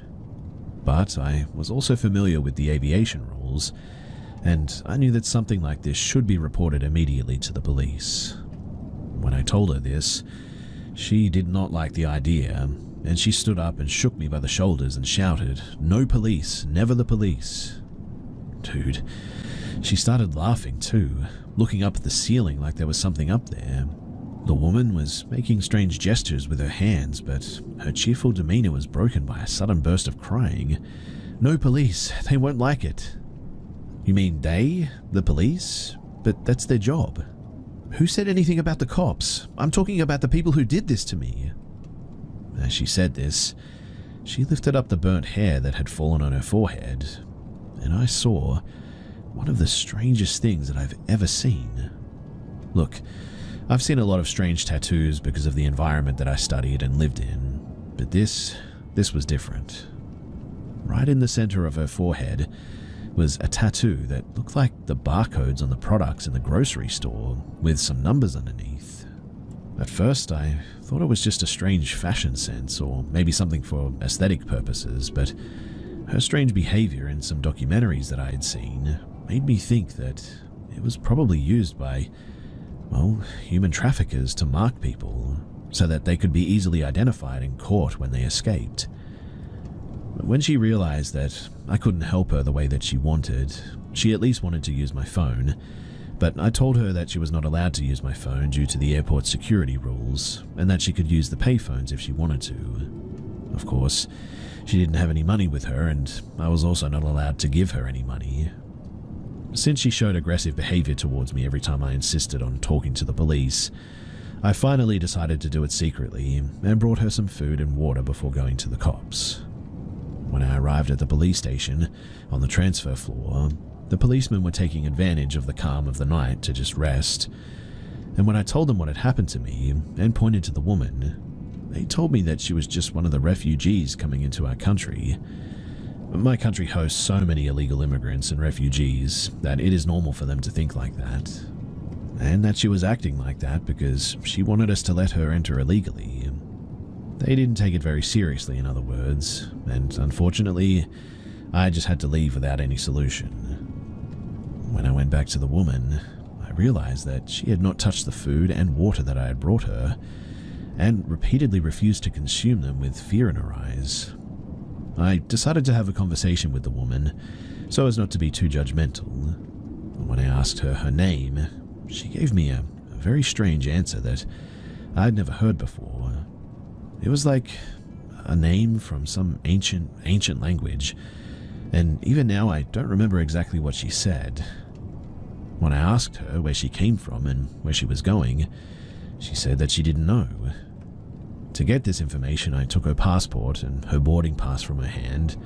But I was also familiar with the aviation rules, and I knew that something like this should be reported immediately to the police. When I told her this, she did not like the idea, and she stood up and shook me by the shoulders and shouted, "No police, never the police." Dude, she started laughing too, looking up at the ceiling like there was something up there. The woman was making strange gestures with her hands, but her cheerful demeanor was broken by a sudden burst of crying. "No police, they won't like it." "You mean they? The police? But that's their job." "Who said anything about the cops? I'm talking about the people who did this to me." As she said this, she lifted up the burnt hair that had fallen on her forehead, and I saw one of the strangest things that I've ever seen. Look, I've seen a lot of strange tattoos because of the environment that I studied and lived in, but this was different. Right in the center of her forehead was a tattoo that looked like the barcodes on the products in the grocery store, with some numbers underneath. At first, I thought it was just a strange fashion sense, or maybe something for aesthetic purposes, but her strange behavior in some documentaries that I had seen made me think that it was probably used by, well, human traffickers to mark people, so that they could be easily identified and caught when they escaped. When she realized that I couldn't help her the way that she wanted, she at least wanted to use my phone, but I told her that she was not allowed to use my phone due to the airport security rules, and that she could use the payphones if she wanted to. Of course, she didn't have any money with her, and I was also not allowed to give her any money. Since she showed aggressive behavior towards me every time I insisted on talking to the police, I finally decided to do it secretly and brought her some food and water before going to the cops. When I arrived at the police station, on the transfer floor, the policemen were taking advantage of the calm of the night to just rest, and when I told them what had happened to me and pointed to the woman, they told me that she was just one of the refugees coming into our country. My country hosts so many illegal immigrants and refugees that it is normal for them to think like that, and that she was acting like that because she wanted us to let her enter illegally. They didn't take it very seriously, in other words, and unfortunately, I just had to leave without any solution. When I went back to the woman, I realized that she had not touched the food and water that I had brought her, and repeatedly refused to consume them with fear in her eyes. I decided to have a conversation with the woman, so as not to be too judgmental. When I asked her her name, she gave me a very strange answer that I'd never heard before. It was like a name from some ancient language, and even now I don't remember exactly what she said. When I asked her where she came from and where she was going, she said that she didn't know. To get this information, I took her passport and her boarding pass from her hand.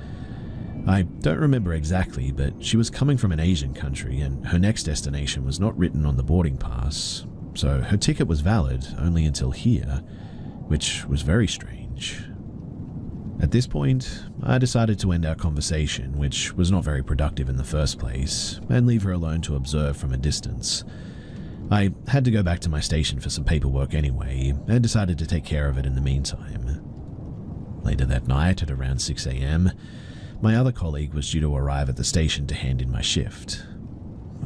I don't remember exactly, but she was coming from an Asian country and her next destination was not written on the boarding pass, so her ticket was valid only until here, which was very strange. At this point, I decided to end our conversation, which was not very productive in the first place, and leave her alone to observe from a distance. I had to go back to my station for some paperwork anyway, and decided to take care of it in the meantime. Later that night, at around 6 a.m., my other colleague was due to arrive at the station to hand in my shift.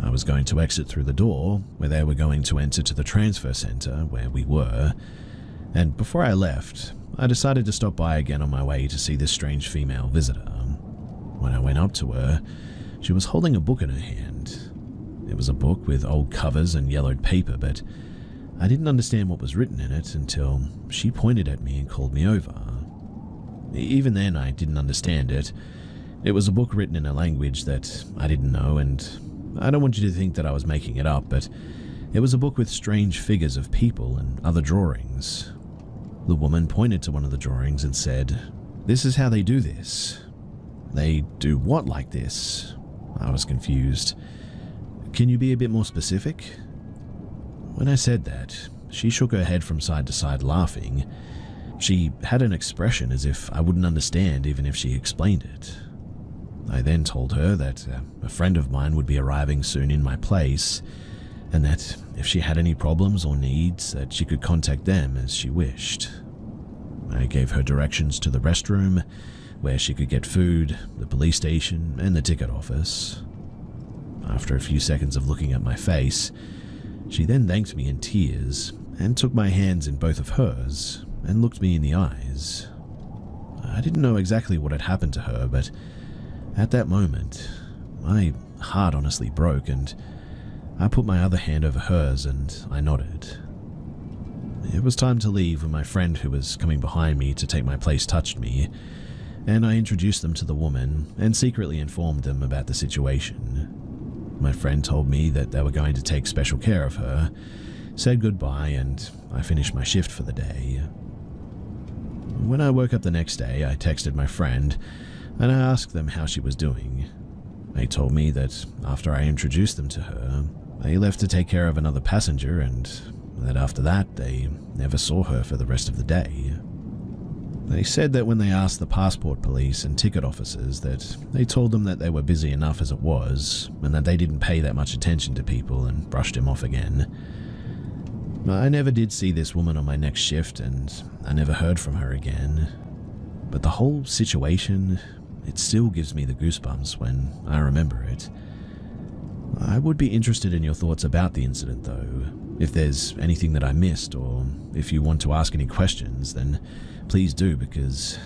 I was going to exit through the door, where they were going to enter to the transfer center where we were, and before I left, I decided to stop by again on my way to see this strange female visitor. When I went up to her, she was holding a book in her hand. It was a book with old covers and yellowed paper, but I didn't understand what was written in it until she pointed at me and called me over. Even then, I didn't understand it. It was a book written in a language that I didn't know, and I don't want you to think that I was making it up, but it was a book with strange figures of people and other drawings. The woman pointed to one of the drawings and said, "This is how they do this." "They do what like this?" I was confused. "Can you be a bit more specific?" When I said that, she shook her head from side to side laughing. She had an expression as if I wouldn't understand even if she explained it. I then told her that a friend of mine would be arriving soon in my place, and that if she had any problems or needs, that she could contact them as she wished. I gave her directions to the restroom, where she could get food, the police station, and the ticket office. After a few seconds of looking at my face, she then thanked me in tears and took my hands in both of hers and looked me in the eyes. I didn't know exactly what had happened to her, but at that moment, my heart honestly broke, and I put my other hand over hers and I nodded. It was time to leave when my friend who was coming behind me to take my place touched me, and I introduced them to the woman and secretly informed them about the situation. My friend told me that they were going to take special care of her, said goodbye, and I finished my shift for the day. When I woke up the next day, I texted my friend and I asked them how she was doing. They told me that after I introduced them to her, they left to take care of another passenger, and that after that they never saw her for the rest of the day. They said that when they asked the passport police and ticket officers, that they told them that they were busy enough as it was, and that they didn't pay that much attention to people and brushed him off again. I never did see this woman on my next shift, and I never heard from her again. But the whole situation, it still gives me the goosebumps when I remember it. I would be interested in your thoughts about the incident though. If there's anything that I missed, or if you want to ask any questions, then please do, because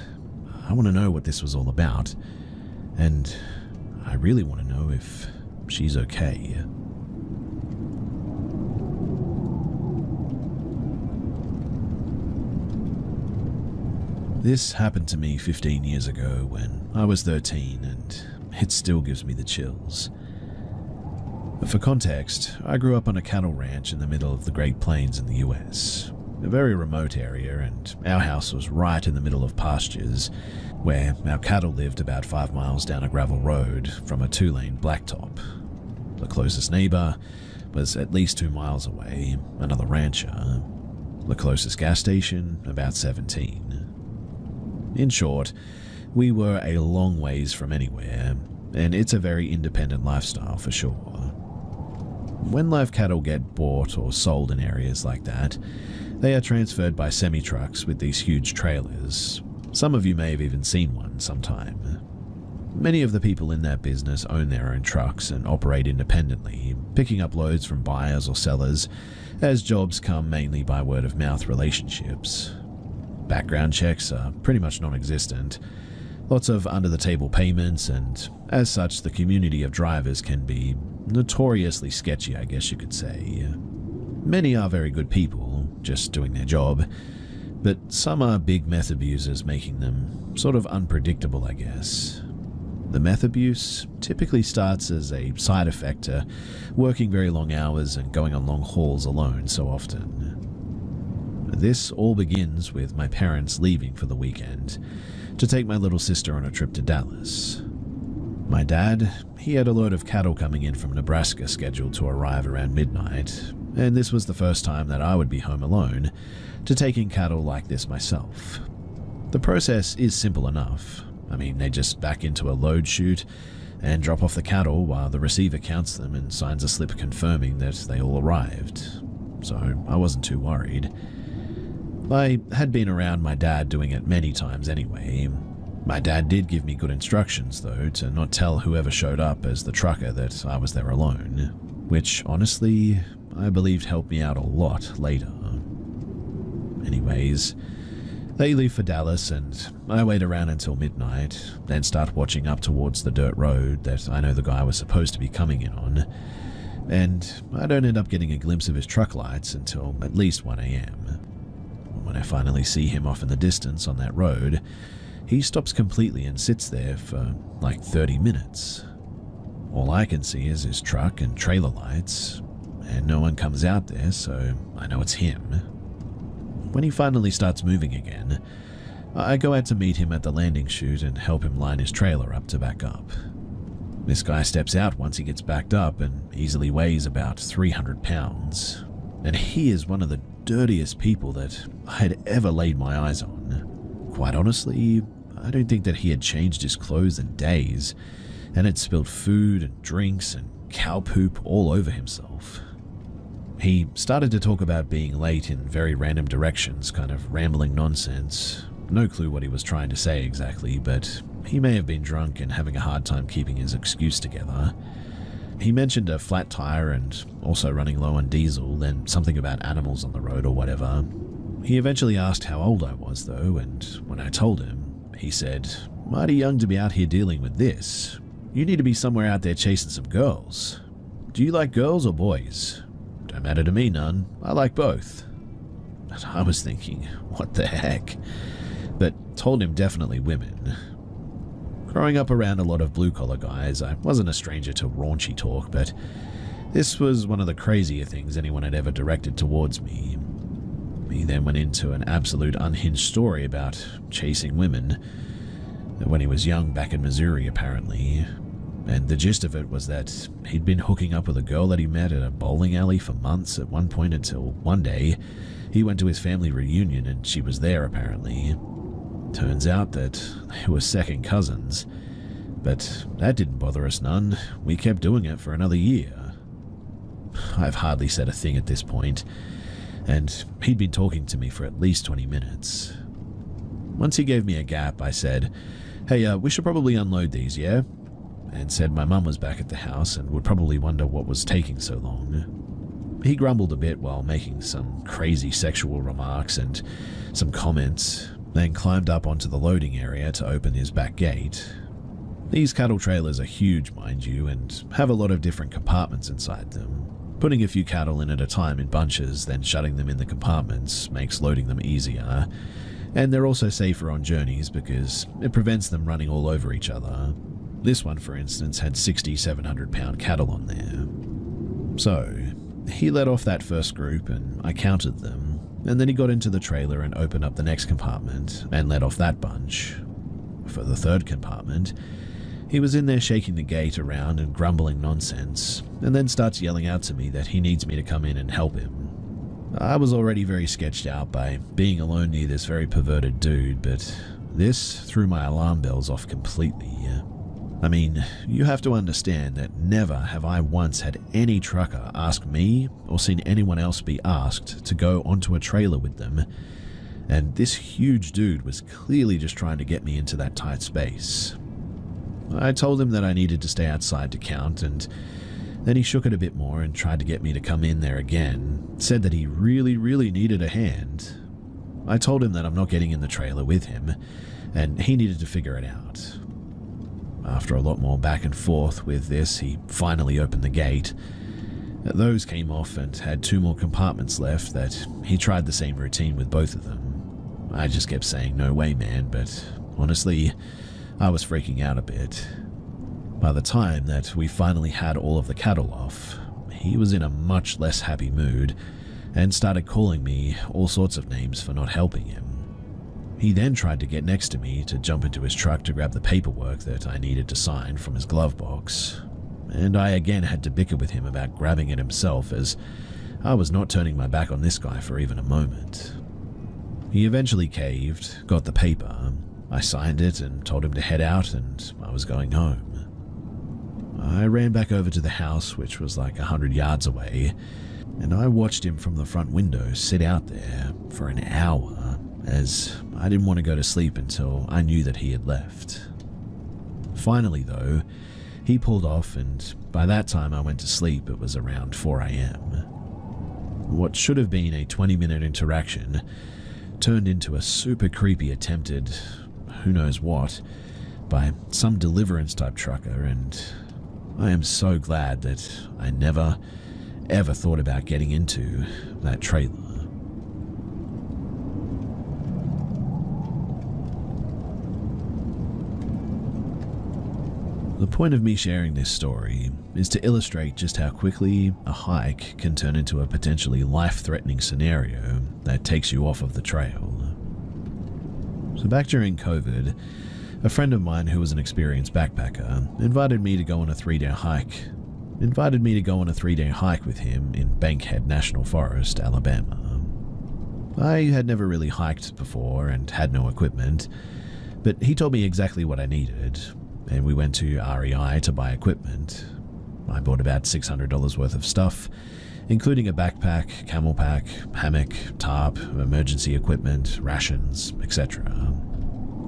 I want to know what this was all about, and I really want to know if she's okay. This happened to me 15 years ago when I was 13, and it still gives me the chills. For context, I grew up on a cattle ranch in the middle of the Great Plains in the US, a very remote area, and our house was right in the middle of pastures, where our cattle lived about 5 miles down a gravel road from a 2-lane blacktop. The closest neighbor was at least 2 miles away, another rancher. The closest gas station, about 17. In short, we were a long ways from anywhere, and it's a very independent lifestyle for sure. When live cattle get bought or sold in areas like that, they are transferred by semi-trucks with these huge trailers. Some of you may have even seen one sometime. Many of the people in that business own their own trucks and operate independently, picking up loads from buyers or sellers, as jobs come mainly by word-of-mouth relationships. Background checks are pretty much non-existent, lots of under-the-table payments, and as such the community of drivers can be notoriously sketchy, I guess you could say. Many are very good people, just doing their job, but some are big meth abusers, making them sort of unpredictable, I guess. The meth abuse typically starts as a side effect to working very long hours and going on long hauls alone so often. This all begins with my parents leaving for the weekend to take my little sister on a trip to Dallas. My dad, he had a load of cattle coming in from Nebraska scheduled to arrive around midnight, and this was the first time that I would be home alone to take in cattle like this myself. The process is simple enough. I mean, they just back into a load chute and drop off the cattle while the receiver counts them and signs a slip confirming that they all arrived. So I wasn't too worried. I had been around my dad doing it many times anyway. My dad did give me good instructions though to not tell whoever showed up as the trucker that I was there alone, which honestly I believed helped me out a lot later. Anyways, they leave for Dallas and I wait around until midnight, then start watching up towards the dirt road that I know the guy was supposed to be coming in on, and I don't end up getting a glimpse of his truck lights until at least 1 a.m. When I finally see him off in the distance on that road, he stops completely and sits there for like 30 minutes. All I can see is his truck and trailer lights, and no one comes out there, so I know it's him. When he finally starts moving again, I go out to meet him at the landing chute and help him line his trailer up to back up. This guy steps out once he gets backed up and easily weighs about 300 pounds, and he is one of the dirtiest people that I had ever laid my eyes on. Quite honestly, I don't think that he had changed his clothes in days, and had spilled food and drinks and cow poop all over himself. He started to talk about being late in very random directions, kind of rambling nonsense, No clue what he was trying to say exactly, but he may have been drunk and having a hard time keeping his excuse together. He mentioned a flat tire and also running low on diesel, then something about animals on the road or whatever. He eventually asked how old I was though, and when I told him, he said, "Mighty young to be out here dealing with this. You need to be somewhere out there chasing some girls. Do you like girls or boys?" "Don't matter to me none. I like both." And I was thinking, what the heck? But told him definitely women. Growing up around a lot of blue-collar guys, I wasn't a stranger to raunchy talk, but this was one of the crazier things anyone had ever directed towards me. He then went into an absolute unhinged story about chasing women when he was young back in Missouri, apparently. And the gist of it was that he'd been hooking up with a girl that he met at a bowling alley for months at one point until one day he went to his family reunion and she was there, apparently. Turns out that they were second cousins, but that didn't bother us none. We kept doing it for another year. I've hardly said a thing at this point, and he'd been talking to me for at least 20 minutes. Once he gave me a gap, I said, "Hey, we should probably unload these, yeah?" And said my mum was back at the house and would probably wonder what was taking so long. He grumbled a bit while making some crazy sexual remarks and some comments, then climbed up onto the loading area to open his back gate. These cattle trailers are huge, mind you, and have a lot of different compartments inside them. Putting a few cattle in at a time in bunches, then shutting them in the compartments makes loading them easier, and they're also safer on journeys because it prevents them running all over each other. This one, for instance, had 6,700 pound cattle on there. So, he let off that first group and I counted them, and then he got into the trailer and opened up the next compartment and let off that bunch. For the third compartment, he was in there shaking the gate around and grumbling nonsense, and then starts yelling out to me that he needs me to come in and help him. I was already very sketched out by being alone near this very perverted dude, but this threw my alarm bells off completely. I mean, you have to understand that never have I once had any trucker ask me or seen anyone else be asked to go onto a trailer with them, and this huge dude was clearly just trying to get me into that tight space. I told him that I needed to stay outside to count, and then he shook it a bit more and tried to get me to come in there again, said that he really needed a hand. I told him that I'm not getting in the trailer with him, and he needed to figure it out. After a lot more back and forth with this, he finally opened the gate. Those came off and had 2 more compartments left that he tried the same routine with both of them. I just kept saying, "No way, man," but honestly, I was freaking out a bit. By the time that we finally had all of the cattle off, he was in a much less happy mood and started calling me all sorts of names for not helping him. He then tried to get next to me to jump into his truck to grab the paperwork that I needed to sign from his glove box, and I again had to bicker with him about grabbing it himself, as I was not turning my back on this guy for even a moment. He eventually caved, got the paper, I signed it and told him to head out, and I was going home. I ran back over to the house, which was like 100 yards away, and I watched him from the front window sit out there for an hour, as I didn't want to go to sleep until I knew that he had left. Finally, though, he pulled off, and by that time I went to sleep. It was around 4 a.m. What should have been a 20-minute interaction turned into a super creepy attempted who knows what by some deliverance type trucker, and I am so glad that I never ever thought about getting into that trailer. The point of me sharing this story is to illustrate just how quickly a hike can turn into a potentially life-threatening scenario that takes you off of the trail. So back during COVID, a friend of mine who was an experienced backpacker invited me to go on a 3-day hike with him in Bankhead National Forest, Alabama. I had never really hiked before and had no equipment, but he told me exactly what I needed, and we went to REI to buy equipment. I bought about $600 worth of stuff, including a backpack, camel pack, hammock, tarp, emergency equipment, rations, etc.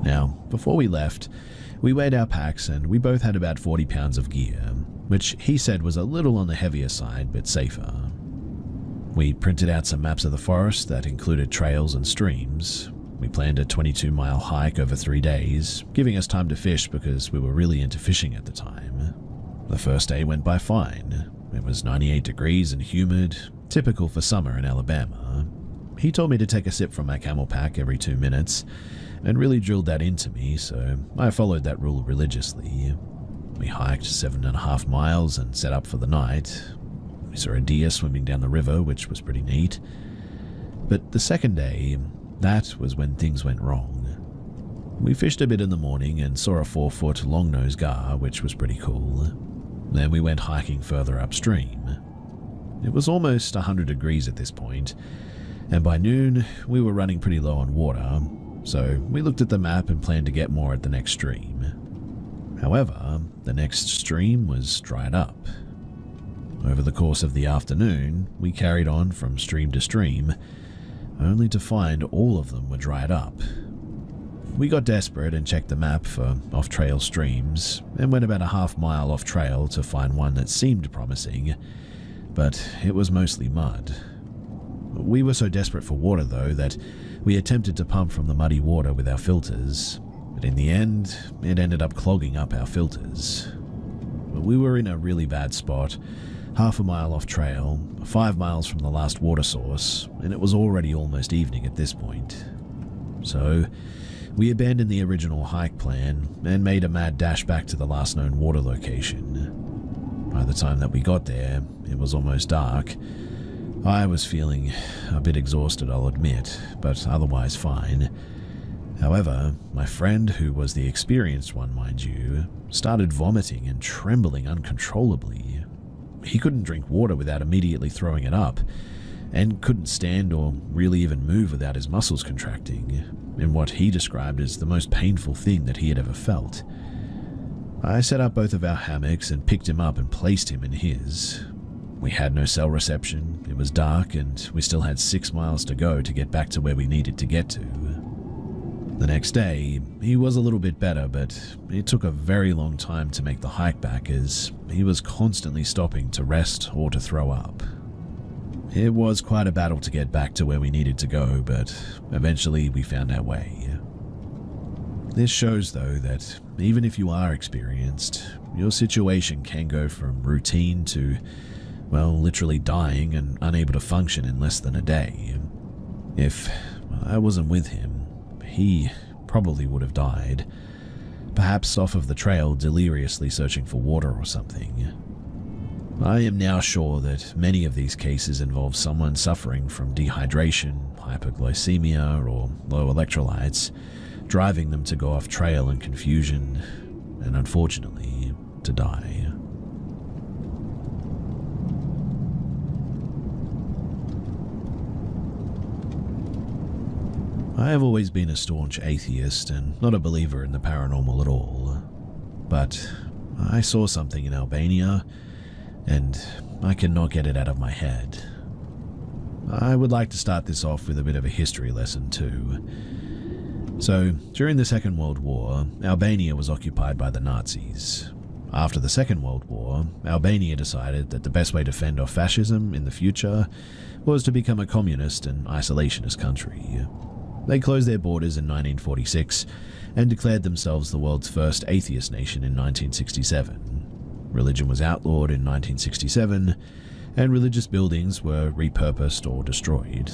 Now, before we left, we weighed our packs and we both had about 40 pounds of gear, which he said was a little on the heavier side but safer. We printed out some maps of the forest that included trails and streams. We planned a 22-mile hike over 3 days, giving us time to fish because we were really into fishing at the time. The first day went by fine. It was 98 degrees and humid, typical for summer in Alabama. He told me to take a sip from my camel pack every 2 minutes, and really drilled that into me, so I followed that rule religiously. We hiked 7.5 miles and set up for the night. We saw a deer swimming down the river, which was pretty neat. But the second day, that was when things went wrong. We fished a bit in the morning and saw a 4-foot long-nosed gar, which was pretty cool. Then we went hiking further upstream. It was almost 100 degrees at this point, and by noon we were running pretty low on water, so we looked at the map and planned to get more at the next stream. However, the next stream was dried up. Over the course of the afternoon, we carried on from stream to stream, only to find all of them were dried up. We got desperate and checked the map for off-trail streams, and went about a half-mile off-trail to find one that seemed promising, but it was mostly mud. We were so desperate for water, though, that we attempted to pump from the muddy water with our filters, but in the end, it ended up clogging up our filters. We were in a really bad spot, half a mile off trail, 5 miles from the last water source, and it was already almost evening at this point. So, we abandoned the original hike plan and made a mad dash back to the last known water location. By the time that we got there, it was almost dark. I was feeling a bit exhausted, I'll admit, but otherwise fine. However, my friend, who was the experienced one, mind you, started vomiting and trembling uncontrollably. He couldn't drink water without immediately throwing it up, and couldn't stand or really even move without his muscles contracting, in what he described as the most painful thing that he had ever felt. I set up both of our hammocks and picked him up and placed him in his. We had no cell reception, it was dark, and we still had 6 miles to go to get back to where we needed to get to. The next day, he was a little bit better, but it took a very long time to make the hike back as he was constantly stopping to rest or to throw up. It was quite a battle to get back to where we needed to go, but eventually we found our way. This shows, though, that even if you are experienced, your situation can go from routine to, well, literally dying and unable to function in less than a day. If I wasn't with him, he probably would have died, perhaps off of the trail deliriously searching for water or something. I am now sure that many of these cases involve someone suffering from dehydration, hypoglycemia, or low electrolytes, driving them to go off trail in confusion, and unfortunately, to die. I have always been a staunch atheist and not a believer in the paranormal at all, but I saw something in Albania, and I cannot get it out of my head. I would like to start this off with a bit of a history lesson too. So, during the Second World War, Albania was occupied by the Nazis. After the Second World War, Albania decided that the best way to fend off fascism in the future was to become a communist and isolationist country. They closed their borders in 1946 and declared themselves the world's first atheist nation in 1967. Religion was outlawed in 1967, and religious buildings were repurposed or destroyed.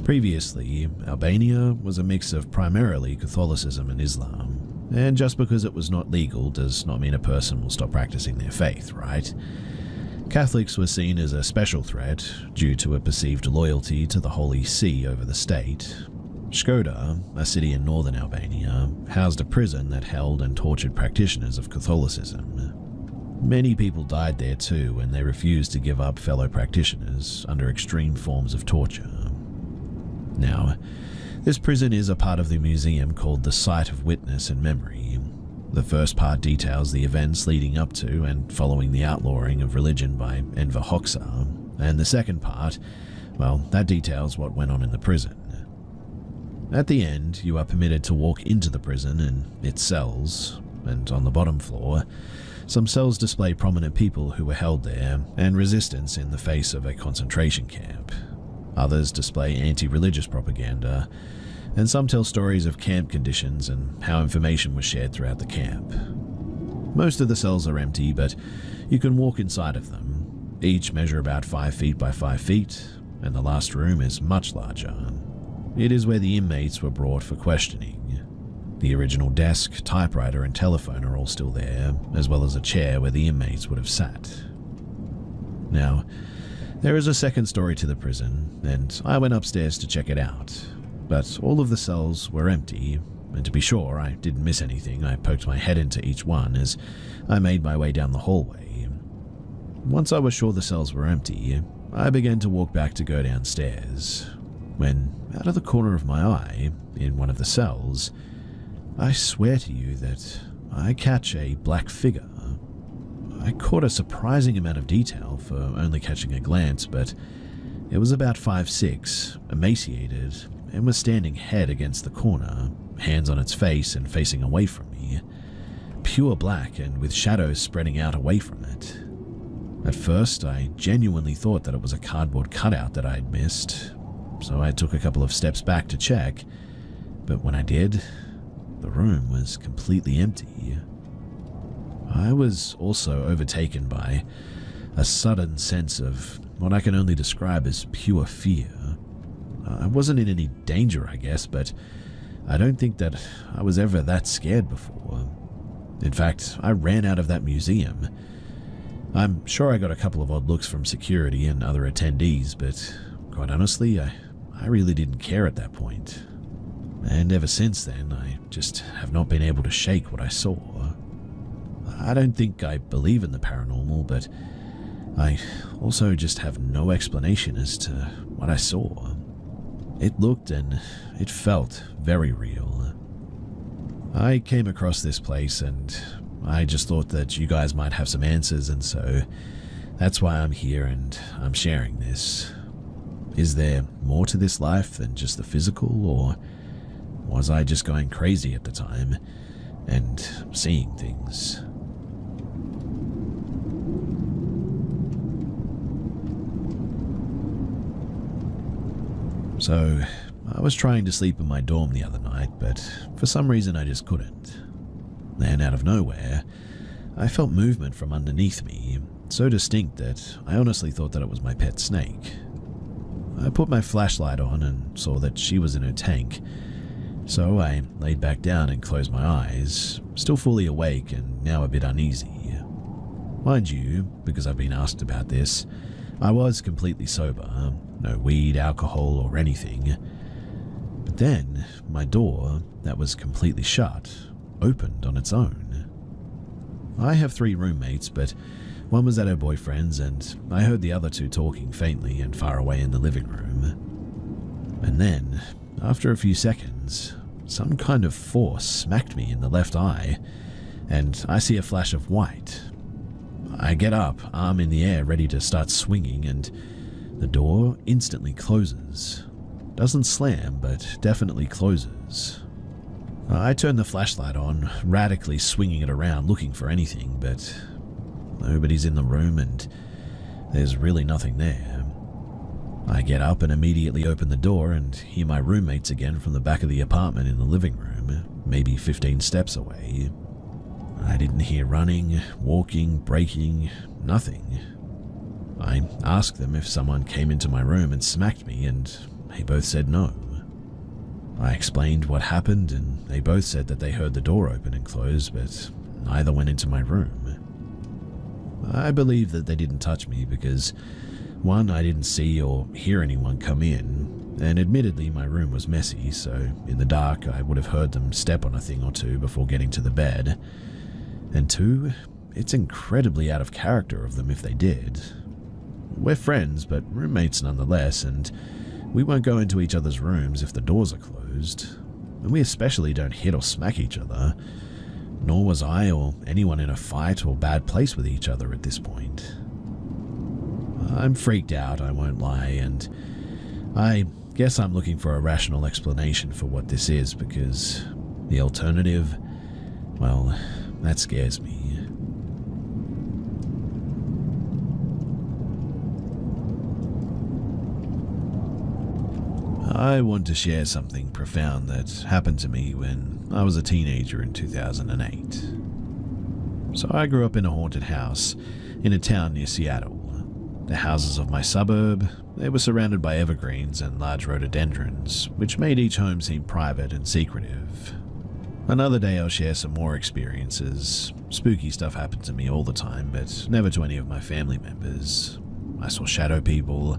Previously, Albania was a mix of primarily Catholicism and Islam, and just because it was not legal does not mean a person will stop practicing their faith, right? Catholics were seen as a special threat due to a perceived loyalty to the Holy See over the state. Shkoda, a city in northern Albania, housed a prison that held and tortured practitioners of Catholicism. Many people died there too, and they refused to give up fellow practitioners under extreme forms of torture. Now, this prison is a part of the museum called the Site of Witness and Memory. The first part details the events leading up to and following the outlawing of religion by Enver Hoxha, And the second part, well, that details what went on in the prison. At the end, you are permitted to walk into the prison and its cells, and on the bottom floor, some cells display prominent people who were held there and resistance in the face of a concentration camp. Others display anti-religious propaganda, and some tell stories of camp conditions and how information was shared throughout the camp. Most of the cells are empty, but you can walk inside of them. Each measure about 5 feet by 5 feet, and the last room is much larger. It is where the inmates were brought for questioning. The original desk, typewriter, and telephone are all still there, as well as a chair where the inmates would have sat. Now, there is a second story to the prison, and I went upstairs to check it out. But all of the cells were empty, and to be sure I didn't miss anything, I poked my head into each one as I made my way down the hallway. Once I was sure the cells were empty, I began to walk back to go downstairs, when, out of the corner of my eye, in one of the cells, I swear to you that I catch a black figure. I caught a surprising amount of detail for only catching a glance, but it was about 5'6", emaciated, and was standing head against the corner, hands on its face and facing away from me. Pure black and with shadows spreading out away from it. At first, I genuinely thought that it was a cardboard cutout that I had missed, so I took a couple of steps back to check, but when I did, the room was completely empty. I was also overtaken by a sudden sense of what I can only describe as pure fear. I wasn't in any danger, I guess, but I don't think that I was ever that scared before. In fact, I ran out of that museum. I'm sure I got a couple of odd looks from security and other attendees, but quite honestly, I really didn't care at that point. And ever since then, I just have not been able to shake what I saw. I don't think I believe in the paranormal, but I also just have no explanation as to what I saw. It looked and it felt very real. I came across this place and I just thought that you guys might have some answers, and so that's why I'm here and I'm sharing this. Is there more to this life than just the physical, or was I just going crazy at the time and seeing things? So, I was trying to sleep in my dorm the other night, but for some reason I just couldn't. Then, out of nowhere, I felt movement from underneath me, so distinct that I honestly thought that it was my pet snake. I put my flashlight on and saw that she was in her tank, so I laid back down and closed my eyes, still fully awake and now a bit uneasy. Mind you, because I've been asked about this, I was completely sober, no weed, alcohol, or anything. But then, my door, that was completely shut, opened on its own. I have 3 roommates, but one was at her boyfriend's, and I heard the other 2 talking faintly and far away in the living room. And then, after a few seconds, some kind of force smacked me in the left eye, and I see a flash of white. I get up, arm in the air, ready to start swinging, and the door instantly closes. Doesn't slam, but definitely closes. I turn the flashlight on, radically swinging it around, looking for anything, but nobody's in the room and there's really nothing there. I get up and immediately open the door and hear my roommates again from the back of the apartment in the living room, maybe 15 steps away. I didn't hear running, walking, breaking, nothing. I asked them if someone came into my room and smacked me, and they both said no. I explained what happened, and they both said that they heard the door open and close, but neither went into my room. I believe that they didn't touch me because, 1, I didn't see or hear anyone come in, and admittedly my room was messy, so in the dark I would have heard them step on a thing or two before getting to the bed. And 2, it's incredibly out of character of them if they did. We're friends, but roommates nonetheless, and we won't go into each other's rooms if the doors are closed. And we especially don't hit or smack each other, nor was I or anyone in a fight or bad place with each other at this point. I'm freaked out, I won't lie, and I guess I'm looking for a rational explanation for what this is, because the alternative, well, that scares me. I want to share something profound that happened to me when I was a teenager in 2008. So I grew up in a haunted house in a town near Seattle. The houses of my suburb, they were surrounded by evergreens and large rhododendrons, which made each home seem private and secretive. Another day I'll share some more experiences. Spooky stuff happened to me all the time, but never to any of my family members. I saw shadow people,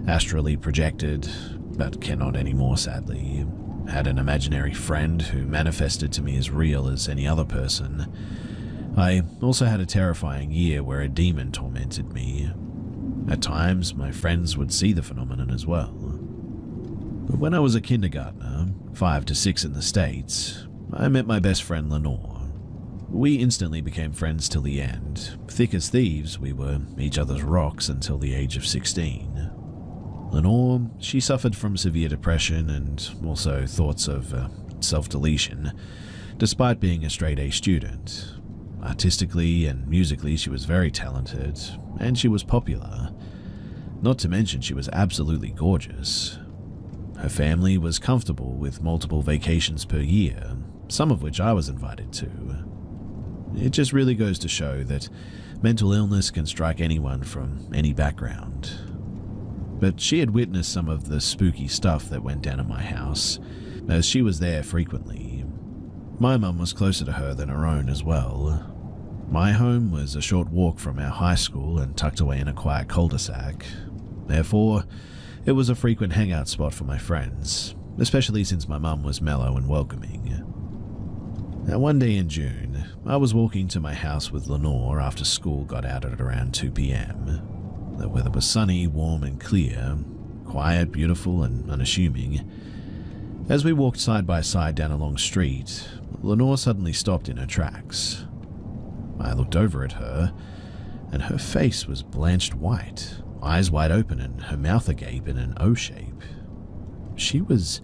astrally projected, but cannot anymore sadly. Had an imaginary friend who manifested to me as real as any other person. I also had a terrifying year where a demon tormented me. At times, my friends would see the phenomenon as well. But when I was a kindergartner, 5 to 6 in the States, I met my best friend Lenore. We instantly became friends till the end. Thick as thieves, we were each other's rocks until the age of 16. Lenore, she suffered from severe depression and also thoughts of self-deletion, despite being a straight-A student. Artistically and musically, she was very talented, and she was popular. Not to mention, she was absolutely gorgeous. Her family was comfortable with multiple vacations per year, some of which I was invited to. It just really goes to show that mental illness can strike anyone from any background. But she had witnessed some of the spooky stuff that went down at my house, as she was there frequently. My mum was closer to her than her own as well. My home was a short walk from our high school and tucked away in a quiet cul-de-sac. Therefore, it was a frequent hangout spot for my friends, especially since my mum was mellow and welcoming. Now, one day in June, I was walking to my house with Lenore after school got out at around 2 p.m. The weather was sunny, warm and clear, quiet, beautiful and unassuming. As we walked side by side down a long street, Lenore suddenly stopped in her tracks. I looked over at her, and her face was blanched white, eyes wide open and her mouth agape in an O shape. She was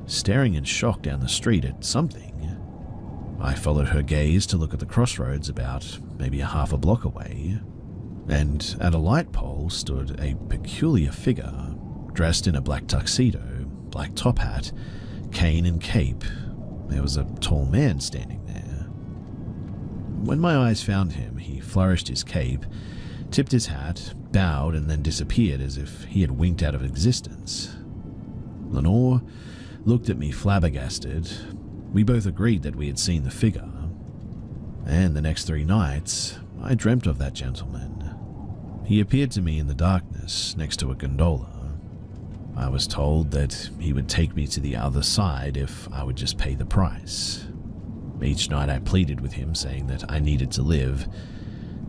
staring in shock down the street at something. I followed her gaze to look at the crossroads about maybe a half a block away, and at a light pole stood a peculiar figure, dressed in a black tuxedo, black top hat, cane and cape. There was a tall man standing there. When my eyes found him, he flourished his cape, tipped his hat, bowed, and then disappeared as if he had winked out of existence. Lenore looked at me flabbergasted. We both agreed that we had seen the figure. And the next 3 nights, I dreamt of that gentleman. He appeared to me in the darkness next to a gondola. I was told that he would take me to the other side if I would just pay the price. Each night I pleaded with him, saying that I needed to live.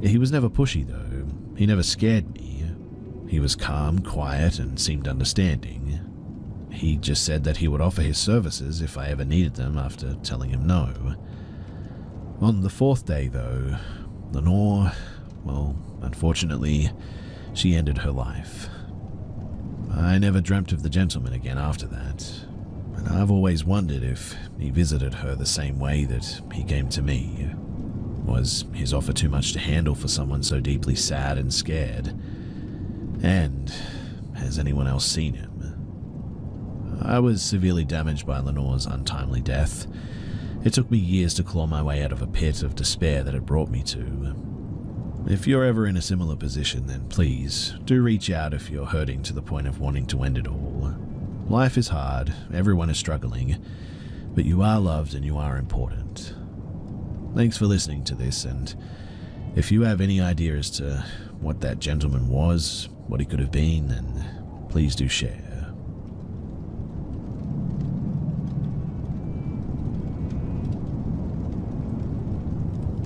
He was never pushy though. He never scared me. He was calm, quiet, and seemed understanding. He just said that he would offer his services if I ever needed them after telling him no. On the 4th day though, Lenore, well, unfortunately, she ended her life. I never dreamt of the gentleman again after that, and I've always wondered if he visited her the same way that he came to me. Was his offer too much to handle for someone so deeply sad and scared? And has anyone else seen him? I was severely damaged by Lenore's untimely death. It took me years to claw my way out of a pit of despair that it brought me to. If you're ever in a similar position, then please do reach out if you're hurting to the point of wanting to end it all. Life is hard, everyone is struggling, but you are loved and you are important. Thanks for listening to this, and if you have any idea as to what that gentleman was, what he could have been, then please do share.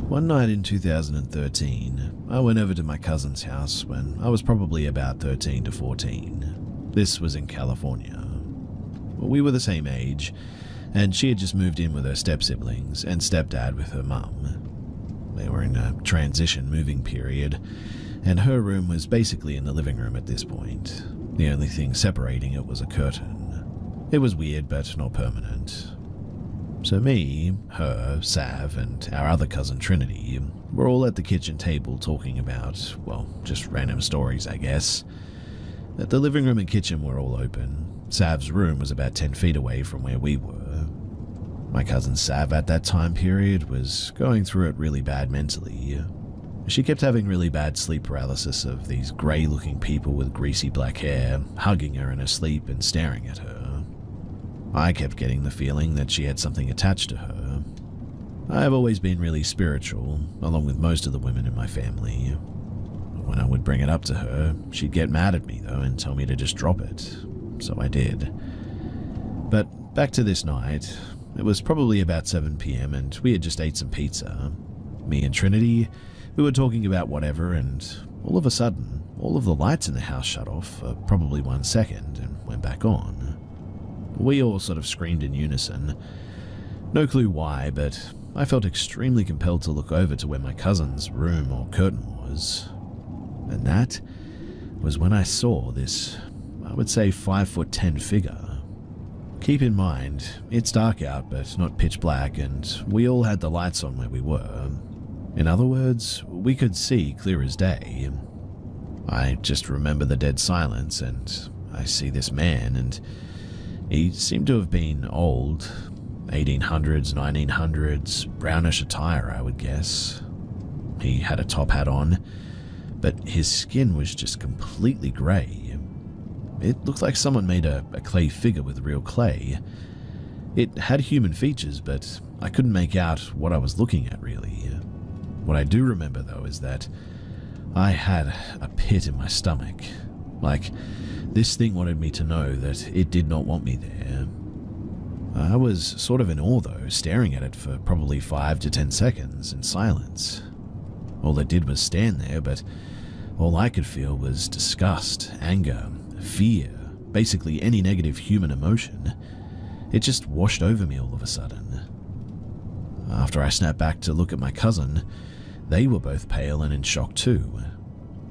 One night in 2013, I went over to my cousin's house when I was probably about 13 to 14. This was in California. We were the same age, and she had just moved in with her step-siblings and stepdad with her mum. They were in a transition moving period, and her room was basically in the living room at this point. The only thing separating it was a curtain. It was weird, but not permanent. So me, her, Sav, and our other cousin Trinity were all at the kitchen table talking about, well, just random stories, I guess. The living room and kitchen were all open. Sav's room was about 10 feet away from where we were. My cousin Sav at that time period was going through it really bad mentally. She kept having really bad sleep paralysis of these grey-looking people with greasy black hair hugging her in her sleep and staring at her. I kept getting the feeling that she had something attached to her. I have always been really spiritual, along with most of the women in my family. When I would bring it up to her, she'd get mad at me though and tell me to just drop it. So I did. But back to this night. It was probably about 7 p.m. and we had just ate some pizza. Me and Trinity, we were talking about whatever, and all of a sudden, all of the lights in the house shut off for probably 1 second and went back on. We all sort of screamed in unison. No clue why, but I felt extremely compelled to look over to where my cousin's room or curtain was. And that was when I saw this, I would say 5'10" figure. Keep in mind, it's dark out but not pitch black, and we all had the lights on where we were. In other words, we could see clear as day. I just remember the dead silence, and I see this man, and he seemed to have been old, 1800s, 1900s, brownish attire, I would guess. He had a top hat on, but his skin was just completely grey. It looked like someone made a clay figure with real clay. It had human features, but I couldn't make out what I was looking at, really. What I do remember, though, is that I had a pit in my stomach. Like, this thing wanted me to know that it did not want me there. I was sort of in awe, though, staring at it for probably 5 to 10 seconds in silence. All it did was stand there, but all I could feel was disgust, anger, fear, basically any negative human emotion. It just washed over me all of a sudden. After I snapped back to look at my cousin, they were both pale and in shock too.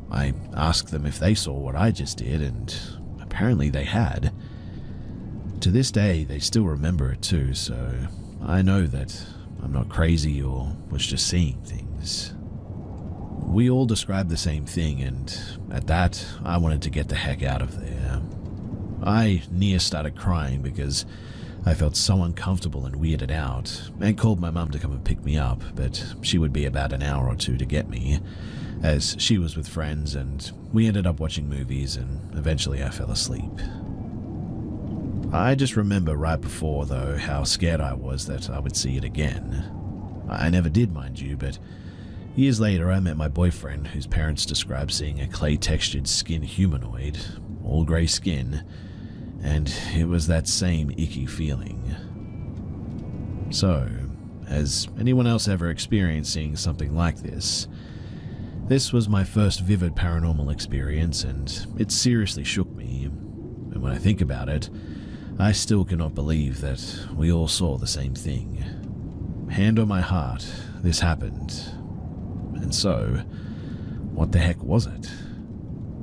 I asked them if they saw what I just did, and apparently they had. To this day, they still remember it too, so I know that I'm not crazy or was just seeing things. We all described the same thing, and at that, I wanted to get the heck out of there. I near started crying because I felt so uncomfortable and weirded out, and called my mum to come and pick me up, but she would be about an hour or two to get me, as she was with friends, and we ended up watching movies, and eventually I fell asleep. I just remember right before, though, how scared I was that I would see it again. I never did, mind you, but years later I met my boyfriend, whose parents described seeing a clay-textured skin humanoid, all grey skin, and it was that same icky feeling. So, has anyone else ever experienced seeing something like this? This was my first vivid paranormal experience, and it seriously shook me. And when I think about it, I still cannot believe that we all saw the same thing. Hand on my heart, this happened. And so, what the heck was it?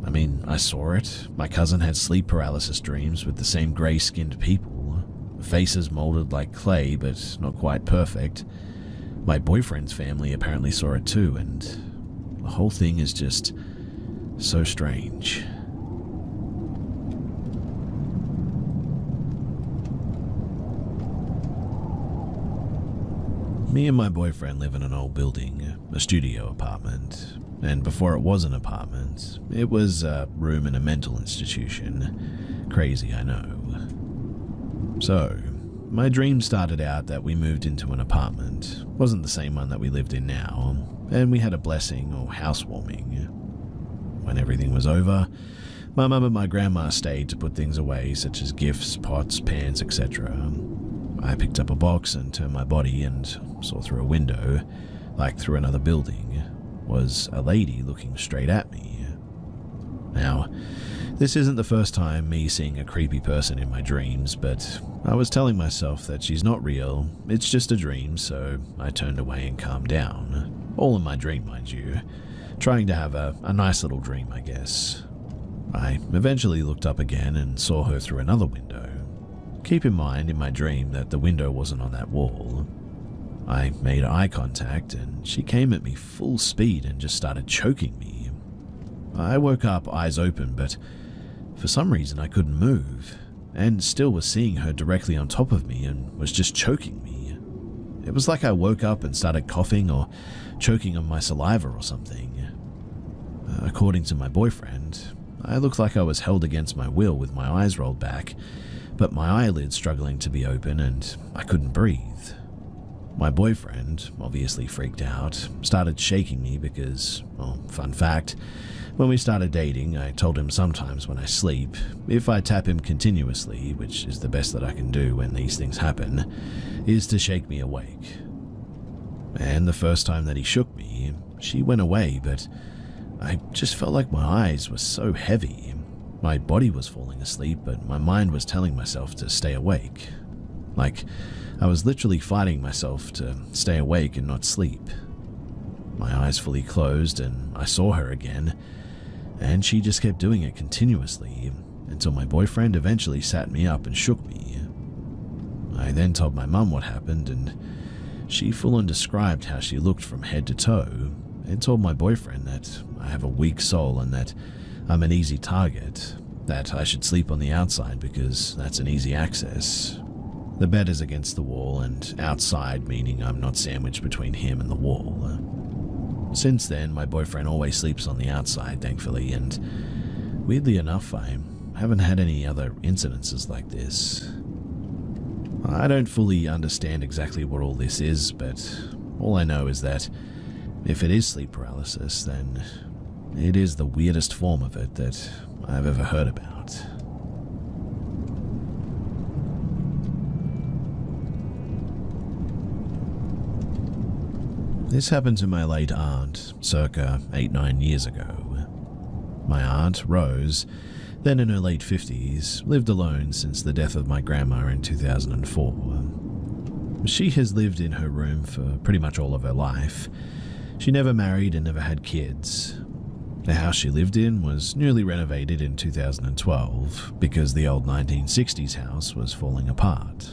I mean, I saw it. My cousin had sleep paralysis dreams with the same grey-skinned people. Faces molded like clay, but not quite perfect. My boyfriend's family apparently saw it too, and the whole thing is just so strange. Me and my boyfriend live in an old building, a studio apartment, and before it was an apartment, it was a room in a mental institution. Crazy, I know. So, my dream started out that we moved into an apartment. Wasn't the same one that we lived in now, and we had a blessing or housewarming. When everything was over, my mum and my grandma stayed to put things away, such as gifts, pots, pans, etc. I picked up a box and turned my body and saw through a window, like through another building, was a lady looking straight at me. Now, this isn't the first time me seeing a creepy person in my dreams, but I was telling myself that she's not real, it's just a dream, so I turned away and calmed down. All in my dream, mind you. trying to have a nice little dream, I guess. I eventually looked up again and saw her through another window. Keep in mind in my dream that the window wasn't on that wall. I made eye contact and she came at me full speed and just started choking me. I woke up eyes open, but for some reason I couldn't move, and still was seeing her directly on top of me and was just choking me. It was like I woke up and started coughing or choking on my saliva or something. According to my boyfriend, I looked like I was held against my will with my eyes rolled back, but my eyelids struggling to be open and I couldn't breathe. My boyfriend, obviously freaked out, started shaking me because, well, fun fact, when we started dating, I told him sometimes when I sleep, if I tap him continuously, which is the best that I can do when these things happen, is to shake me awake. And the first time that he shook me, she went away, but I just felt like my eyes were so heavy. My body was falling asleep, but my mind was telling myself to stay awake. Like, I was literally fighting myself to stay awake and not sleep. My eyes fully closed and I saw her again, and she just kept doing it continuously until my boyfriend eventually sat me up and shook me. I then told my mum what happened, and she full on described how she looked from head to toe and told my boyfriend that I have a weak soul and that I'm an easy target, that I should sleep on the outside because that's an easy access. The bed is against the wall and outside, meaning I'm not sandwiched between him and the wall. Since then, my boyfriend always sleeps on the outside, thankfully, and weirdly enough, I haven't had any other incidences like this. I don't fully understand exactly what all this is, but all I know is that if it is sleep paralysis, then it is the weirdest form of it that I've ever heard about. This happened to my late aunt, circa 8-9 years ago. My aunt, Rose, then in her late 50s, lived alone since the death of my grandma in 2004. She has lived in her room for pretty much all of her life. She never married and never had kids. The house she lived in was newly renovated in 2012 because the old 1960s house was falling apart.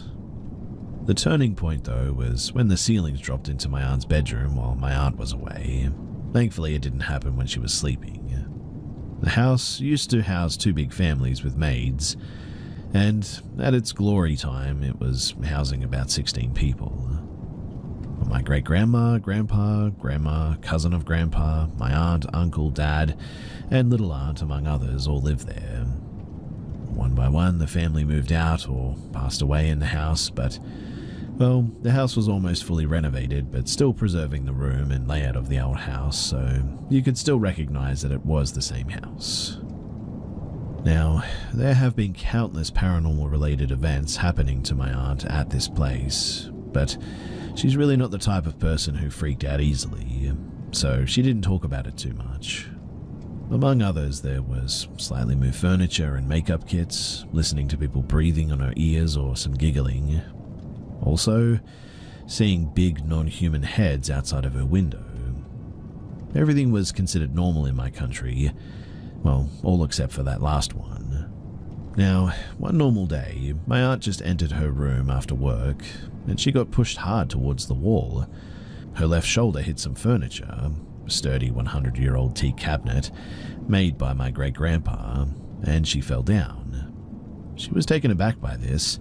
The turning point, though, was when the ceilings dropped into my aunt's bedroom while my aunt was away. Thankfully, it didn't happen when she was sleeping. The house used to house 2 big families with maids, and at its glory time, it was housing about 16 people. My great-grandma, grandpa, grandma, cousin of grandpa, my aunt, uncle, dad, and little aunt, among others, all lived there. One by one, the family moved out or passed away in the house, but well, the house was almost fully renovated, but still preserving the room and layout of the old house, so you could still recognize that it was the same house. Now, there have been countless paranormal-related events happening to my aunt at this place, but she's really not the type of person who freaked out easily, so she didn't talk about it too much. Among others, there was slightly moved furniture and makeup kits, listening to people breathing on her ears or some giggling. Also, seeing big non-human heads outside of her window. Everything was considered normal in my country, well, all except for that last one. Now, one normal day, my aunt just entered her room after work, and she got pushed hard towards the wall. Her left shoulder hit some furniture, a sturdy 100-year-old teak cabinet made by my great-grandpa, and she fell down. She was taken aback by this,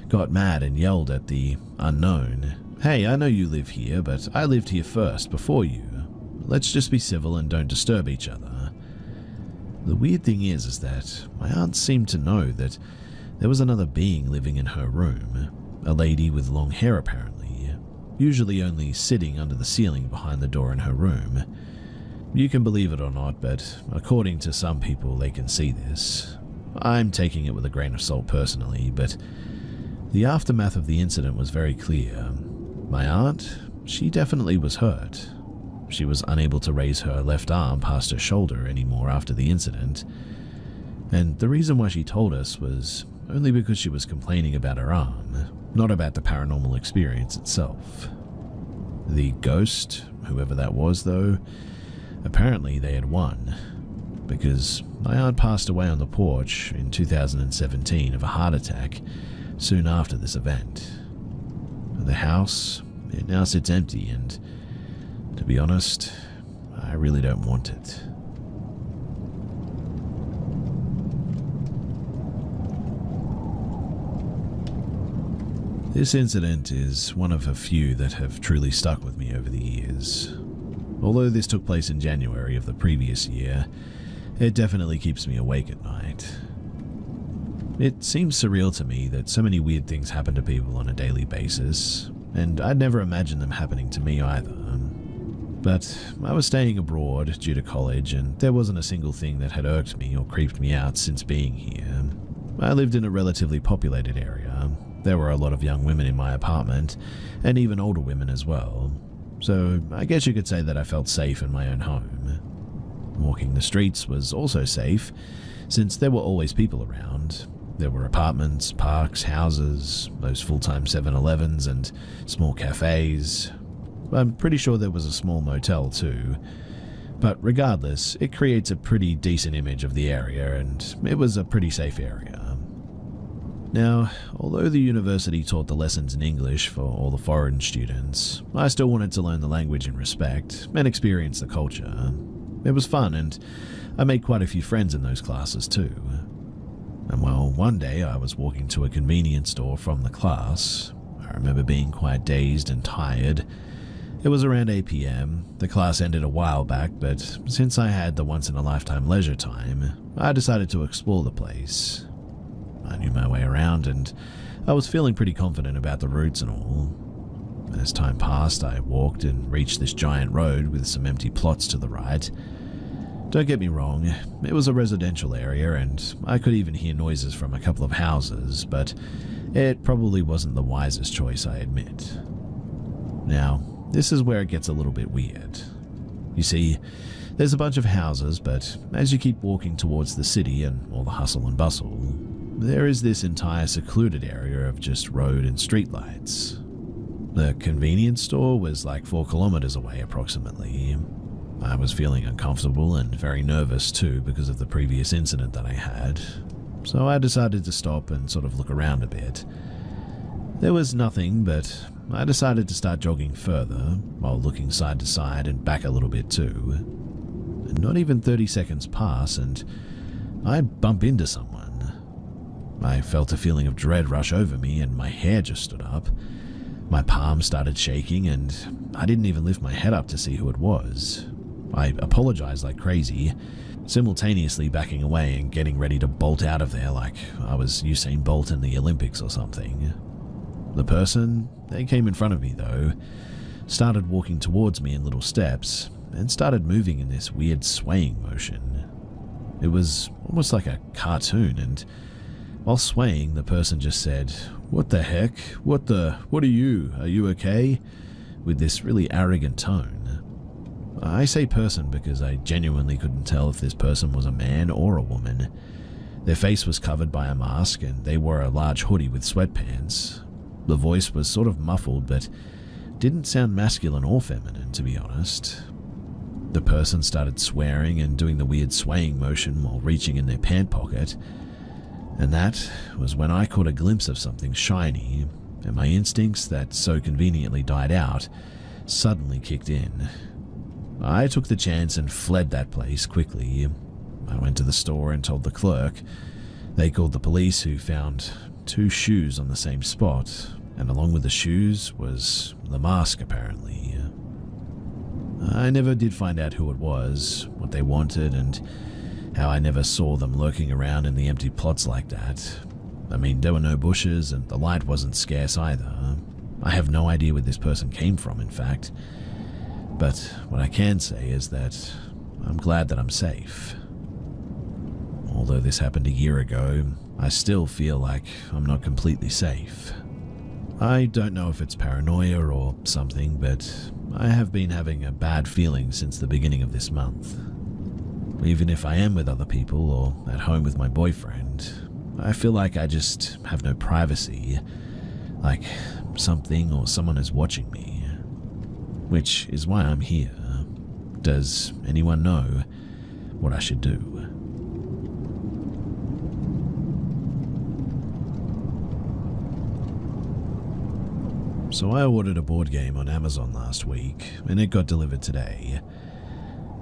got mad and yelled at the unknown, "Hey, I know you live here, but I lived here first, before you. Let's just be civil and don't disturb each other." The weird thing is that my aunt seemed to know that there was another being living in her room, a lady with long hair apparently, usually only sitting under the ceiling behind the door in her room. You can believe it or not, but according to some people they can see this. I'm taking it with a grain of salt personally, but the aftermath of the incident was very clear. My aunt, she definitely was hurt. She was unable to raise her left arm past her shoulder anymore after the incident, and the reason why she told us was only because she was complaining about her arm, not about the paranormal experience itself. The ghost, whoever that was though, Apparently they had won, because my aunt passed away on the porch in 2017 of a heart attack soon after this event. The house, it now sits empty, and to be honest, I really don't want it. This incident is one of a few that have truly stuck with me over the years. Although this took place in January of the previous year, it definitely keeps me awake at night. It seems surreal to me that so many weird things happen to people on a daily basis, and I'd never imagined them happening to me either. But I was staying abroad due to college, and there wasn't a single thing that had irked me or creeped me out since being here. I lived in a relatively populated area. There were a lot of young women in my apartment, and even older women as well. So I guess you could say that I felt safe in my own home. Walking the streets was also safe, since there were always people around. There were apartments, parks, houses, those full-time 7-Elevens and small cafes. I'm pretty sure there was a small motel too. But regardless, it creates a pretty decent image of the area, and it was a pretty safe area. Now, although the university taught the lessons in English for all the foreign students, I still wanted to learn the language in respect and experience the culture. It was fun, and I made quite a few friends in those classes too. And well, one day I was walking to a convenience store from the class. I remember being quite dazed and tired. It was around 8 p.m. The class ended a while back, but since I had the once-in-a-lifetime leisure time, I decided to explore the place. I knew my way around, and I was feeling pretty confident about the routes and all. As time passed, I walked and reached this giant road with some empty plots to the right. Don't get me wrong, it was a residential area, and I could even hear noises from a couple of houses, but it probably wasn't the wisest choice, I admit. Now, this is where it gets a little bit weird. You see, there's a bunch of houses, but as you keep walking towards the city and all the hustle and bustle, there is this entire secluded area of just road and streetlights. The convenience store was like 4 kilometers away approximately. I was feeling uncomfortable and very nervous too because of the previous incident that I had, so I decided to stop and sort of look around a bit. There was nothing, but I decided to start jogging further while looking side to side and back a little bit too. And not even 30 seconds pass and I bump into someone. I felt a feeling of dread rush over me and my hair just stood up. My palms started shaking and I didn't even lift my head up to see who it was. I apologized like crazy, simultaneously backing away and getting ready to bolt out of there like I was Usain Bolt in the Olympics or something. The person, they came in front of me though, started walking towards me in little steps and started moving in this weird swaying motion. It was almost like a cartoon, and while swaying, the person just said, "What the heck? What are you? Are you okay?" with this really arrogant tone. I say person because I genuinely couldn't tell if this person was a man or a woman. Their face was covered by a mask and they wore a large hoodie with sweatpants. The voice was sort of muffled but didn't sound masculine or feminine, to be honest. The person started swearing and doing the weird swaying motion while reaching in their pant pocket. And that was when I caught a glimpse of something shiny, and my instincts that so conveniently died out suddenly kicked in. I took the chance and fled that place quickly. I went to the store and told the clerk. They called the police, who found 2 shoes on the same spot, and along with the shoes was the mask apparently. I never did find out who it was, what they wanted, and how I never saw them lurking around in the empty plots like that. I mean, there were no bushes and the light wasn't scarce either. I have no idea where this person came from, in fact. But what I can say is that I'm glad that I'm safe. Although this happened a year ago, I still feel like I'm not completely safe. I don't know if it's paranoia or something, but I have been having a bad feeling since the beginning of this month. Even if I am with other people or at home with my boyfriend, I feel like I just have no privacy, like something or someone is watching me, which is why I'm here. Does anyone know what I should do? So I ordered a board game on Amazon last week, and it got delivered today.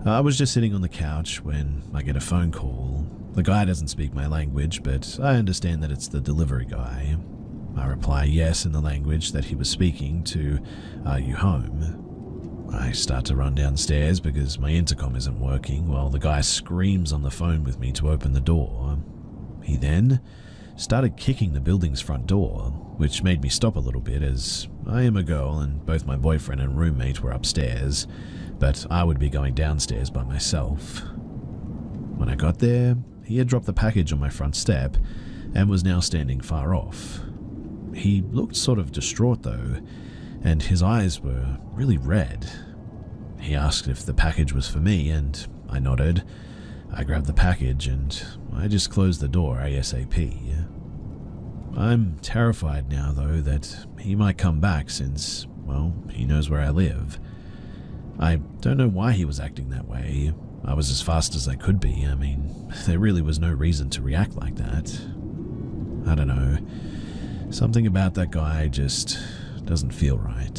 I was just sitting on the couch when I get a phone call. The guy doesn't speak my language, but I understand that it's the delivery guy. I reply yes in the language that he was speaking to, "Are you home?" I start to run downstairs because my intercom isn't working while the guy screams on the phone with me to open the door. He then started kicking the building's front door, which made me stop a little bit as I am a girl and both my boyfriend and roommate were upstairs, but I would be going downstairs by myself. When I got there, he had dropped the package on my front step and was now standing far off. He looked sort of distraught though, and his eyes were really red. He asked if the package was for me, and I nodded. I grabbed the package and I just closed the door ASAP. I'm terrified now though that he might come back since, well, he knows where I live. I don't know why he was acting that way. I was as fast as I could be. I mean, there really was no reason to react like that. I don't know. Something about that guy just doesn't feel right.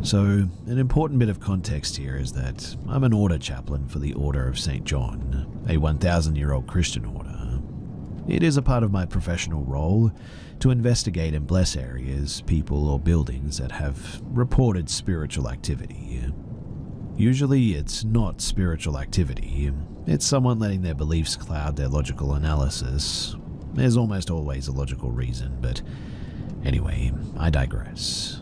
So, an important bit of context here is that I'm an order chaplain for the Order of St. John, a 1,000-year-old Christian order. It is a part of my professional role to investigate and bless areas, people, or buildings that have reported spiritual activity. Usually, it's not spiritual activity. It's someone letting their beliefs cloud their logical analysis. There's almost always a logical reason, but anyway, I digress.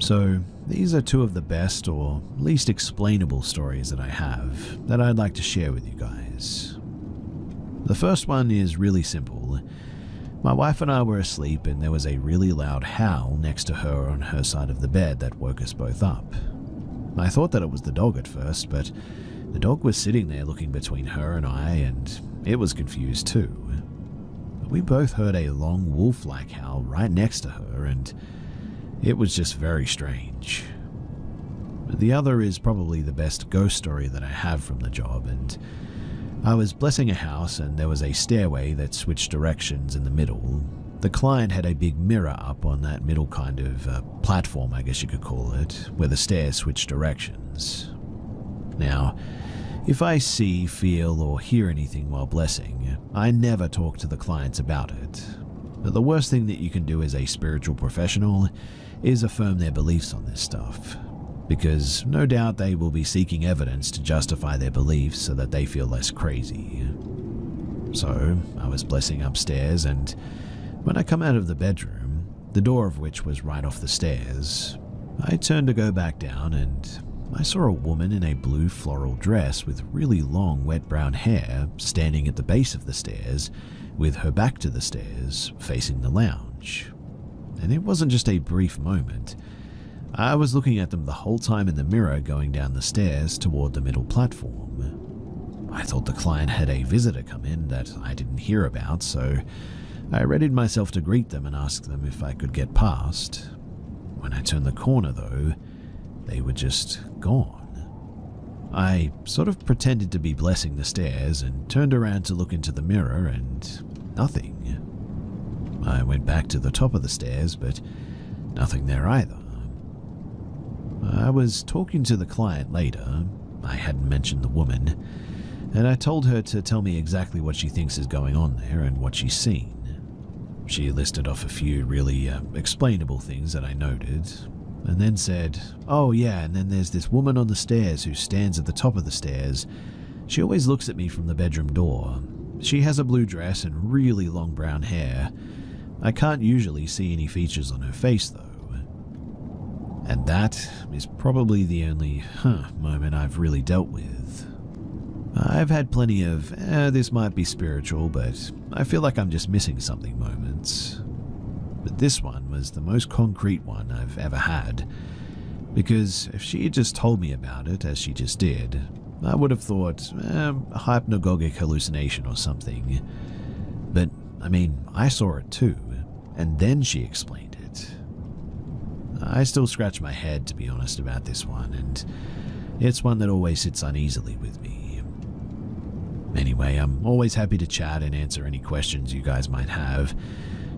So, these are two of the best or least explainable stories that I have that I'd like to share with you guys. The first one is really simple. My wife and I were asleep and there was a really loud howl next to her on her side of the bed that woke us both up. I thought that it was the dog at first, but the dog was sitting there looking between her and I, and it was confused too. We both heard a long wolf-like howl right next to her, and it was just very strange. The other is probably the best ghost story that I have from the job, and I was blessing a house and there was a stairway that switched directions in the middle. The client had a big mirror up on that middle kind of platform, I guess you could call it, where the stairs switched directions. Now, if I see, feel, or hear anything while blessing, I never talk to the clients about it. But the worst thing that you can do as a spiritual professional is affirm their beliefs on this stuff, because no doubt they will be seeking evidence to justify their beliefs so that they feel less crazy. So, I was blessing upstairs, and when I come out of the bedroom, the door of which was right off the stairs, I turned to go back down and I saw a woman in a blue floral dress with really long wet brown hair standing at the base of the stairs with her back to the stairs facing the lounge. And it wasn't just a brief moment. I was looking at them the whole time in the mirror going down the stairs toward the middle platform. I thought the client had a visitor come in that I didn't hear about, so I readied myself to greet them and ask them if I could get past. When I turned the corner though, they were just gone. I sort of pretended to be blessing the stairs and turned around to look into the mirror and nothing. I went back to the top of the stairs, but nothing there either. I was talking to the client later. I hadn't mentioned the woman, and I told her to tell me exactly what she thinks is going on there and what she's seen. She listed off a few really explainable things that I noted, and then said, "Oh yeah, and then there's this woman on the stairs who stands at the top of the stairs. She always looks at me from the bedroom door. She has a blue dress and really long brown hair. I can't usually see any features on her face though." And that is probably the only moment I've really dealt with. I've had plenty of, this might be spiritual, but I feel like I'm just missing something moments. But this one was the most concrete one I've ever had, because if she had just told me about it, as she just did, I would have thought, a hypnagogic hallucination or something. But, I mean, I saw it too. and then she explained it. I still scratch my head, to be honest, about this one, and it's one that always sits uneasily with me. Anyway, I'm always happy to chat and answer any questions you guys might have,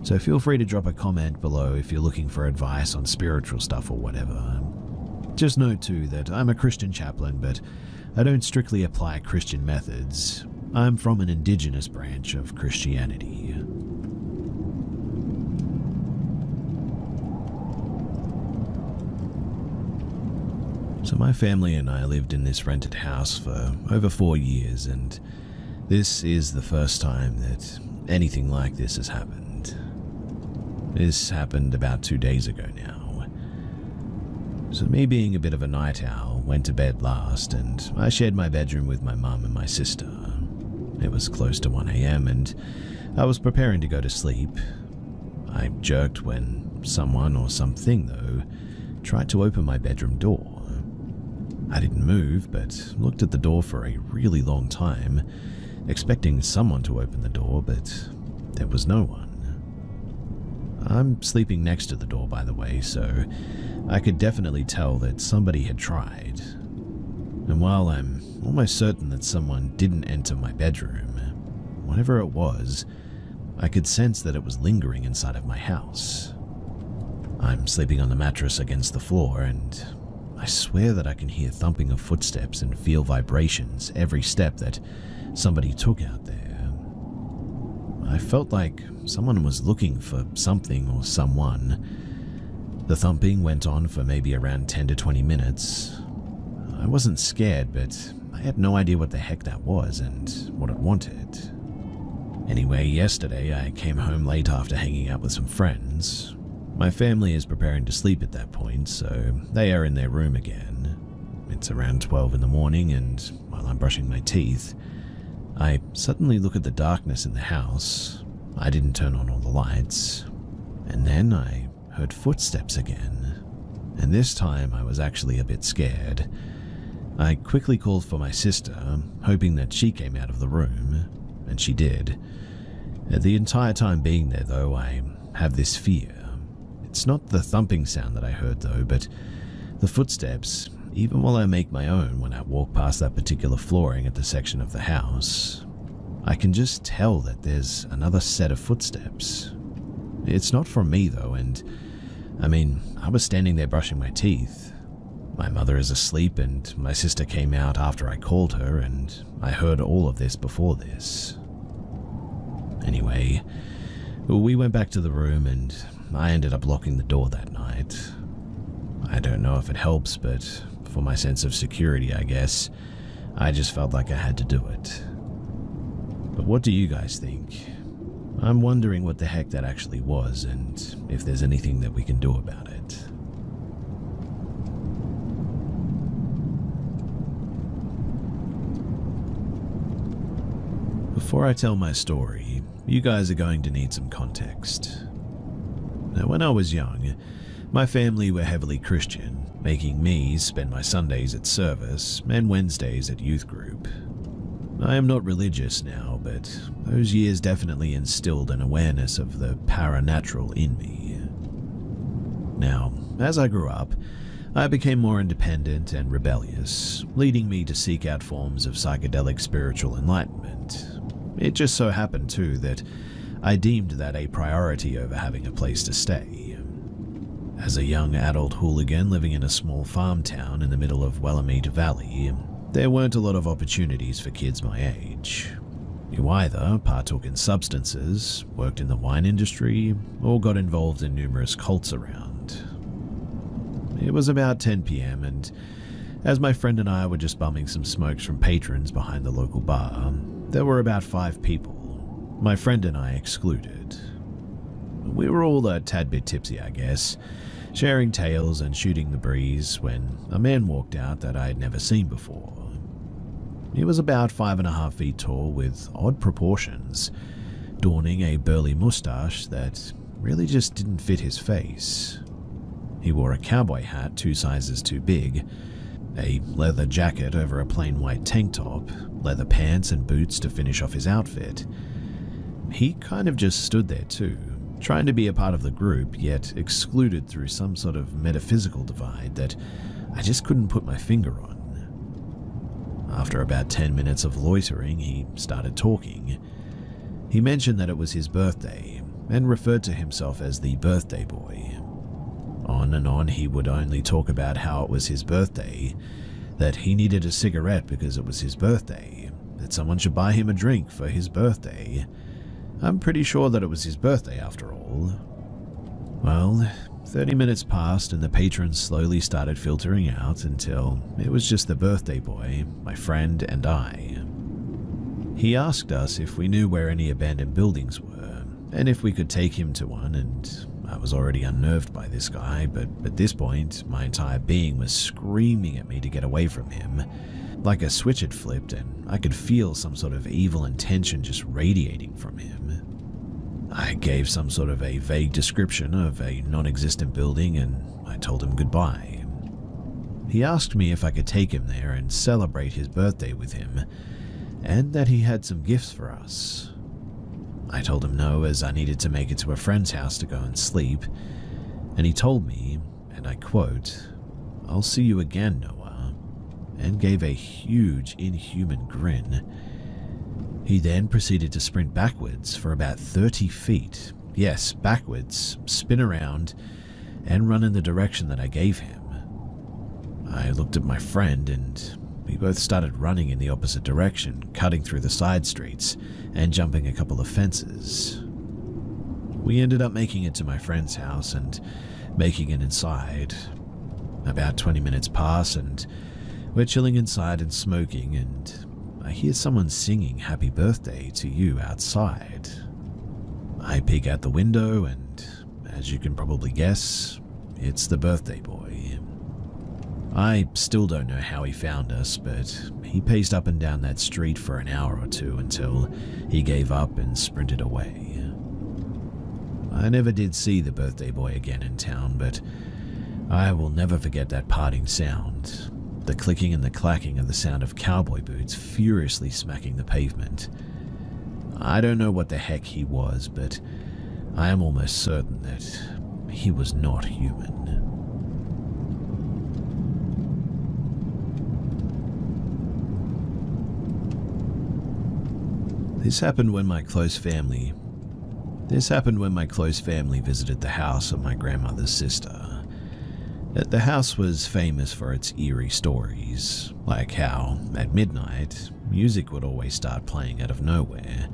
so feel free to drop a comment below if you're looking for advice on spiritual stuff or whatever. Just note too that I'm a Christian chaplain, but I don't strictly apply Christian methods. I'm from an indigenous branch of Christianity. So my family and I lived in this rented house for over 4 years, and this is the first time that anything like this has happened. This happened about 2 days ago now. So me being a bit of a night owl, went to bed last, and I shared my bedroom with my mum and my sister. It was close to 1 a.m. and I was preparing to go to sleep. I jerked when someone or something, though, tried to open my bedroom door. I didn't move, but looked at the door for a really long time, expecting someone to open the door, but there was no one. I'm sleeping next to the door, by the way, so I could definitely tell that somebody had tried. And while I'm almost certain that someone didn't enter my bedroom, whatever it was, I could sense that it was lingering inside of my house. I'm sleeping on the mattress against the floor, and I swear that I can hear thumping of footsteps and feel vibrations every step that somebody took out there. I felt like someone was looking for something or someone. The thumping went on for maybe around 10 to 20 minutes. I wasn't scared, but I had no idea what the heck that was and what it wanted. Anyway, yesterday I came home late after hanging out with some friends. My family is preparing to sleep at that point, so they are in their room again. It's around 12 in the morning, and while I'm brushing my teeth, I suddenly look at the darkness in the house. I didn't turn on all the lights, and then I heard footsteps again, and this time I was actually a bit scared. I quickly called for my sister, hoping that she came out of the room, and she did. The entire time being there, though, I have this fear. It's not the thumping sound that I heard, though, but the footsteps, even while I make my own when I walk past that particular flooring at the section of the house. I can just tell that there's another set of footsteps. It's not from me, though, and I was standing there brushing my teeth. My mother is asleep, and my sister came out after I called her, and I heard all of this before this. Anyway, we went back to the room, and I ended up locking the door that night. I don't know if it helps, but for my sense of security, I guess, I just felt like I had to do it. But what do you guys think? I'm wondering what the heck that actually was, and if there's anything that we can do about it. Before I tell my story, you guys are going to need some context. Now, when I was young, my family were heavily Christian, making me spend my Sundays at service and Wednesdays at youth group. I am not religious now, but those years definitely instilled an awareness of the paranatural in me. Now, as I grew up, I became more independent and rebellious, leading me to seek out forms of psychedelic spiritual enlightenment. It just so happened, too, that I deemed that a priority over having a place to stay. As a young adult hooligan living in a small farm town in the middle of Willamette Valley, there weren't a lot of opportunities for kids my age. You either partook in substances, worked in the wine industry, or got involved in numerous cults around. It was about 10 p.m. and as my friend and I were just bumming some smokes from patrons behind the local bar, there were about 5 people, my friend and I excluded. We were all a tad bit tipsy, I guess, sharing tales and shooting the breeze when a man walked out that I had never seen before. He was about 5.5 feet tall with odd proportions, donning a burly mustache that really just didn't fit his face. He wore a cowboy hat 2 sizes too big, a leather jacket over a plain white tank top, leather pants and boots to finish off his outfit. He kind of just stood there too, trying to be a part of the group, yet excluded through some sort of metaphysical divide that I just couldn't put my finger on. After about 10 minutes of loitering, he started talking. He mentioned that it was his birthday and referred to himself as the birthday boy. On and on, he would only talk about how it was his birthday, that he needed a cigarette because it was his birthday, that someone should buy him a drink for his birthday. I'm pretty sure that it was his birthday after all. Well, 30 minutes passed and the patrons slowly started filtering out until it was just the birthday boy, my friend, and I. He asked us if we knew where any abandoned buildings were, and if we could take him to one, and I was already unnerved by this guy, but at this point, my entire being was screaming at me to get away from him. Like a switch had flipped, and I could feel some sort of evil intention just radiating from him. I gave some sort of a vague description of a non-existent building, and I told him goodbye. He asked me if I could take him there and celebrate his birthday with him, and that he had some gifts for us. I told him no, as I needed to make it to a friend's house to go and sleep, and he told me, and I quote, "I'll see you again, Noah," and gave a huge, inhuman grin. He then proceeded to sprint backwards for about 30 feet, yes, backwards, spin around, and run in the direction that I gave him. I looked at my friend, and we both started running in the opposite direction, cutting through the side streets and jumping a couple of fences. We ended up making it to my friend's house and making it inside. About 20 minutes pass and we're chilling inside and smoking, and I hear someone singing happy birthday to you outside. I peek out the window and, as you can probably guess, it's the birthday boy. I still don't know how he found us, but he paced up and down that street for an hour or two until he gave up and sprinted away. I never did see the birthday boy again in town, but I will never forget that parting sound, the clicking and the clacking of the sound of cowboy boots furiously smacking the pavement. I don't know what the heck he was, but I am almost certain that he was not human. This happened when my close family visited the house of my grandmother's sister. The house was famous for its eerie stories, like how, at midnight, music would always start playing out of nowhere,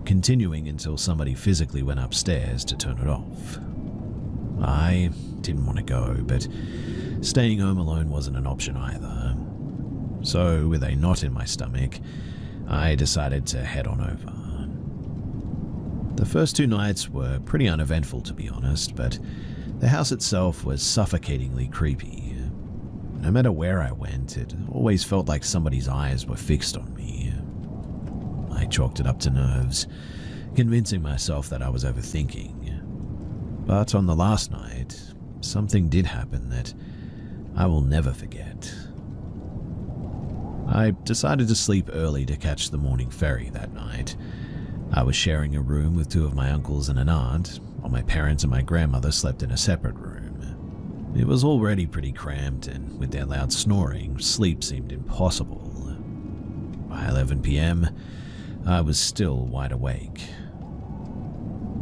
continuing until somebody physically went upstairs to turn it off. I didn't want to go, but staying home alone wasn't an option either. So, with a knot in my stomach, I decided to head on over. The first 2 nights were pretty uneventful, to be honest, but the house itself was suffocatingly creepy. No matter where I went, it always felt like somebody's eyes were fixed on me. I chalked it up to nerves, convincing myself that I was overthinking. But on the last night, something did happen that I will never forget. I decided to sleep early to catch the morning ferry that night. I was sharing a room with 2 of my uncles and an aunt, while my parents and my grandmother slept in a separate room. It was already pretty cramped, and with their loud snoring, sleep seemed impossible. By 11 p.m., I was still wide awake.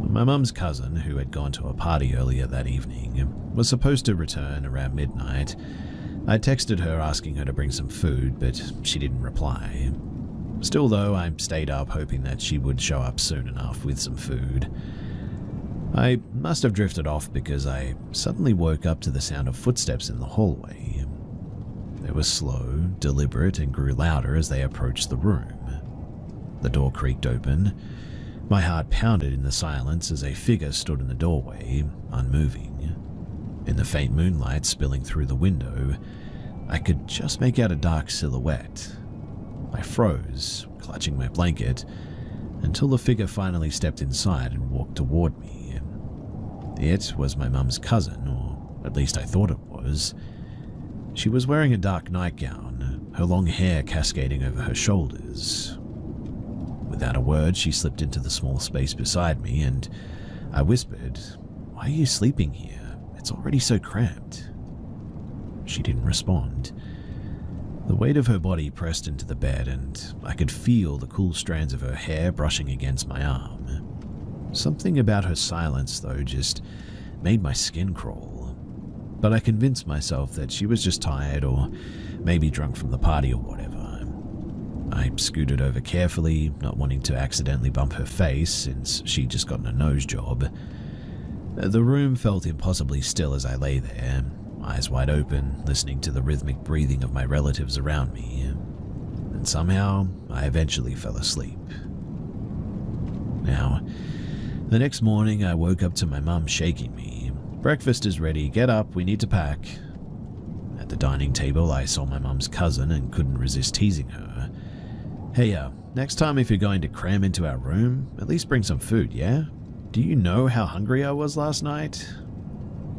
My mum's cousin, who had gone to a party earlier that evening, was supposed to return around midnight. I texted her asking her to bring some food, but she didn't reply. Still though, I stayed up hoping that she would show up soon enough with some food. I must have drifted off because I suddenly woke up to the sound of footsteps in the hallway. They were slow, deliberate, and grew louder as they approached the room. The door creaked open. My heart pounded in the silence as a figure stood in the doorway, unmoving. In the faint moonlight spilling through the window, I could just make out a dark silhouette. I froze, clutching my blanket, until the figure finally stepped inside and walked toward me. It was my mum's cousin, or at least I thought it was. She was wearing a dark nightgown, her long hair cascading over her shoulders. Without a word, she slipped into the small space beside me, and I whispered, "Why are you sleeping here? It's already so cramped." She didn't respond. The weight of her body pressed into the bed, and I could feel the cool strands of her hair brushing against my arm. Something about her silence, though, just made my skin crawl. But I convinced myself that she was just tired or maybe drunk from the party or whatever. I scooted over carefully, not wanting to accidentally bump her face since she'd just gotten a nose job. The room felt impossibly still as I lay there, eyes wide open, listening to the rhythmic breathing of my relatives around me. And somehow, I eventually fell asleep. Now, the next morning I woke up to my mum shaking me. "Breakfast is ready, get up, we need to pack." At the dining table I saw my mum's cousin and couldn't resist teasing her. "Hey, next time if you're going to cram into our room, at least bring some food, yeah? Do you know how hungry I was last night?"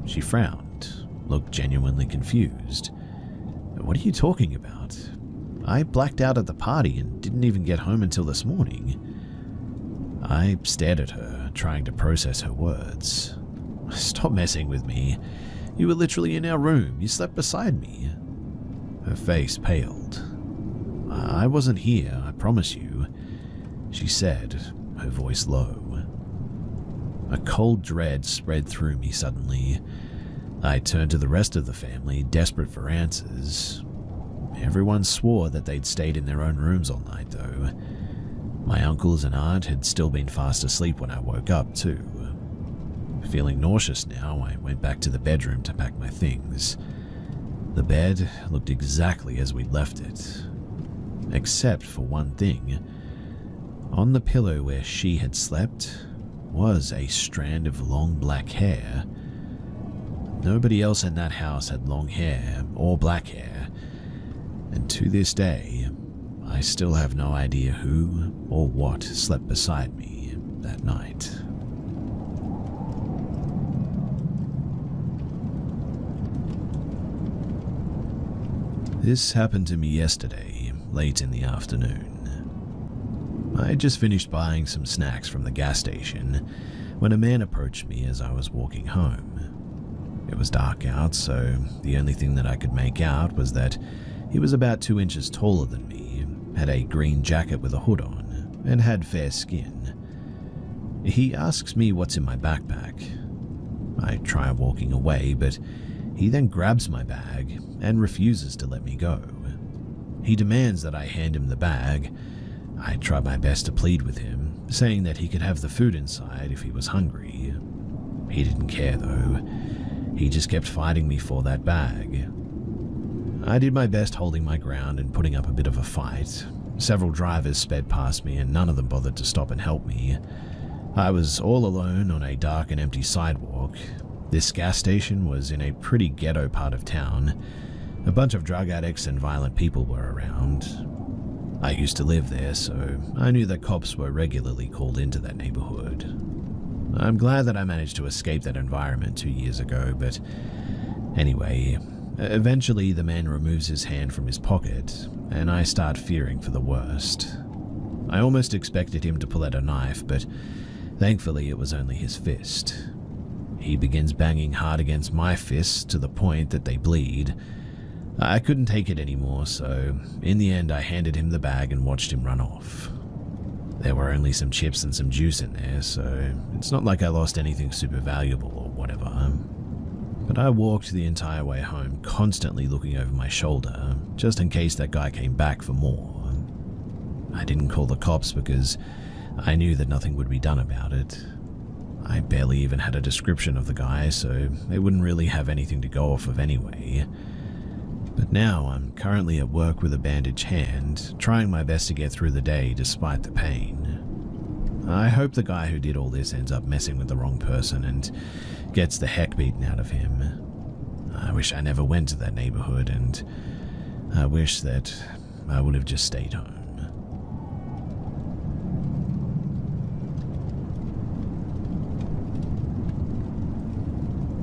She frowned, looked genuinely confused. "What are you talking about? I blacked out at the party and didn't even get home until this morning." I stared at her, trying to process her words. "Stop messing with me. You were literally in our room. You slept beside me." Her face paled. "I wasn't here, I promise you," she said, her voice low. A cold dread spread through me suddenly. I turned to the rest of the family, desperate for answers. Everyone swore that they'd stayed in their own rooms all night, though. My uncles and aunt had still been fast asleep when I woke up, too. Feeling nauseous now, I went back to the bedroom to pack my things. The bed looked exactly as we'd left it, except for one thing. On the pillow where she had slept was a strand of long black hair. Nobody else in that house had long hair or black hair, and to this day, I still have no idea who or what slept beside me that night. This happened to me yesterday, late in the afternoon. I had just finished buying some snacks from the gas station when a man approached me as I was walking home. It was dark out, so the only thing that I could make out was that he was about 2 inches taller than me, had a green jacket with a hood on, and had fair skin. He asks me what's in my backpack. I try walking away, but he then grabs my bag and refuses to let me go. He demands that I hand him the bag. I try my best to plead with him, saying that he could have the food inside if he was hungry. He didn't care though. He just kept fighting me for that bag. I did my best holding my ground and putting up a bit of a fight. Several drivers sped past me and none of them bothered to stop and help me. I was all alone on a dark and empty sidewalk. This gas station was in a pretty ghetto part of town. A bunch of drug addicts and violent people were around. I used to live there, so I knew that cops were regularly called into that neighborhood. I'm glad that I managed to escape that environment 2 years ago, but anyway, eventually the man removes his hand from his pocket, and I start fearing for the worst. I almost expected him to pull out a knife, but thankfully it was only his fist. He begins banging hard against my fists to the point that they bleed. I couldn't take it anymore, so in the end I handed him the bag and watched him run off. There were only some chips and some juice in there, so it's not like I lost anything super valuable or whatever. But I walked the entire way home, constantly looking over my shoulder, just in case that guy came back for more. I didn't call the cops because I knew that nothing would be done about it. I barely even had a description of the guy, so they wouldn't really have anything to go off of anyway. But now I'm currently at work with a bandaged hand, trying my best to get through the day despite the pain. I hope the guy who did all this ends up messing with the wrong person and gets the heck beaten out of him. I wish I never went to that neighborhood, and I wish that I would have just stayed home.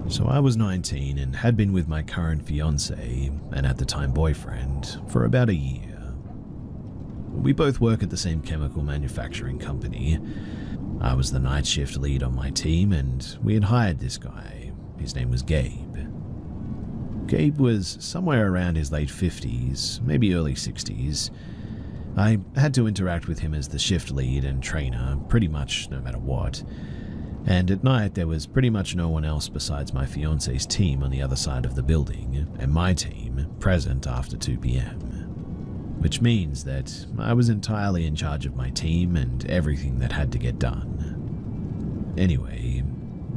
So I was 19 and had been with my current fiance, and at the time boyfriend, for about a year. We both work at the same chemical manufacturing company. I was the night shift lead on my team, and we had hired this guy. His name was Gabe. Gabe was somewhere around his late 50s, maybe early 60s. I had to interact with him as the shift lead and trainer pretty much no matter what. And at night there was pretty much no one else besides my fiance's team on the other side of the building, and my team present after 2 p.m. Which means that I was entirely in charge of my team and everything that had to get done. Anyway,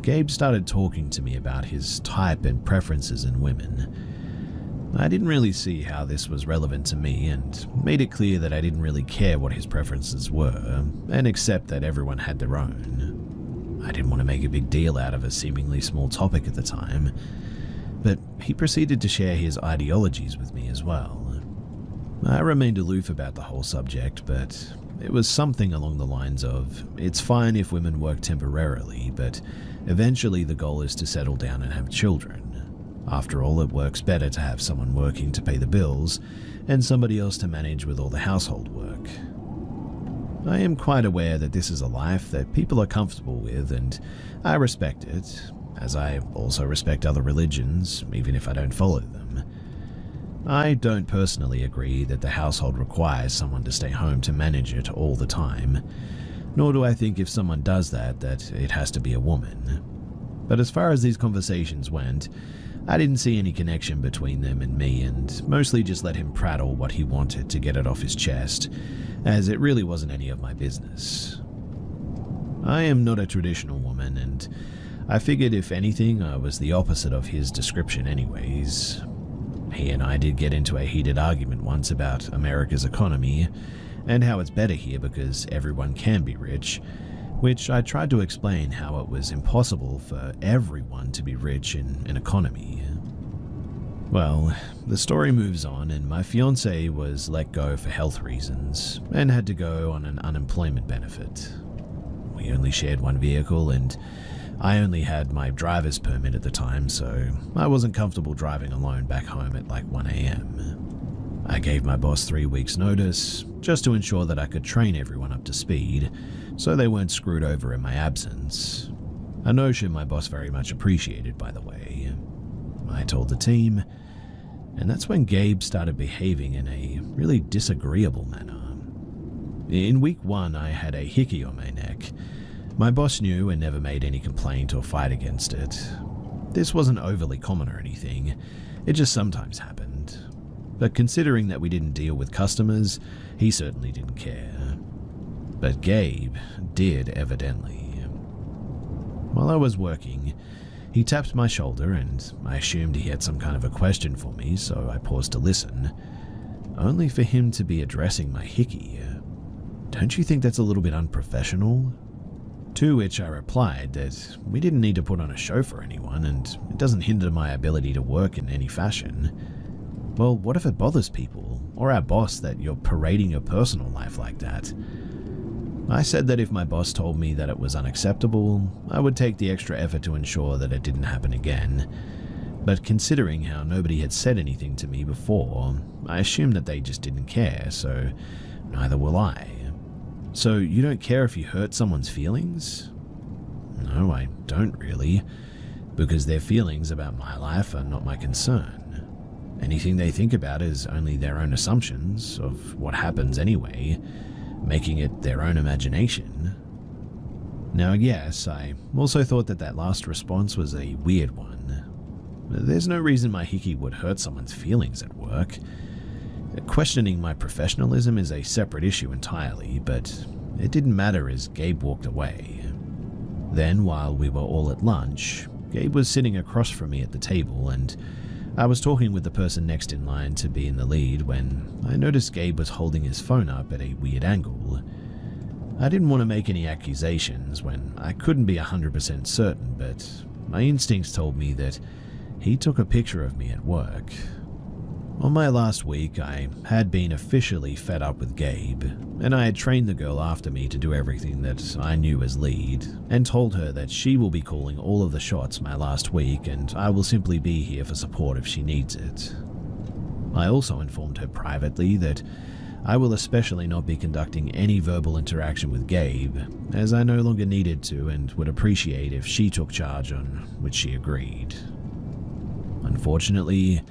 Gabe started talking to me about his type and preferences in women. I didn't really see how this was relevant to me and made it clear that I didn't really care what his preferences were and accept that everyone had their own. I didn't want to make a big deal out of a seemingly small topic at the time, but he proceeded to share his ideologies with me as well. I remained aloof about the whole subject, but it was something along the lines of, it's fine if women work temporarily, but eventually the goal is to settle down and have children. After all, it works better to have someone working to pay the bills and somebody else to manage with all the household work. I am quite aware that this is a life that people are comfortable with, and I respect it, as I also respect other religions, even if I don't follow them. I don't personally agree that the household requires someone to stay home to manage it all the time, nor do I think if someone does that it has to be a woman. But as far as these conversations went, I didn't see any connection between them and me, and mostly just let him prattle what he wanted to get it off his chest, as it really wasn't any of my business. I am not a traditional woman, and I figured if anything I was the opposite of his description anyways. He and I did get into a heated argument once about America's economy and how it's better here because everyone can be rich, which I tried to explain how it was impossible for everyone to be rich in an economy. Well, the story moves on, and my fiancé was let go for health reasons and had to go on an unemployment benefit. We only shared one vehicle, and I only had my driver's permit at the time, so I wasn't comfortable driving alone back home at like 1 a.m. I gave my boss 3 weeks' notice, just to ensure that I could train everyone up to speed, so they weren't screwed over in my absence. A notion my boss very much appreciated, by the way. I told the team, and that's when Gabe started behaving in a really disagreeable manner. In week 1, I had a hickey on my neck. My boss knew and never made any complaint or fight against it. This wasn't overly common or anything, it just sometimes happened. But considering that we didn't deal with customers, he certainly didn't care. But Gabe did, evidently. While I was working, he tapped my shoulder, and I assumed he had some kind of a question for me, so I paused to listen, only for him to be addressing my hickey. "Don't you think that's a little bit unprofessional?" To which I replied that we didn't need to put on a show for anyone, and it doesn't hinder my ability to work in any fashion. Well, what if it bothers people, or our boss, that you're parading your personal life like that? I said that if my boss told me that it was unacceptable, I would take the extra effort to ensure that it didn't happen again. But considering how nobody had said anything to me before, I assumed that they just didn't care, so neither will I. "So you don't care if you hurt someone's feelings?" "No, I don't really, because their feelings about my life are not my concern. Anything they think about is only their own assumptions of what happens anyway, making it their own imagination." Now, yes, I also thought that last response was a weird one. There's no reason my hickey would hurt someone's feelings at work. Questioning my professionalism is a separate issue entirely, but it didn't matter as Gabe walked away. Then, while we were all at lunch, Gabe was sitting across from me at the table, and I was talking with the person next in line to be in the lead when I noticed Gabe was holding his phone up at a weird angle. I didn't want to make any accusations when I couldn't be 100% certain, but my instincts told me that he took a picture of me at work. On my last week, I had been officially fed up with Gabe, and I had trained the girl after me to do everything that I knew as lead, and told her that she will be calling all of the shots my last week, and I will simply be here for support if she needs it. I also informed her privately that I will especially not be conducting any verbal interaction with Gabe, as I no longer needed to and would appreciate if she took charge, on which she agreed. Unfortunately,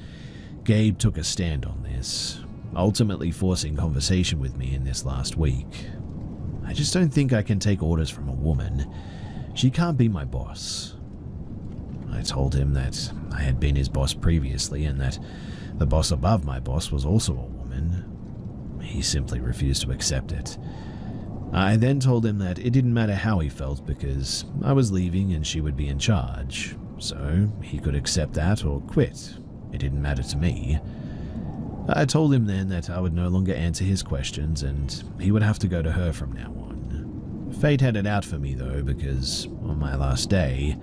Gabe took a stand on this, ultimately forcing conversation with me in this last week. I just don't think I can take orders from a woman. She can't be my boss. I told him that I had been his boss previously and that the boss above my boss was also a woman. He simply refused to accept it. I then told him that it didn't matter how he felt because I was leaving and she would be in charge, so he could accept that or quit. It didn't matter to me. I told him then that I would no longer answer his questions and he would have to go to her from now on. Fate had it out for me though, because on my last day,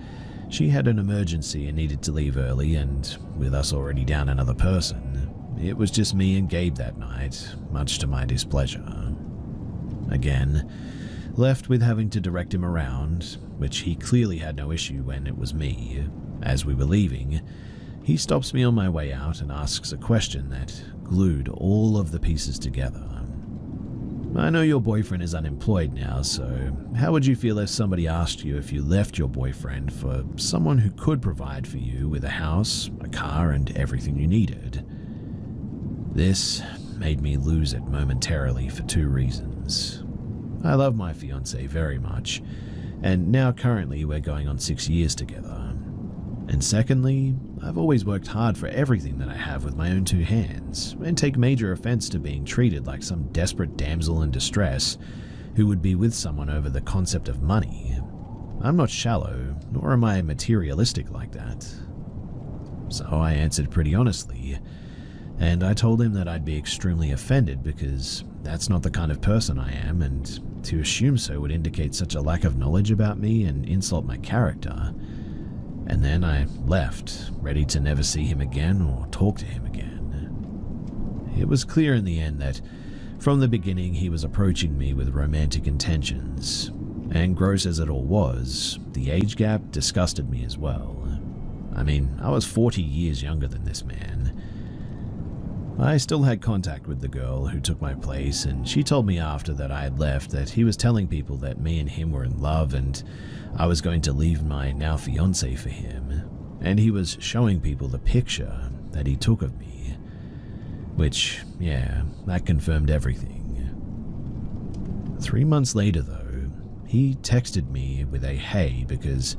she had an emergency and needed to leave early, and with us already down another person, it was just me and Gabe that night, much to my displeasure. Again, left with having to direct him around, which he clearly had no issue when it was me. As we were leaving, he stops me on my way out and asks a question that glued all of the pieces together. I know your boyfriend is unemployed now, so how would you feel if somebody asked you if you left your boyfriend for someone who could provide for you with a house, a car, and everything you needed? This made me lose it momentarily for two reasons. I love my fiancée very much, and now currently we're going on 6 years together. And secondly, I've always worked hard for everything that I have with my own two hands, and take major offense to being treated like some desperate damsel in distress who would be with someone over the concept of money. I'm not shallow, nor am I materialistic like that. So I answered pretty honestly, and I told him that I'd be extremely offended because that's not the kind of person I am, and to assume so would indicate such a lack of knowledge about me and insult my character. And then I left, ready to never see him again or talk to him again. It was clear in the end that, from the beginning, he was approaching me with romantic intentions, and gross as it all was, the age gap disgusted me as well. I mean, I was 40 years younger than this man. I still had contact with the girl who took my place, and she told me after that I had left that he was telling people that me and him were in love and I was going to leave my now fiancé for him, and he was showing people the picture that he took of me. Which, yeah, that confirmed everything. 3 months later though, he texted me with a hey because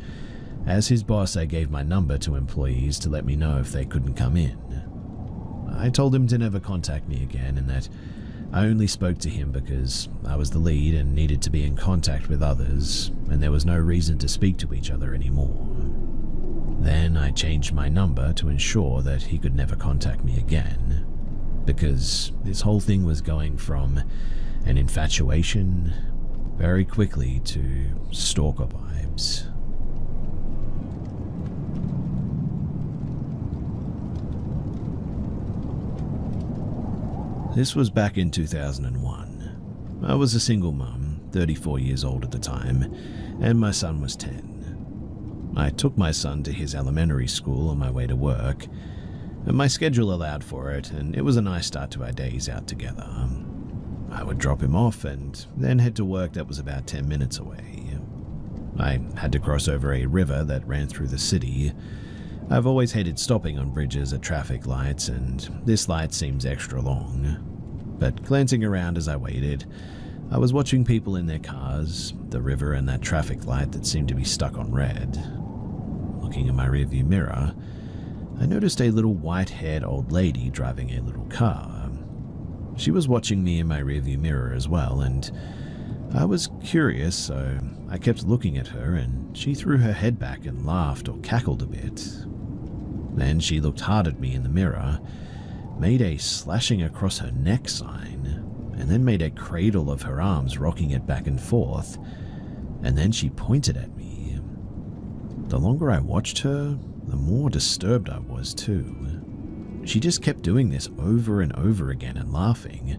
as his boss I gave my number to employees to let me know if they couldn't come in. I told him to never contact me again and that I only spoke to him because I was the lead and needed to be in contact with others, and there was no reason to speak to each other anymore. Then I changed my number to ensure that he could never contact me again, because this whole thing was going from an infatuation very quickly to stalker vibes. This was back in 2001. I was a single mum, 34 years old at the time, and my son was 10. I took my son to his elementary school on my way to work, and my schedule allowed for it, and it was a nice start to our days out together. I would drop him off and then head to work that was about 10 minutes away. I had to cross over a river that ran through the city. I've always hated stopping on bridges at traffic lights, and this light seems extra long. But glancing around as I waited, I was watching people in their cars, the river, and that traffic light that seemed to be stuck on red. Looking in my rearview mirror, I noticed a little white-haired old lady driving a little car. She was watching me in my rearview mirror as well, and I was curious, so I kept looking at her, and she threw her head back and laughed or cackled a bit. Then she looked hard at me in the mirror, made a slashing across her neck sign, and then made a cradle of her arms, rocking it back and forth, and then she pointed at me. The longer I watched her, the more disturbed I was too. She just kept doing this over and over again and laughing.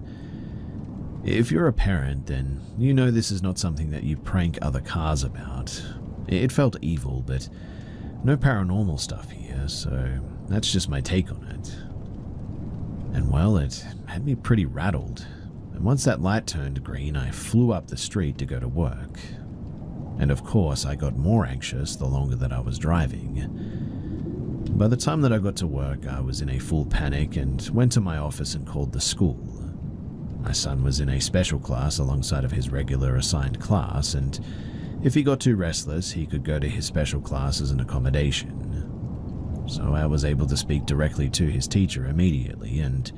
If you're a parent, then you know this is not something that you prank other cars about. It felt evil, but no paranormal stuff here, so that's just my take on it. And well, it had me pretty rattled. and once that light turned green, I flew up the street to go to work. And of course, I got more anxious the longer that I was driving. By the time that I got to work, I was in a full panic and went to my office and called the school. My son was in a special class alongside of his regular assigned class, and if he got too restless, he could go to his special class as an accommodation. So I was able to speak directly to his teacher immediately, and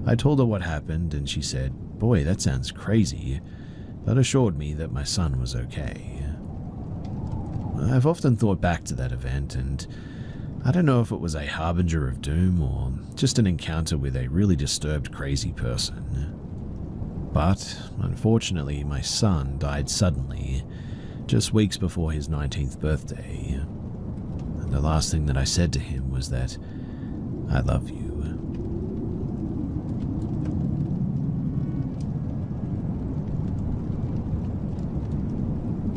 I told her what happened, and she said, "Boy, that sounds crazy," but assured me that my son was okay. I've often thought back to that event, and I don't know if it was a harbinger of doom or just an encounter with a really disturbed, crazy person. But unfortunately, my son died suddenly, just weeks before his 19th birthday. And the last thing that I said to him was that, "I love you."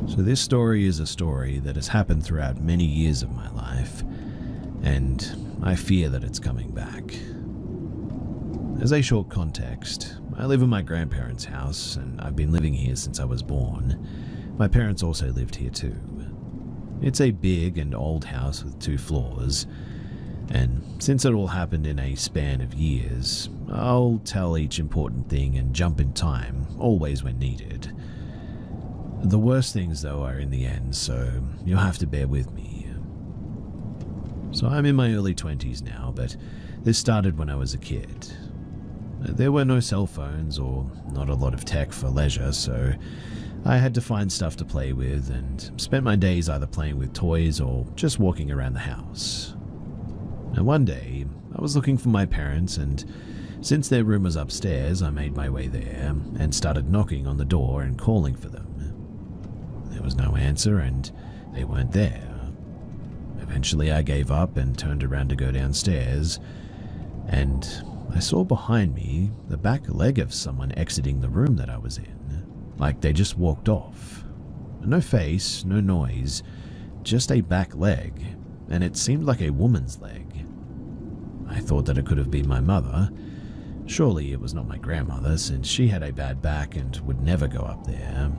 So this story is a story that has happened throughout many years of my life, and I fear that it's coming back. As a short context, I live in my grandparents' house, and I've been living here since I was born. My parents also lived here too. It's a big and old house with 2 floors, and since it all happened in a span of years, I'll tell each important thing and jump in time, always when needed. The worst things, though, are in the end, so you'll have to bear with me. So I'm in my early 20s now, but this started when I was a kid. There were no cell phones or not a lot of tech for leisure, so I had to find stuff to play with and spent my days either playing with toys or just walking around the house. And one day, I was looking for my parents, and since their room was upstairs, I made my way there and started knocking on the door and calling for them. There was no answer, and they weren't there. Eventually, I gave up and turned around to go downstairs, and I saw behind me the back leg of someone exiting the room that I was in, like they just walked off. No face, no noise, just a back leg, and it seemed like a woman's leg. I thought that it could have been my mother. Surely it was not my grandmother, since she had a bad back and would never go up there.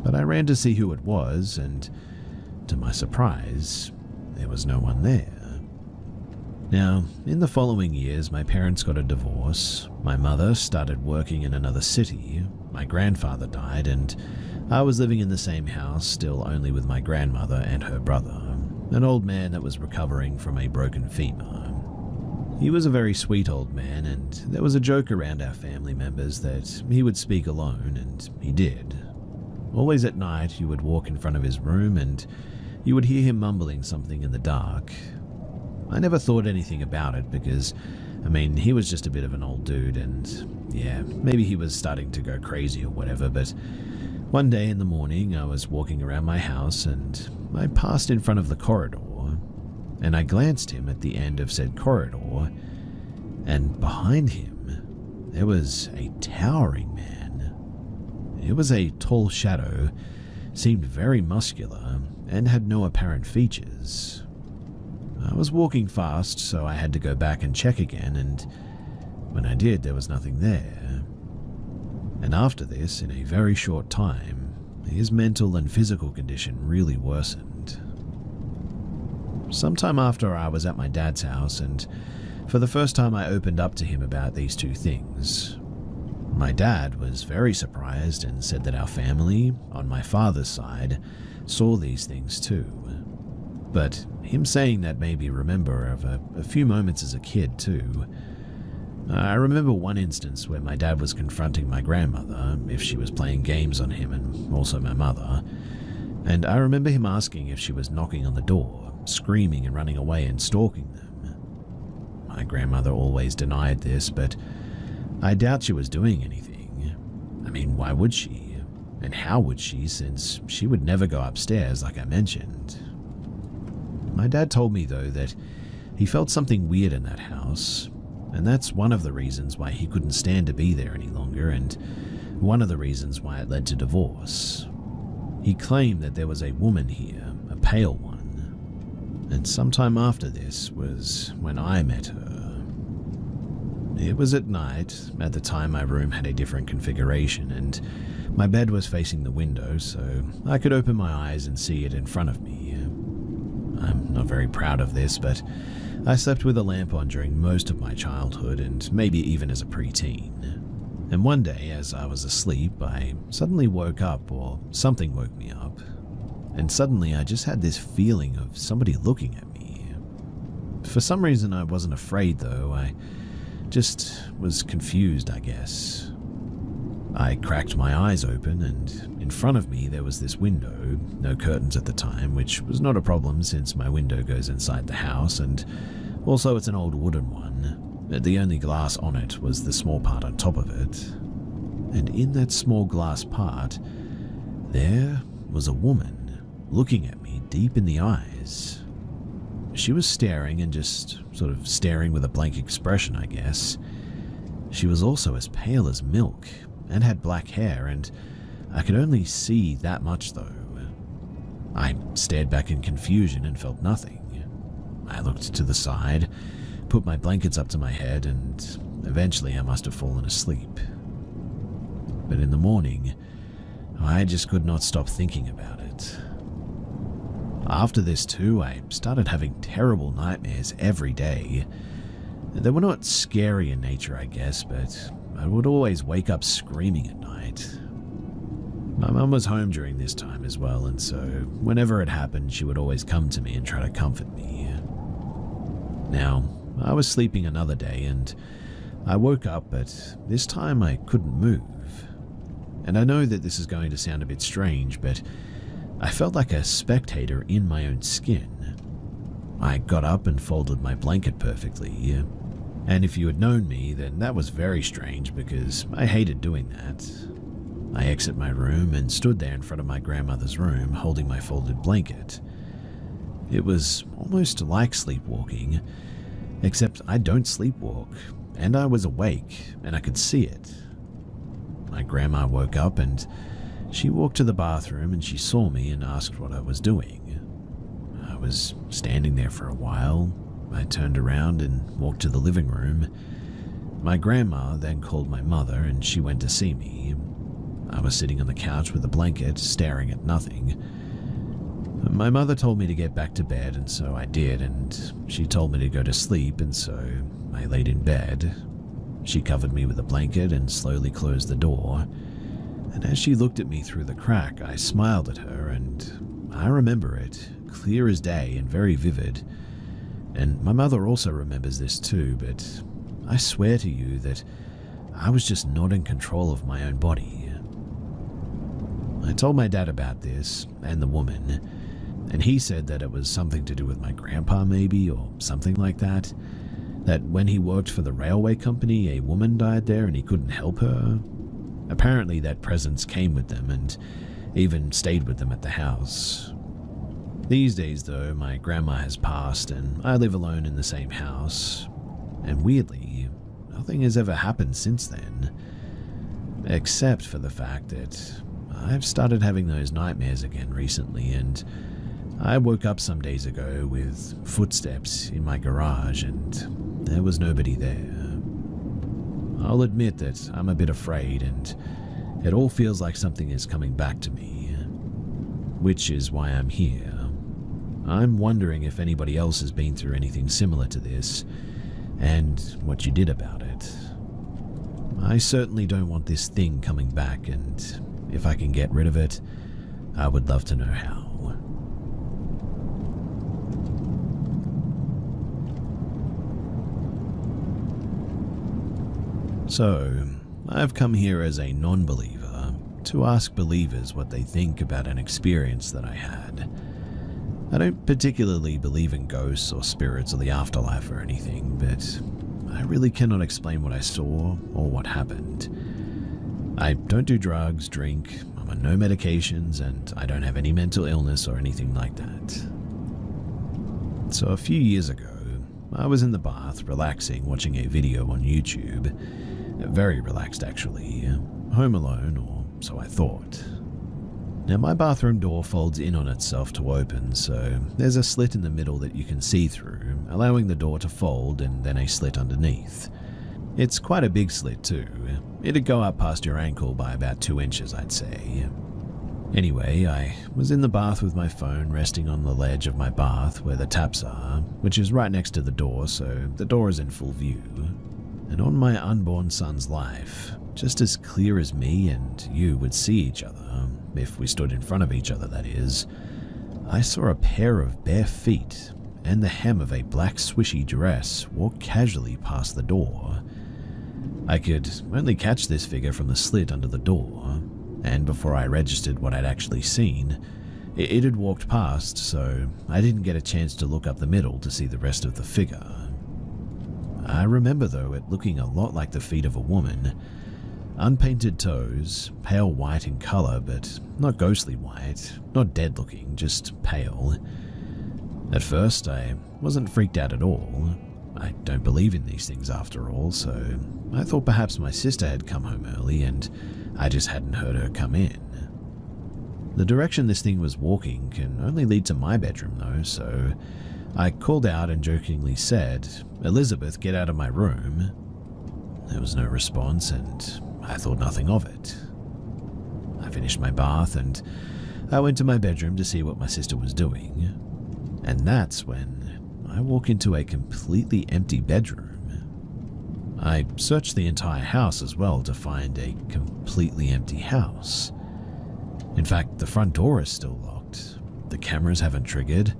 But I ran to see who it was, and to my surprise, there was no one there. Now, in the following years, my parents got a divorce, my mother started working in another city, my grandfather died, and I was living in the same house, still only with my grandmother and her brother, an old man that was recovering from a broken femur. He was a very sweet old man, and there was a joke around our family members that he would speak alone, and he did. Always at night, you would walk in front of his room and you would hear him mumbling something in the dark. I never thought anything about it because, he was just a bit of an old dude and, yeah, maybe he was starting to go crazy or whatever, but one day in the morning I was walking around my house and I passed in front of the corridor and I glanced him at the end of said corridor, and behind him there was a towering man. It was a tall shadow, seemed very muscular, and had no apparent features. I was walking fast, so I had to go back and check again, and when I did, there was nothing there. And after this, in a very short time, his mental and physical condition really worsened. Sometime after, I was at my dad's house, and for the first time I opened up to him about these 2 things. My dad was very surprised and said that our family, on my father's side, saw these things too. But him saying that made me remember of a few moments as a kid too. I remember one instance where my dad was confronting my grandmother if she was playing games on him and also my mother, and I remember him asking if she was knocking on the door, screaming and running away and stalking them. My grandmother always denied this, but I doubt she was doing anything. Why would she? And how would she, since she would never go upstairs like I mentioned? My dad told me, though, that he felt something weird in that house, and that's one of the reasons why he couldn't stand to be there any longer, and one of the reasons why it led to divorce. He claimed that there was a woman here, a pale one, and sometime after this was when I met her. It was at night. At the time, my room had a different configuration, and my bed was facing the window, so I could open my eyes and see it in front of me. I'm not very proud of this, but I slept with a lamp on during most of my childhood, and maybe even as a preteen. And one day, as I was asleep, I suddenly woke up, or something woke me up. And suddenly I just had this feeling of somebody looking at me. For some reason I wasn't afraid though, I just was confused, I guess. I cracked my eyes open, and in front of me there was this window, no curtains at the time, which was not a problem since my window goes inside the house, and also it's an old wooden one. The only glass on it was the small part on top of it. And in that small glass part, there was a woman looking at me deep in the eyes. She was staring and just sort of staring with a blank expression, I guess. She was also as pale as milk and had black hair, and I could only see that much though. I stared back in confusion and felt nothing. I looked to the side, put my blankets up to my head, and eventually I must have fallen asleep. But in the morning, I just could not stop thinking about it. After this too, I started having terrible nightmares every day. They were not scary in nature, I guess, but I would always wake up screaming at night. My mum was home during this time as well, and so whenever it happened, she would always come to me and try to comfort me. Now, I was sleeping another day, and I woke up, but this time I couldn't move. And I know that this is going to sound a bit strange, but I felt like a spectator in my own skin. I got up and folded my blanket perfectly, and if you had known me, then that was very strange because I hated doing that. I exited my room and stood there in front of my grandmother's room holding my folded blanket. It was almost like sleepwalking, except I don't sleepwalk, and I was awake and I could see it. My grandma woke up and she walked to the bathroom and she saw me and asked what I was doing. I was standing there for a while. I turned around and walked to the living room. My grandma then called my mother and she went to see me. I was sitting on the couch with a blanket, staring at nothing. My mother told me to get back to bed, and so I did, and she told me to go to sleep, and so I laid in bed. She covered me with a blanket and slowly closed the door. And as she looked at me through the crack, I smiled at her, and I remember it, clear as day and very vivid. And my mother also remembers this too, but I swear to you that I was just not in control of my own body. I told my dad about this, and the woman, and he said that it was something to do with my grandpa maybe, or something like that. That when he worked for the railway company, a woman died there and he couldn't help her. Apparently that presence came with them and even stayed with them at the house. These days though, my grandma has passed and I live alone in the same house. And weirdly, nothing has ever happened since then. Except for the fact that I've started having those nightmares again recently, and I woke up some days ago with footsteps in my garage and there was nobody there. I'll admit that I'm a bit afraid and it all feels like something is coming back to me, which is why I'm here. I'm wondering if anybody else has been through anything similar to this and what you did about it. I certainly don't want this thing coming back, and if I can get rid of it, I would love to know how. So, I've come here as a non-believer to ask believers what they think about an experience that I had. I don't particularly believe in ghosts or spirits or the afterlife or anything, but I really cannot explain what I saw or what happened. I don't do drugs, drink, I'm on no medications, and I don't have any mental illness or anything like that. So a few years ago, I was in the bath relaxing watching a video on YouTube. Very relaxed actually, home alone, or so I thought. Now my bathroom door folds in on itself to open, so there's a slit in the middle that you can see through, allowing the door to fold and then a slit underneath. It's quite a big slit too. It'd go up past your ankle by about 2 inches, I'd say. Anyway, I was in the bath with my phone resting on the ledge of my bath where the taps are, which is right next to the door, so the door is in full view. And on my unborn son's life, just as clear as me and you would see each other, if we stood in front of each other that is, I saw a pair of bare feet and the hem of a black swishy dress walk casually past the door. I could only catch this figure from the slit under the door, and before I registered what I'd actually seen, it had walked past, so I didn't get a chance to look up the middle to see the rest of the figure. I remember though it looking a lot like the feet of a woman. Unpainted toes, pale white in colour, but not ghostly white, not dead looking, just pale. At first, I wasn't freaked out at all. I don't believe in these things after all, so I thought perhaps my sister had come home early and I just hadn't heard her come in. The direction this thing was walking can only lead to my bedroom though, so I called out and jokingly said, "Elizabeth, get out of my room." There was no response and I thought nothing of it. I finished my bath and I went to my bedroom to see what my sister was doing. And that's when I walk into a completely empty bedroom. I searched the entire house as well to find a completely empty house. In fact, the front door is still locked, the cameras haven't triggered,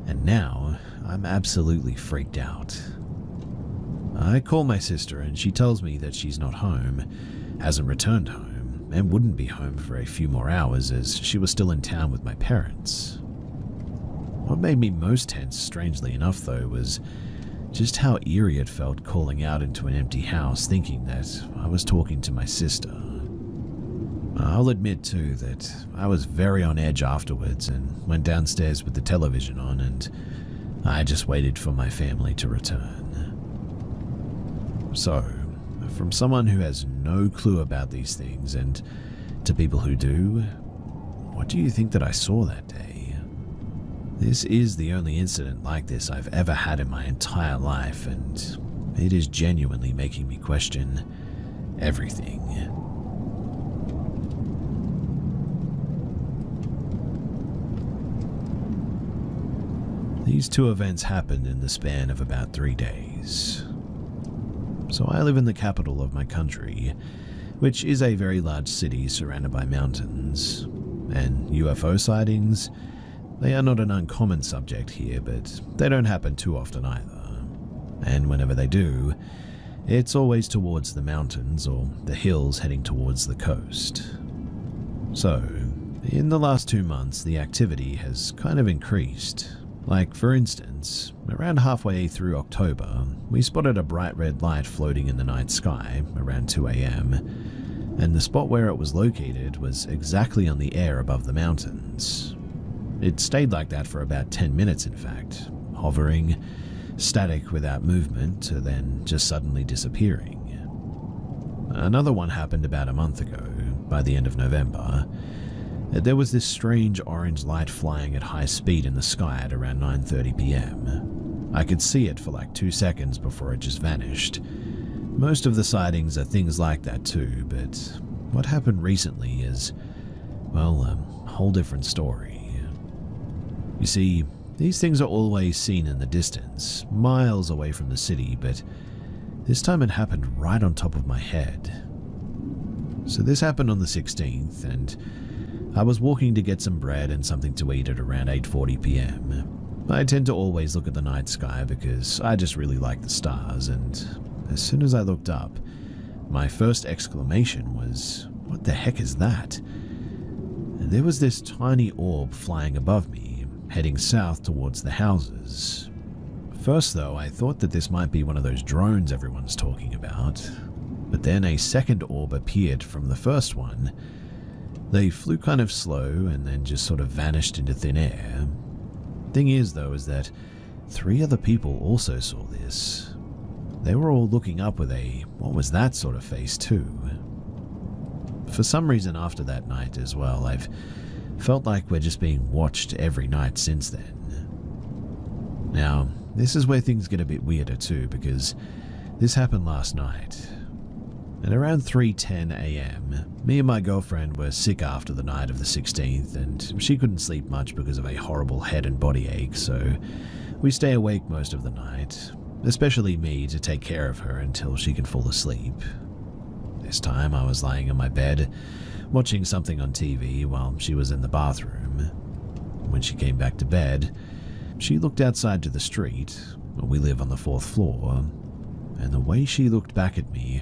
and now I'm absolutely freaked out. I call my sister and she tells me that she's not home, hasn't returned home, and wouldn't be home for a few more hours as she was still in town with my parents. What made me most tense, strangely enough though, was just how eerie it felt calling out into an empty house thinking that I was talking to my sister. I'll admit too that I was very on edge afterwards and went downstairs with the television on and I just waited for my family to return. So, from someone who has no clue about these things and to people who do, what do you think that I saw that day? This is the only incident like this I've ever had in my entire life, and it is genuinely making me question everything. These two events happened in the span of about 3 days. So I live in the capital of my country, which is a very large city surrounded by mountains, and UFO sightings, they are not an uncommon subject here, but they don't happen too often either. And whenever they do, it's always towards the mountains or the hills heading towards the coast. So, in the last 2 months, the activity has kind of increased. Like, for instance, around halfway through October, we spotted a bright red light floating in the night sky around 2 a.m., and the spot where it was located was exactly on the air above the mountains. It stayed like that for about 10 minutes, in fact, hovering, static without movement, to then just suddenly disappearing. Another one happened about a month ago, by the end of November. There was this strange orange light flying at high speed in the sky at around 9:30 p.m. I could see it for like 2 seconds before it just vanished. Most of the sightings are things like that too, but what happened recently is, well, a whole different story. You see, these things are always seen in the distance, miles away from the city, but this time it happened right on top of my head. So this happened on the 16th, and I was walking to get some bread and something to eat at around 8:40 p.m. I tend to always look at the night sky because I just really like the stars, and as soon as I looked up, my first exclamation was, "What the heck is that?" And there was this tiny orb flying above me, heading south towards the houses. First though, I thought that this might be one of those drones everyone's talking about, but then a second orb appeared from the first one. They flew kind of slow and then just sort of vanished into thin air. Thing is though, is that 3 other people also saw this. They were all looking up with a "what was that" sort of face too. For some reason after that night as well, I've felt like we're just being watched every night since then. Now, this is where things get a bit weirder too, because This happened last night. At around 3:10 a.m., me and my girlfriend were sick after the night of the 16th, and she couldn't sleep much because of a horrible head and body ache, so we stay awake most of the night, especially me to take care of her until she can fall asleep. This time I was lying in my bed, watching something on TV while she was in the bathroom. When she came back to bed, she looked outside to the street. We live on the 4th floor, and the way she looked back at me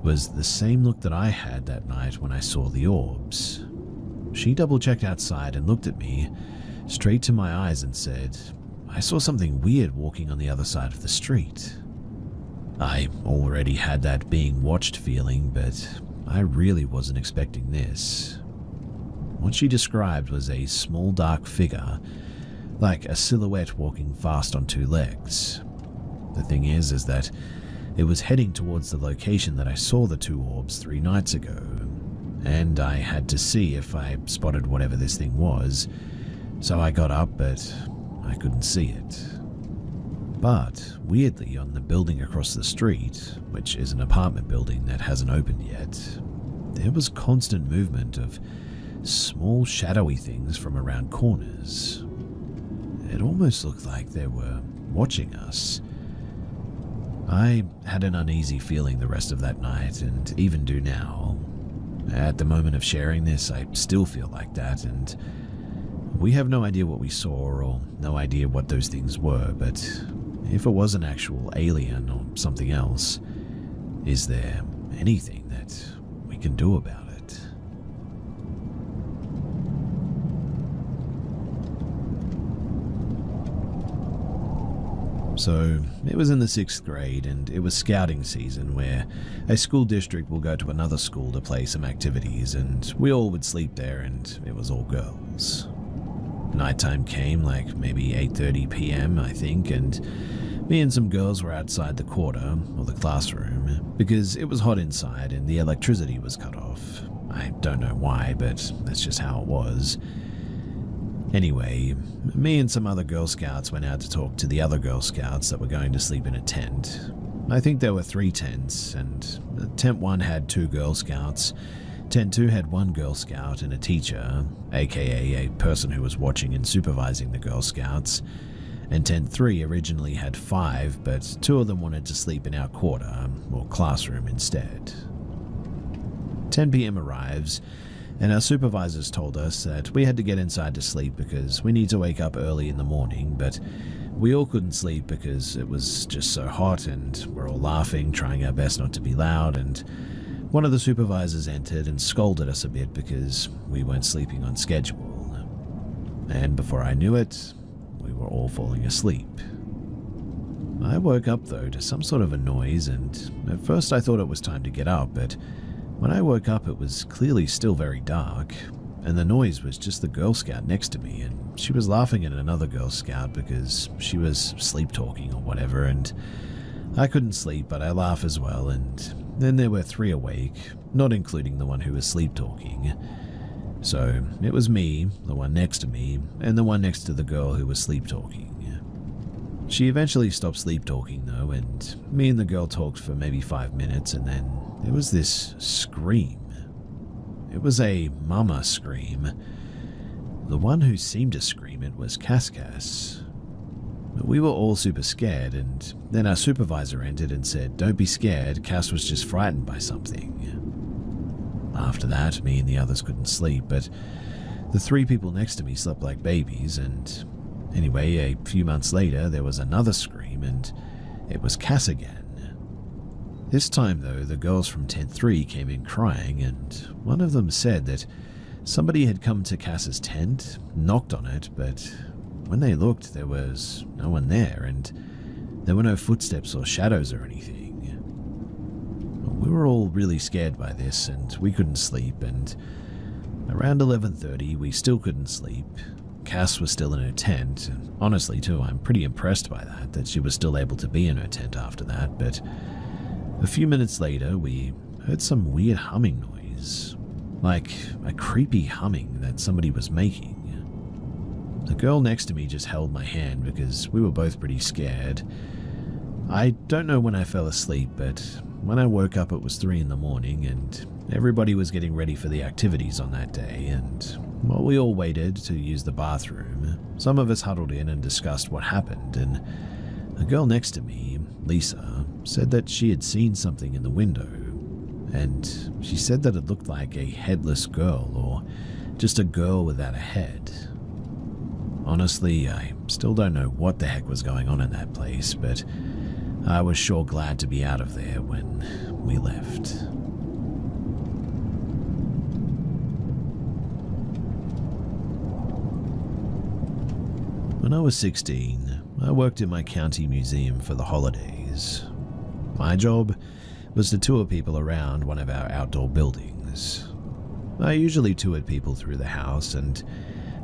was the same look that I had that night when I saw the orbs. She double-checked outside and looked at me straight to my eyes and said, "I saw something weird walking on the other side of the street." I already had that being watched feeling, but I really wasn't expecting this. What she described was a small dark figure, like a silhouette walking fast on 2 legs. The thing is that it was heading towards the location that I saw the 2 orbs 3 nights ago, and I had to see if I spotted whatever this thing was, so I got up, but I couldn't see it. But, weirdly, on the building across the street, which is an apartment building that hasn't opened yet, there was constant movement of small shadowy things from around corners. It almost looked like they were watching us. I had an uneasy feeling the rest of that night, and even do now. At the moment of sharing this, I still feel like that, and we have no idea what we saw or no idea what those things were, but if it was an actual alien or something else, is there anything that we can do about it? So, it was in the 6th grade, and it was scouting season, where a school district will go to another school to play some activities, and we all would sleep there, and it was all girls. Nighttime came, like maybe 8:30 p.m, I think, and me and some girls were outside the quarter, or the classroom, because it was hot inside and the electricity was cut off. I don't know why, but that's just how it was. Anyway, me and some other Girl Scouts went out to talk to the other Girl Scouts that were going to sleep in a tent. I think there were 3 tents, and tent 1 had 2 Girl Scouts, tent 2 had 1 Girl Scout and a teacher, aka a person who was watching and supervising the Girl Scouts, and tent 3 originally had 5, but 2 of them wanted to sleep in our quarter, or classroom instead. 10 p.m. arrives, and our supervisors told us that we had to get inside to sleep because we need to wake up early in the morning, but we all couldn't sleep because it was just so hot and we're all laughing, trying our best not to be loud, and one of the supervisors entered and scolded us a bit because we weren't sleeping on schedule. And before I knew it, we were all falling asleep. I woke up though to some sort of a noise, and at first I thought it was time to get up, but when I woke up it was clearly still very dark, and the noise was just the Girl Scout next to me, and she was laughing at another Girl Scout because she was sleep talking or whatever, and I couldn't sleep, but I laughed as well, and then there were 3 awake, not including the one who was sleep talking. So it was me, the one next to me, and the one next to the girl who was sleep talking. She eventually stopped sleep talking though, and me and the girl talked for maybe 5 minutes, and then there was this scream. It was a mama scream. The one who seemed to scream it was Cass. We were all super scared, and then our supervisor entered and said, "Don't be scared, Cass was just frightened by something." After that, me and the others couldn't sleep, but the 3 people next to me slept like babies, and anyway, a few months later, there was another scream, and it was Cass again. This time, though, the girls from Tent 3 came in crying, and one of them said that somebody had come to Cass's tent, knocked on it, but when they looked, there was no one there, and there were no footsteps or shadows or anything. We were all really scared by this, and we couldn't sleep, and around 11:30, we still couldn't sleep. Cass was still in her tent, and honestly too, I'm pretty impressed by that she was still able to be in her tent after that, but a few minutes later, we heard some weird humming noise, like a creepy humming that somebody was making. The girl next to me just held my hand because we were both pretty scared. I don't know when I fell asleep, but when I woke up it was 3 in the morning and everybody was getting ready for the activities on that day, and while we all waited to use the bathroom, some of us huddled in and discussed what happened, and a girl next to me, Lisa, said that she had seen something in the window, and she said that it looked like a headless girl or just a girl without a head. Honestly, I still don't know what the heck was going on in that place, but I was sure glad to be out of there when we left. When I was 16, I worked in my county museum for the holidays. My job was to tour people around one of our outdoor buildings. I usually toured people through the house, and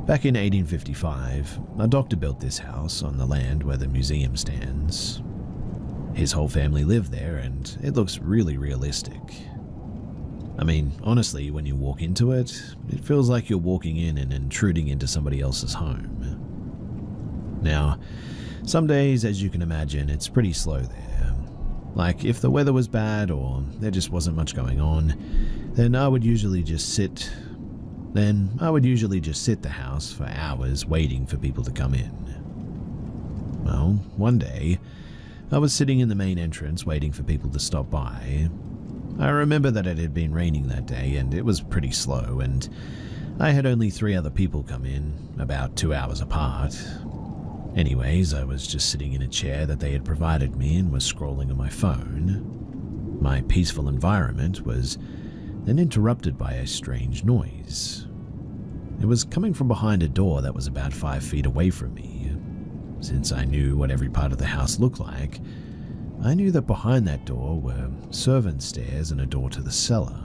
back in 1855, a doctor built this house on the land where the museum stands. His whole family lived there, and it looks really realistic. I mean, honestly, when you walk into it, it feels like you're walking in and intruding into somebody else's home. Now, some days, as you can imagine, it's pretty slow there. Like, if the weather was bad or there just wasn't much going on, then I would usually just sit the house for hours waiting for people to come in. Well, one day, I was sitting in the main entrance waiting for people to stop by. I remember that it had been raining that day and it was pretty slow, and I had only 3 other people come in, about 2 hours apart. Anyways, I was just sitting in a chair that they had provided me and was scrolling on my phone. My peaceful environment was then interrupted by a strange noise. It was coming from behind a door that was about 5 feet away from me. Since I knew what every part of the house looked like, I knew that behind that door were servants' stairs and a door to the cellar.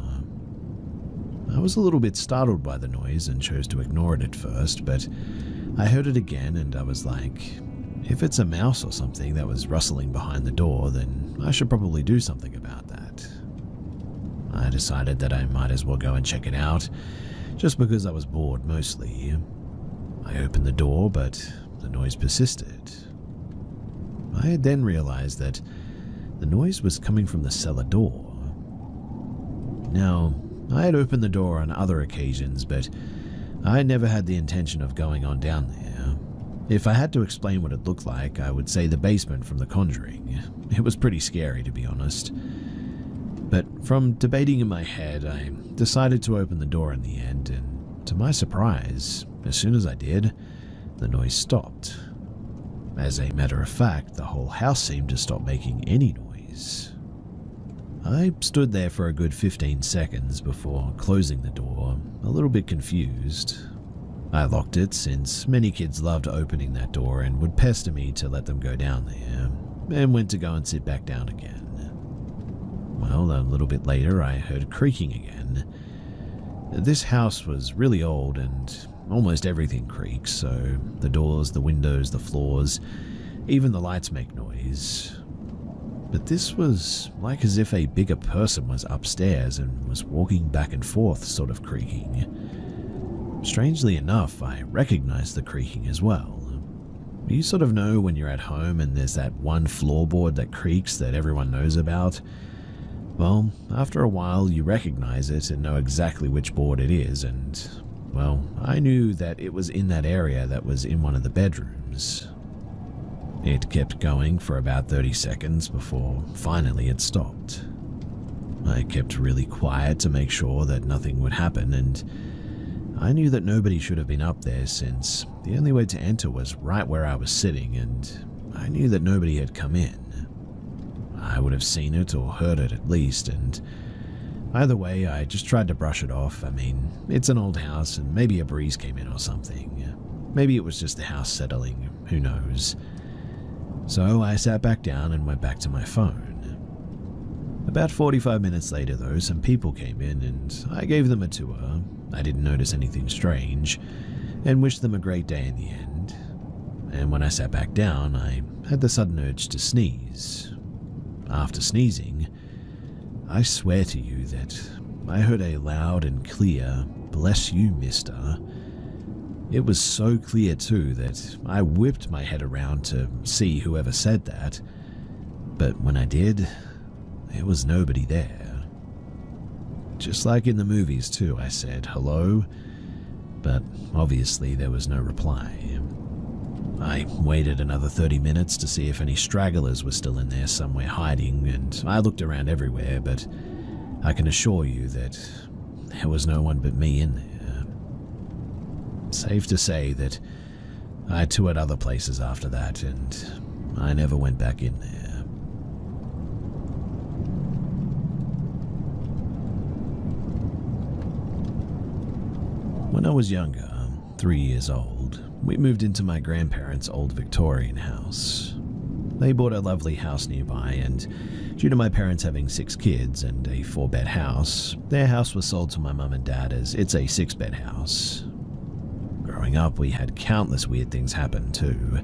I was a little bit startled by the noise and chose to ignore it at first, but I heard it again and I was like, if it's a mouse or something that was rustling behind the door, then I should probably do something about that. I decided that I might as well go and check it out, just because I was bored mostly. I opened the door, but the noise persisted. I had then realized that the noise was coming from the cellar door. Now, I had opened the door on other occasions, but I never had the intention of going on down there. If I had to explain what it looked like, I would say the basement from The Conjuring. It was pretty scary, to be honest. But from debating in my head, I decided to open the door in the end, and to my surprise, as soon as I did, the noise stopped. As a matter of fact, the whole house seemed to stop making any noise. I stood there for a good 15 seconds before closing the door, a little bit confused. I locked it since many kids loved opening that door and would pester me to let them go down there, and went to go and sit back down again. Well, a little bit later I heard creaking again. This house was really old and almost everything creaks, so the doors, the windows, the floors, even the lights make noise. But this was like as if a bigger person was upstairs and was walking back and forth, sort of creaking. Strangely enough, I recognized the creaking as well. You sort of know when you're at home and there's that one floorboard that creaks that everyone knows about? Well, after a while you recognize it and know exactly which board it is, and, well, I knew that it was in that area that was in one of the bedrooms. It kept going for about 30 seconds before finally it stopped. I kept really quiet to make sure that nothing would happen, and I knew that nobody should have been up there since the only way to enter was right where I was sitting, and I knew that nobody had come in. I would have seen it or heard it at least, and either way, I just tried to brush it off. I mean, it's an old house and maybe a breeze came in or something. Maybe it was just the house settling, who knows. So I sat back down and went back to my phone. About 45 minutes later though, some people came in and I gave them a tour. I didn't notice anything strange and wished them a great day in the end. And when I sat back down, I had the sudden urge to sneeze. After sneezing, I swear to you that I heard a loud and clear, "Bless you, mister." It was so clear too that I whipped my head around to see whoever said that. But when I did, there was nobody there. Just like in the movies too, I said hello, but obviously there was no reply. I waited another 30 minutes to see if any stragglers were still in there somewhere hiding, and I looked around everywhere, but I can assure you that there was no one but me in there. Safe to say that I toured other places after that, and I never went back in there. When I was younger, 3 years old, we moved into my grandparents' old Victorian house. They bought a lovely house nearby, and due to my parents having 6 kids and a 4-bed house, their house was sold to my mum and dad as it's a 6-bed house. Growing up, we had countless weird things happen too.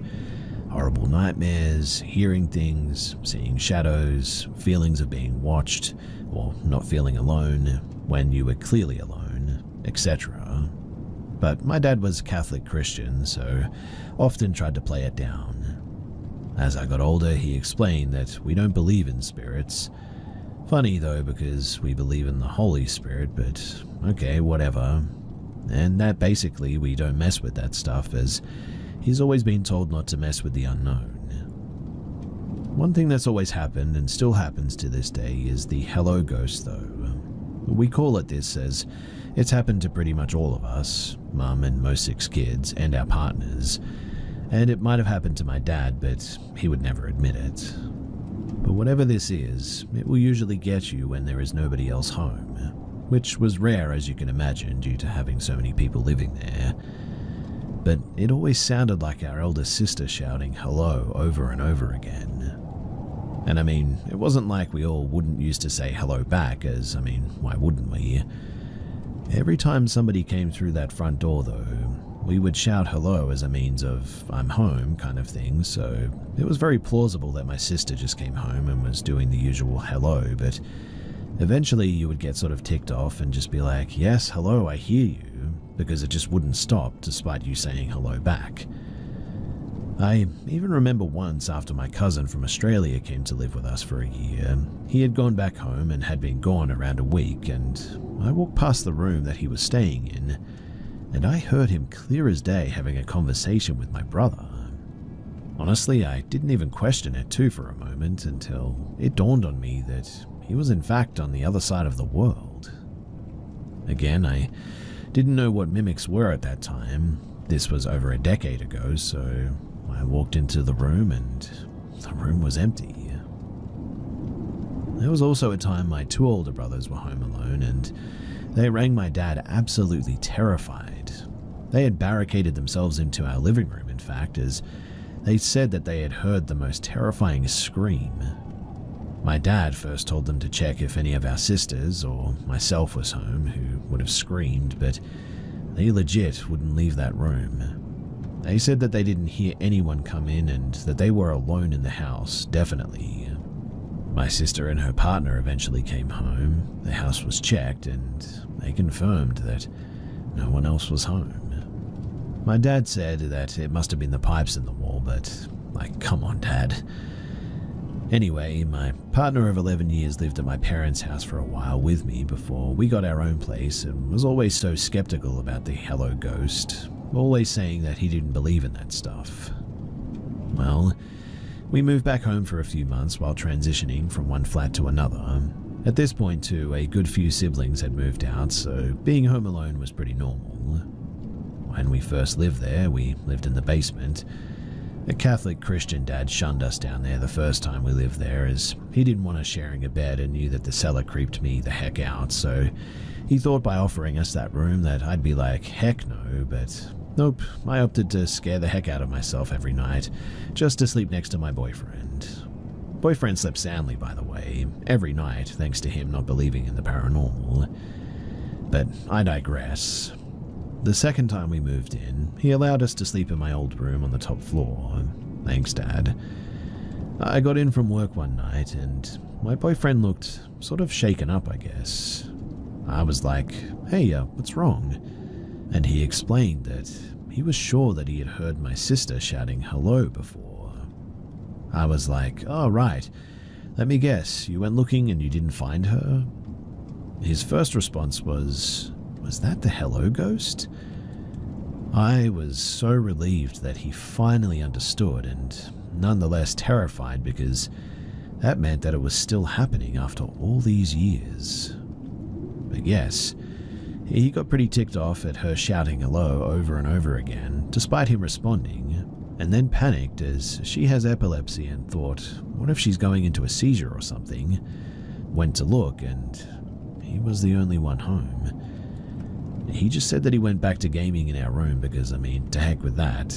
Horrible nightmares, hearing things, seeing shadows, feelings of being watched, or not feeling alone when you were clearly alone, etc. But my dad was Catholic Christian, so often tried to play it down. As I got older, he explained that we don't believe in spirits. Funny though, because we believe in the Holy Spirit, but okay, whatever. And that basically we don't mess with that stuff, as he's always been told not to mess with the unknown. One thing that's always happened and still happens to this day is the hello ghost though. We call it this as it's happened to pretty much all of us, Mum and most 6 kids, and our partners. And it might have happened to my dad, but he would never admit it. But whatever this is, it will usually get you when there is nobody else home, which was rare as you can imagine due to having so many people living there. But it always sounded like our eldest sister shouting hello over and over again. And I mean, it wasn't like we all wouldn't used to say hello back, as, I mean, why wouldn't we? Every time somebody came through that front door though, we would shout hello as a means of I'm home kind of thing, so it was very plausible that my sister just came home and was doing the usual hello, but eventually you would get sort of ticked off and just be like, yes, hello, I hear you, because it just wouldn't stop despite you saying hello back. I even remember once after my cousin from Australia came to live with us for a year, he had gone back home and had been gone around a week, and I walked past the room that he was staying in, and I heard him clear as day having a conversation with my brother. Honestly, I didn't even question it too for a moment until it dawned on me that he was in fact on the other side of the world. Again, I didn't know what mimics were at that time. This was over a decade ago, so I walked into the room and the room was empty. There was also a time my 2 older brothers were home alone and they rang my dad absolutely terrified. They had barricaded themselves into our living room, in fact, as they said that they had heard the most terrifying scream. My dad first told them to check if any of our sisters or myself was home, who would have screamed, but they legit wouldn't leave that room. They said that they didn't hear anyone come in and that they were alone in the house, definitely. My sister and her partner eventually came home, the house was checked, and they confirmed that no one else was home. My dad said that it must have been the pipes in the wall, but, like, come on, Dad. Anyway, my partner of 11 years lived at my parents' house for a while with me before we got our own place and was always so skeptical about the hello ghost, always saying that he didn't believe in that stuff. Well, we moved back home for a few months while transitioning from one flat to another. At this point too, a good few siblings had moved out, so being home alone was pretty normal. When we first lived there, we lived in the basement. A Catholic Christian dad shunned us down there the first time we lived there, as he didn't want us sharing a bed and knew that the cellar creeped me the heck out, so he thought by offering us that room that I'd be like, heck no, but nope, I opted to scare the heck out of myself every night, just to sleep next to my boyfriend. Boyfriend slept soundly, by the way, every night, thanks to him not believing in the paranormal. But I digress. The second time we moved in, he allowed us to sleep in my old room on the top floor. Thanks, Dad. I got in from work one night, and my boyfriend looked sort of shaken up, I guess. I was like, hey, what's wrong? And he explained that he was sure that he had heard my sister shouting hello before. I was like, oh, right. Let me guess, you went looking and you didn't find her? His first response was that the hello ghost? I was so relieved that he finally understood and nonetheless terrified because that meant that it was still happening after all these years. But yes, he got pretty ticked off at her shouting hello over and over again, despite him responding, and then panicked as she has epilepsy and thought, what if she's going into a seizure or something? Went to look and he was the only one home. He just said that he went back to gaming in our room because, to heck with that.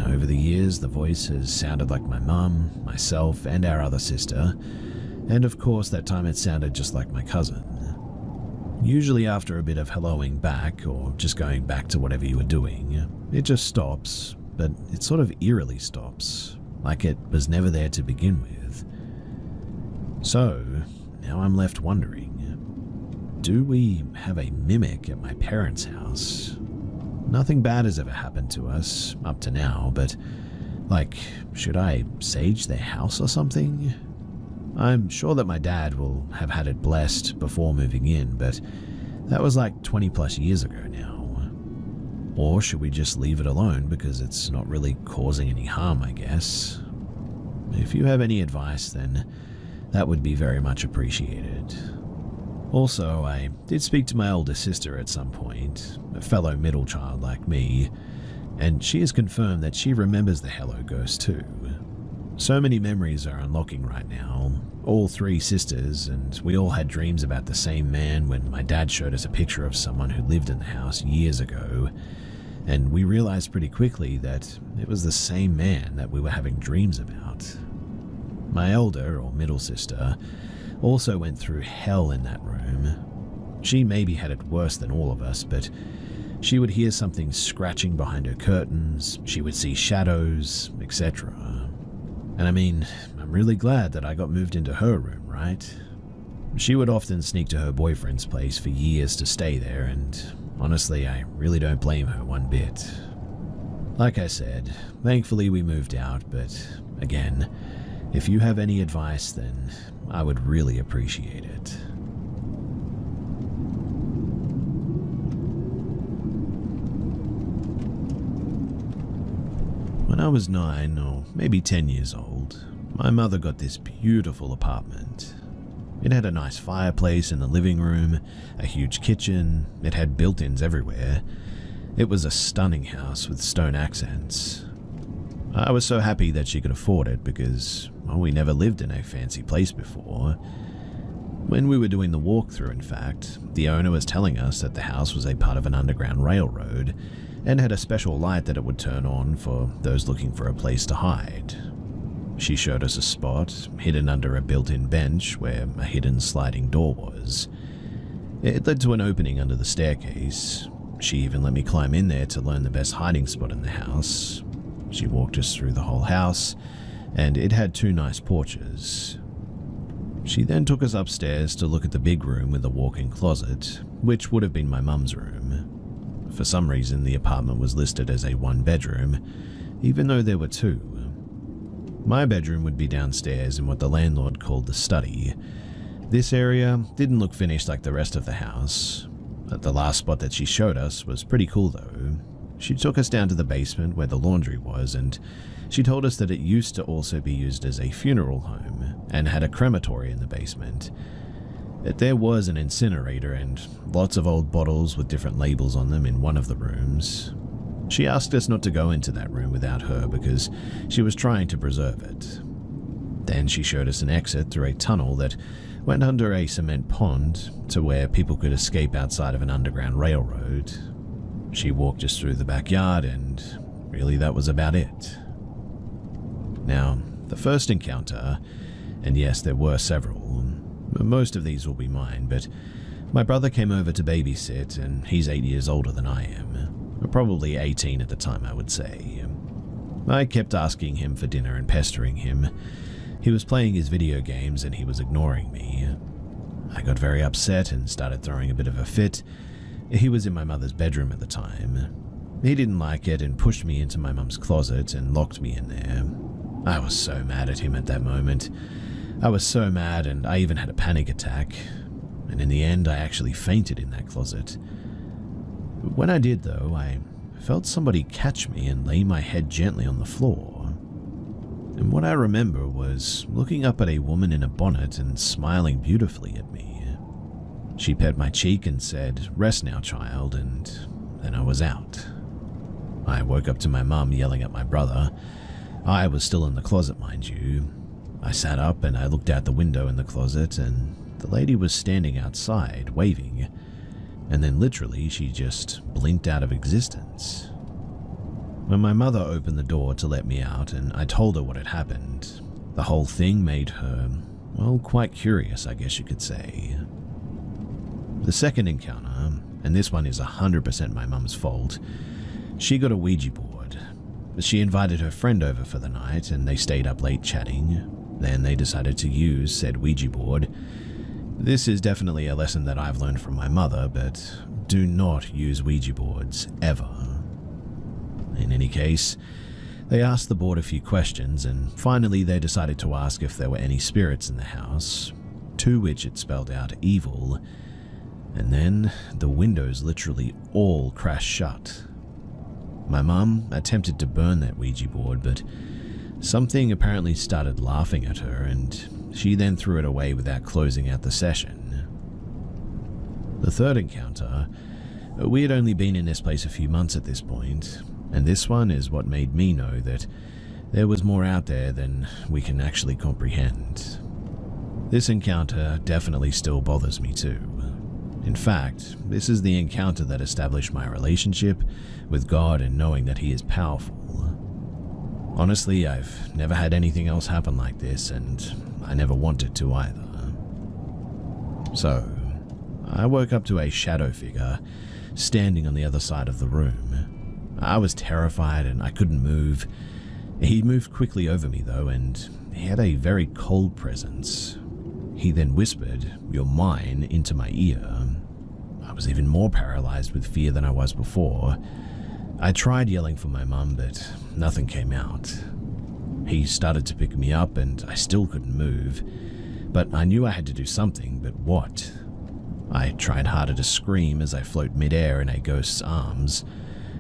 Over the years, the voice has sounded like my mum, myself, and our other sister, and of course that time it sounded just like my cousin. Usually after a bit of helloing back, or just going back to whatever you were doing, it just stops, but it sort of eerily stops, like it was never there to begin with. So, now I'm left wondering, do we have a mimic at my parents' house? Nothing bad has ever happened to us, up to now, but, should I sage their house or something? I'm sure that my dad will have had it blessed before moving in, but that was 20 plus years ago now. Or should we just leave it alone because it's not really causing any harm, I guess? If you have any advice, then that would be very much appreciated. Also, I did speak to my older sister at some point, a fellow middle child like me, and she has confirmed that she remembers the hello ghost too. So many memories are unlocking right now, all three sisters, and we all had dreams about the same man when my dad showed us a picture of someone who lived in the house years ago, and we realized pretty quickly that it was the same man that we were having dreams about. My elder, or middle sister, also went through hell in that room. She maybe had it worse than all of us, but she would hear something scratching behind her curtains, she would see shadows, etc. And I'm really glad that I got moved into her room, right? She would often sneak to her boyfriend's place for years to stay there, and honestly, I really don't blame her one bit. Like I said, thankfully we moved out, but again, if you have any advice, then I would really appreciate it. When I was 9 or maybe 10 years old, my mother got this beautiful apartment. It had a nice fireplace in the living room, a huge kitchen, it had built-ins everywhere. It was a stunning house with stone accents. I was so happy that she could afford it because, we never lived in a fancy place before. When we were doing the walkthrough, in fact, the owner was telling us that the house was a part of an underground railroad and had a special light that it would turn on for those looking for a place to hide. She showed us a spot hidden under a built-in bench where a hidden sliding door was. It led to an opening under the staircase. She even let me climb in there to learn the best hiding spot in the house. She walked us through the whole house, and it had 2 nice porches. She then took us upstairs to look at the big room with the walk-in closet, which would have been my mum's room. For some reason, the apartment was listed as a 1-bedroom, even though there were 2. My bedroom would be downstairs in what the landlord called the study. This area didn't look finished like the rest of the house. The last spot that she showed us was pretty cool though. She took us down to the basement where the laundry was, and she told us that it used to also be used as a funeral home and had a crematory in the basement. There was an incinerator and lots of old bottles with different labels on them in one of the rooms. She asked us not to go into that room without her because she was trying to preserve it. Then she showed us an exit through a tunnel that went under a cement pond to where people could escape outside of an underground railroad. She walked us through the backyard, and really that was about it. Now, the first encounter, and yes, there were several, most of these will be mine, but my brother came over to babysit, and he's 8 years older than I am, probably 18 at the time, I would say. I kept asking him for dinner and pestering him. He was playing his video games and he was ignoring me. I got very upset and started throwing a bit of a fit. He was in my mother's bedroom at the time. He didn't like it and pushed me into my mum's closet and locked me in there. I was so mad at him at that moment. I was so mad and I even had a panic attack, and in the end I actually fainted in that closet. When I did though, I felt somebody catch me and lay my head gently on the floor. And what I remember was looking up at a woman in a bonnet and smiling beautifully at me. She pet my cheek and said, "Rest now, child," and then I was out. I woke up to my mum yelling at my brother. I was still in the closet, mind you. I sat up and I looked out the window in the closet, and the lady was standing outside, waving, and then literally she just blinked out of existence. When my mother opened the door to let me out and I told her what had happened, the whole thing made her, well, quite curious, I guess you could say. The second encounter, and this one is 100% my mum's fault, she got a Ouija board. She invited her friend over for the night and they stayed up late chatting. Then they decided to use said Ouija board. This is definitely a lesson that I've learned from my mother, but do not use Ouija boards, ever. In any case, they asked the board a few questions and finally they decided to ask if there were any spirits in the house, to which it spelled out evil. And then the windows literally all crashed shut. My mum attempted to burn that Ouija board, but something apparently started laughing at her and she then threw it away without closing out the session. The third encounter, we had only been in this place a few months at this point, and this one is what made me know that there was more out there than we can actually comprehend. This encounter definitely still bothers me too. In fact, this is the encounter that established my relationship with God and knowing that He is powerful. Honestly, I've never had anything else happen like this, and I never wanted to either. So, I woke up to a shadow figure standing on the other side of the room. I was terrified and I couldn't move. He moved quickly over me though, and he had a very cold presence. He then whispered, "You're mine," into my ear. I was even more paralyzed with fear than I was before. I tried yelling for my mum, but nothing came out. He started to pick me up and I still couldn't move, but I knew I had to do something, but what? I tried harder to scream as I float midair in a ghost's arms.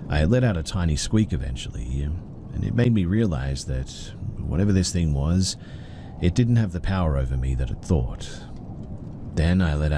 I let out a tiny squeak eventually, and it made me realize that whatever this thing was, it didn't have the power over me that it thought. Then I let out